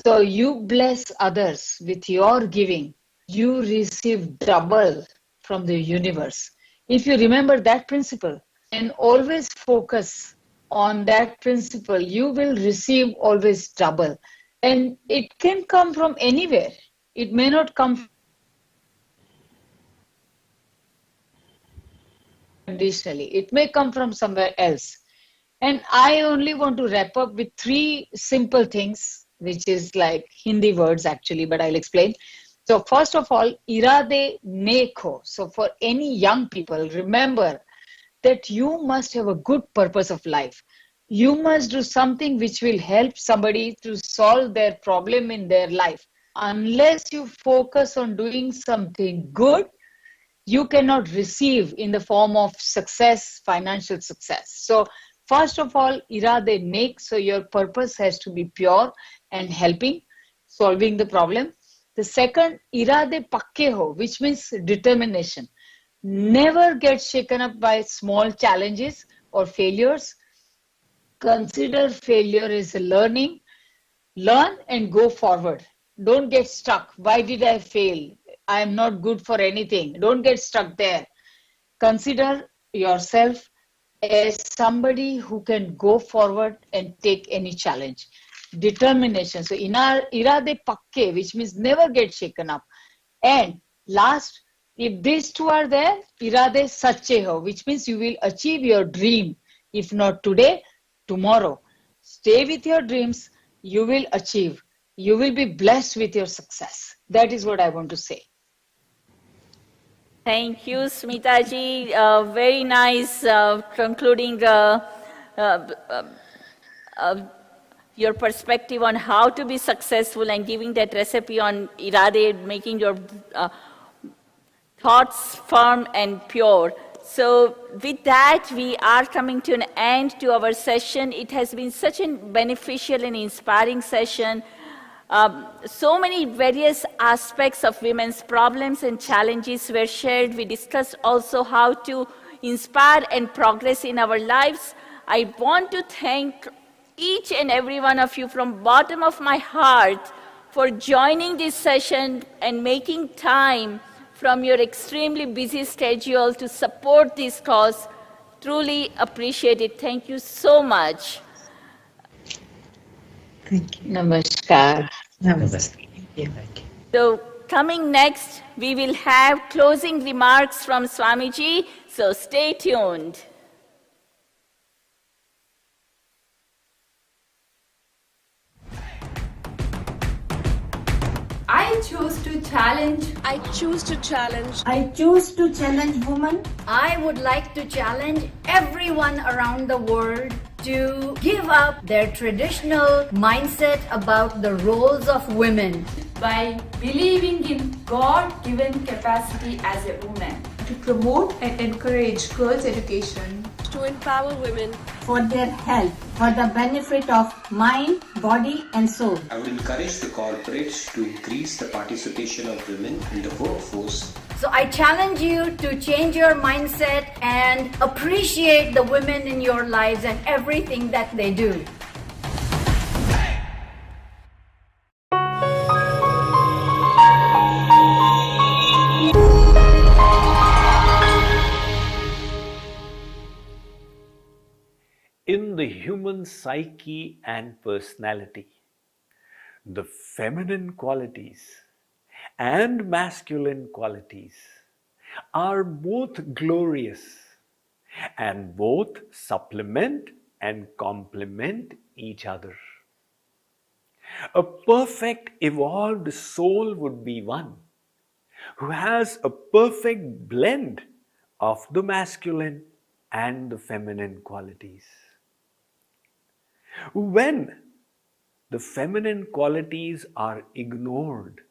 So you bless others with your giving, you receive double from the universe. If you remember that principle and always focus on that principle, you will receive always double. And it can come from anywhere. It may not come conditionally. It may come from somewhere else. And I only want to wrap up with 3 simple things, which is like Hindi words actually, but I'll explain. So first of all, irade neko. So for any young people, remember that you must have a good purpose of life. You must do something which will help somebody to solve their problem in their life. Unless you focus on doing something good, you cannot receive in the form of success, financial success. So first of all, irade nek, so your purpose has to be pure and helping, solving the problem. The second, irade pakke ho, which means determination. Never get shaken up by small challenges or failures. Consider failure as a learning. Learn and go forward. Don't get stuck. Why did I fail? I am not good for anything. Don't get stuck there. Consider yourself as somebody who can go forward and take any challenge. Determination. So in our irade pakke, which means never get shaken up. And last, if these two are there, irade sache ho, which means you will achieve your dream. If not today, tomorrow. Stay with your dreams. You will achieve. You will be blessed with your success. That is what I want to say. Thank you, Smitaji. Very nice concluding your perspective on how to be successful and giving that recipe on irade, making your thoughts firm and pure. So with that, we are coming to an end to our session. It has been such a beneficial and inspiring session. So many various aspects of women's problems and challenges were shared. We discussed also how to inspire and progress in our lives. I want to thank each and every one of you from bottom of my heart for joining this session and making time from your extremely busy schedule to support this cause. Truly appreciate it. Thank you so much. Thank you. Namaskar. Namaste. So coming next, we will have closing remarks from Swamiji. So stay tuned. I choose to challenge. I choose to challenge. I choose to challenge women. I would like to challenge everyone around the world to give up their traditional mindset about the roles of women by believing in God-given capacity as a woman. To promote and encourage girls' education. To empower women. For their health, for the benefit of mind, body and soul. I would encourage the corporates to increase the participation of women in the workforce. So I challenge you to change your mindset and appreciate the women in your lives and everything that they do. In the human psyche and personality, the feminine qualities and masculine qualities are both glorious and both supplement and complement each other. A perfect evolved soul would be one who has a perfect blend of the masculine and the feminine qualities. When the feminine qualities are ignored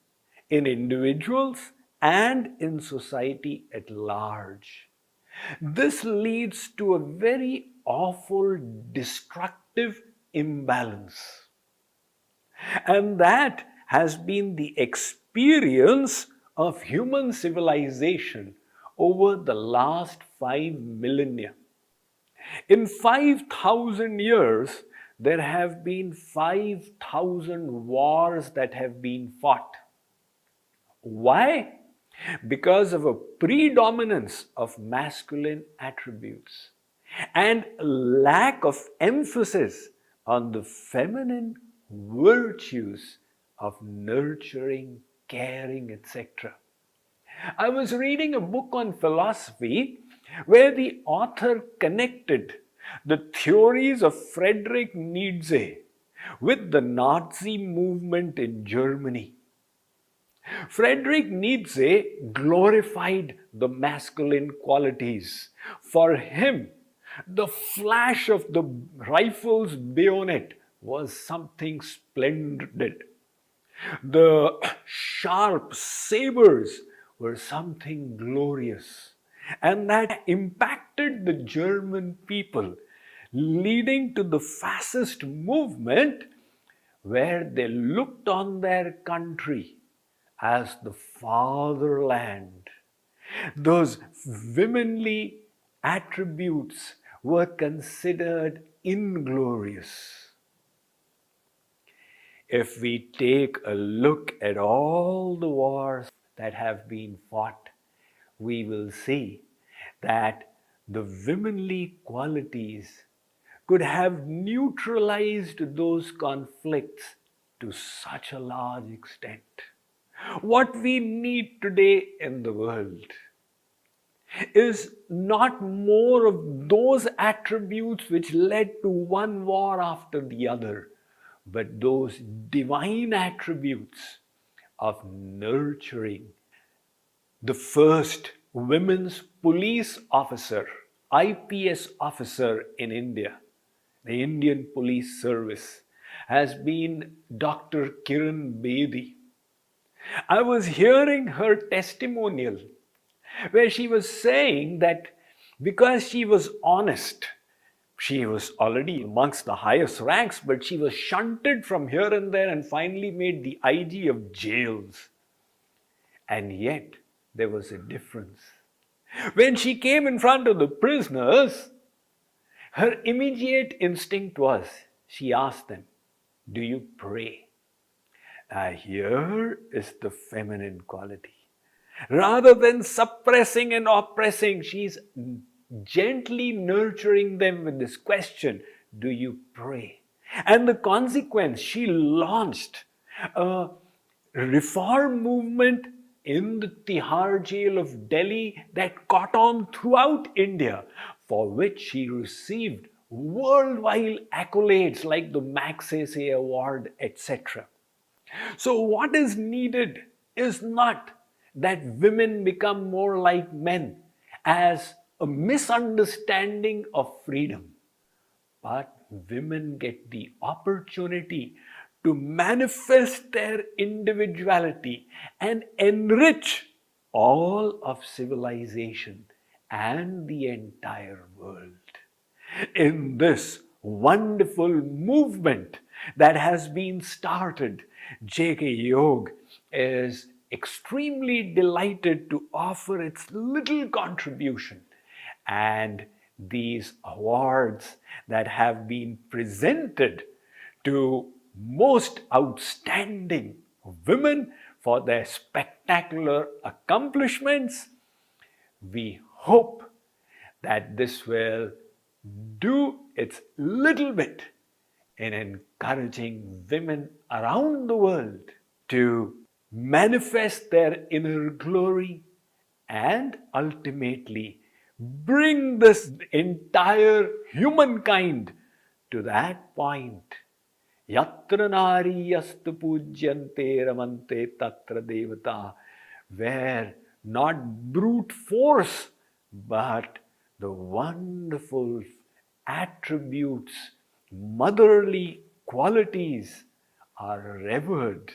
in individuals and in society at large, this leads to a very awful destructive imbalance. And that has been the experience of human civilization over the last 5 millennia. In 5,000 years, there have been 5,000 wars that have been fought. Why? Because of a predominance of masculine attributes and lack of emphasis on the feminine virtues of nurturing, caring, etc. I was reading a book on philosophy where the author connected the theories of Friedrich Nietzsche with the Nazi movement in Germany. Friedrich Nietzsche glorified the masculine qualities. For him, the flash of the rifle's bayonet was something splendid. The sharp sabers were something glorious, and that impacted the German people, leading to the fascist movement where they looked on their country as the fatherland. Those womanly attributes were considered inglorious. If we take a look at all the wars that have been fought, we will see that the womanly qualities could have neutralized those conflicts to such a large extent. What we need today in the world is not more of those attributes which led to one war after the other, but those divine attributes of nurturing. The first women's police officer, IPS officer in India, the Indian Police Service, has been Dr. Kiran Bedi. I was hearing her testimonial where she was saying that because she was honest, she was already amongst the highest ranks, but she was shunted from here and there and finally made the IG of jails. And yet, there was a difference. When she came in front of the prisoners, her immediate instinct was, she asked them, "Do you pray?" Here is the feminine quality. Rather than suppressing and oppressing, she's gently nurturing them with this question, "Do you pray?" And the consequence, she launched a reform movement in the Tihar jail of Delhi that caught on throughout India, for which she received worldwide accolades like the Magsaysay Award, etc. So what is needed is not that women become more like men as a misunderstanding of freedom, but women get the opportunity to manifest their individuality and enrich all of civilization and the entire world. In this wonderful movement that has been started, JKYog is extremely delighted to offer its little contribution, and these awards that have been presented to most outstanding women for their spectacular accomplishments, we hope that this will do its little bit in encouraging women around the world to manifest their inner glory and ultimately bring this entire humankind to that point. Yatra nari yastu pujyante ramante tatra devata, where not brute force, but the wonderful attributes, motherly qualities are revered.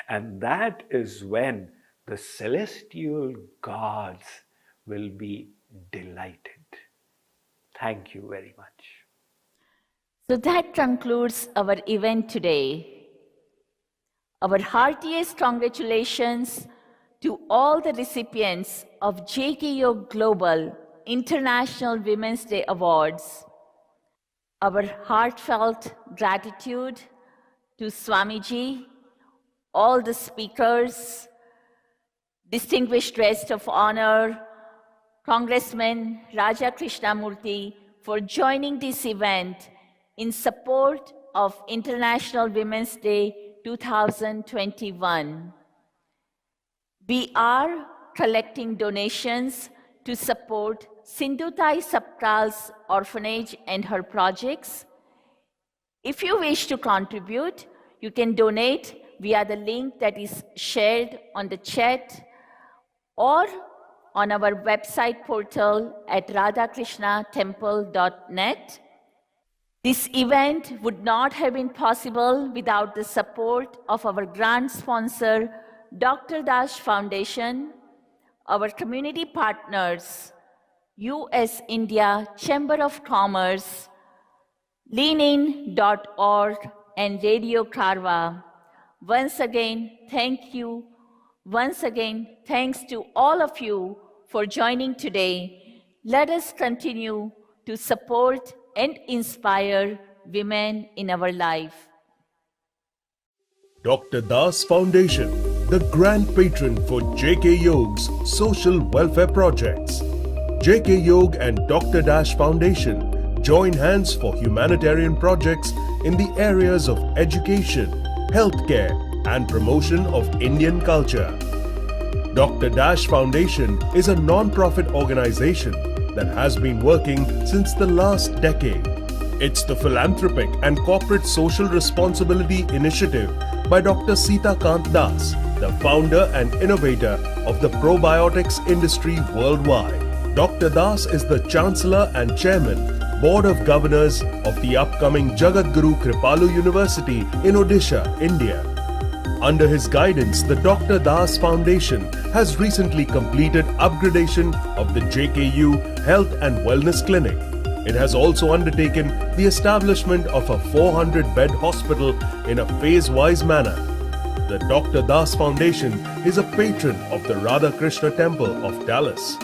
And that is when the celestial gods will be delighted. Thank you very much. So that concludes our event today. Our heartiest congratulations to all the recipients of JKYog Global International Women's Day Awards. Our heartfelt gratitude to Swamiji, all the speakers, distinguished guest of honor, Congressman Raja Krishnamoorthi, for joining this event in support of International Women's Day 2021. We are collecting donations to support Sindhutai Sapkal's orphanage and her projects. If you wish to contribute, you can donate via the link that is shared on the chat or on our website portal at radhakrishnatemple.net. This event would not have been possible without the support of our grant sponsor, Dr. Dash Foundation, our community partners, US India Chamber of Commerce, leanin.org, and Radio Karwa. Once again, thank you. Once again, thanks to all of you for joining today. Let us continue to support and inspire women in our life. Dr. Das Foundation, the grand patron for JKYog's social welfare projects. JKYog and Dr. Dash Foundation join hands for humanitarian projects in the areas of education, healthcare, and promotion of Indian culture. Dr. Dash Foundation is a non-profit organization that has been working since the last decade. It's the philanthropic and corporate social responsibility initiative by Dr. Sitakant Das, the founder and innovator of the probiotics industry worldwide. Dr. Das is the Chancellor and Chairman, Board of Governors of the upcoming Jagadguru Kripalu University in Odisha, India. Under his guidance, the Dr. Das Foundation has recently completed upgradation of the JKU Health and Wellness Clinic. It has also undertaken the establishment of a 400-bed hospital in a phase-wise manner. The Dr. Das Foundation is a patron of the Radha Krishna Temple of Dallas.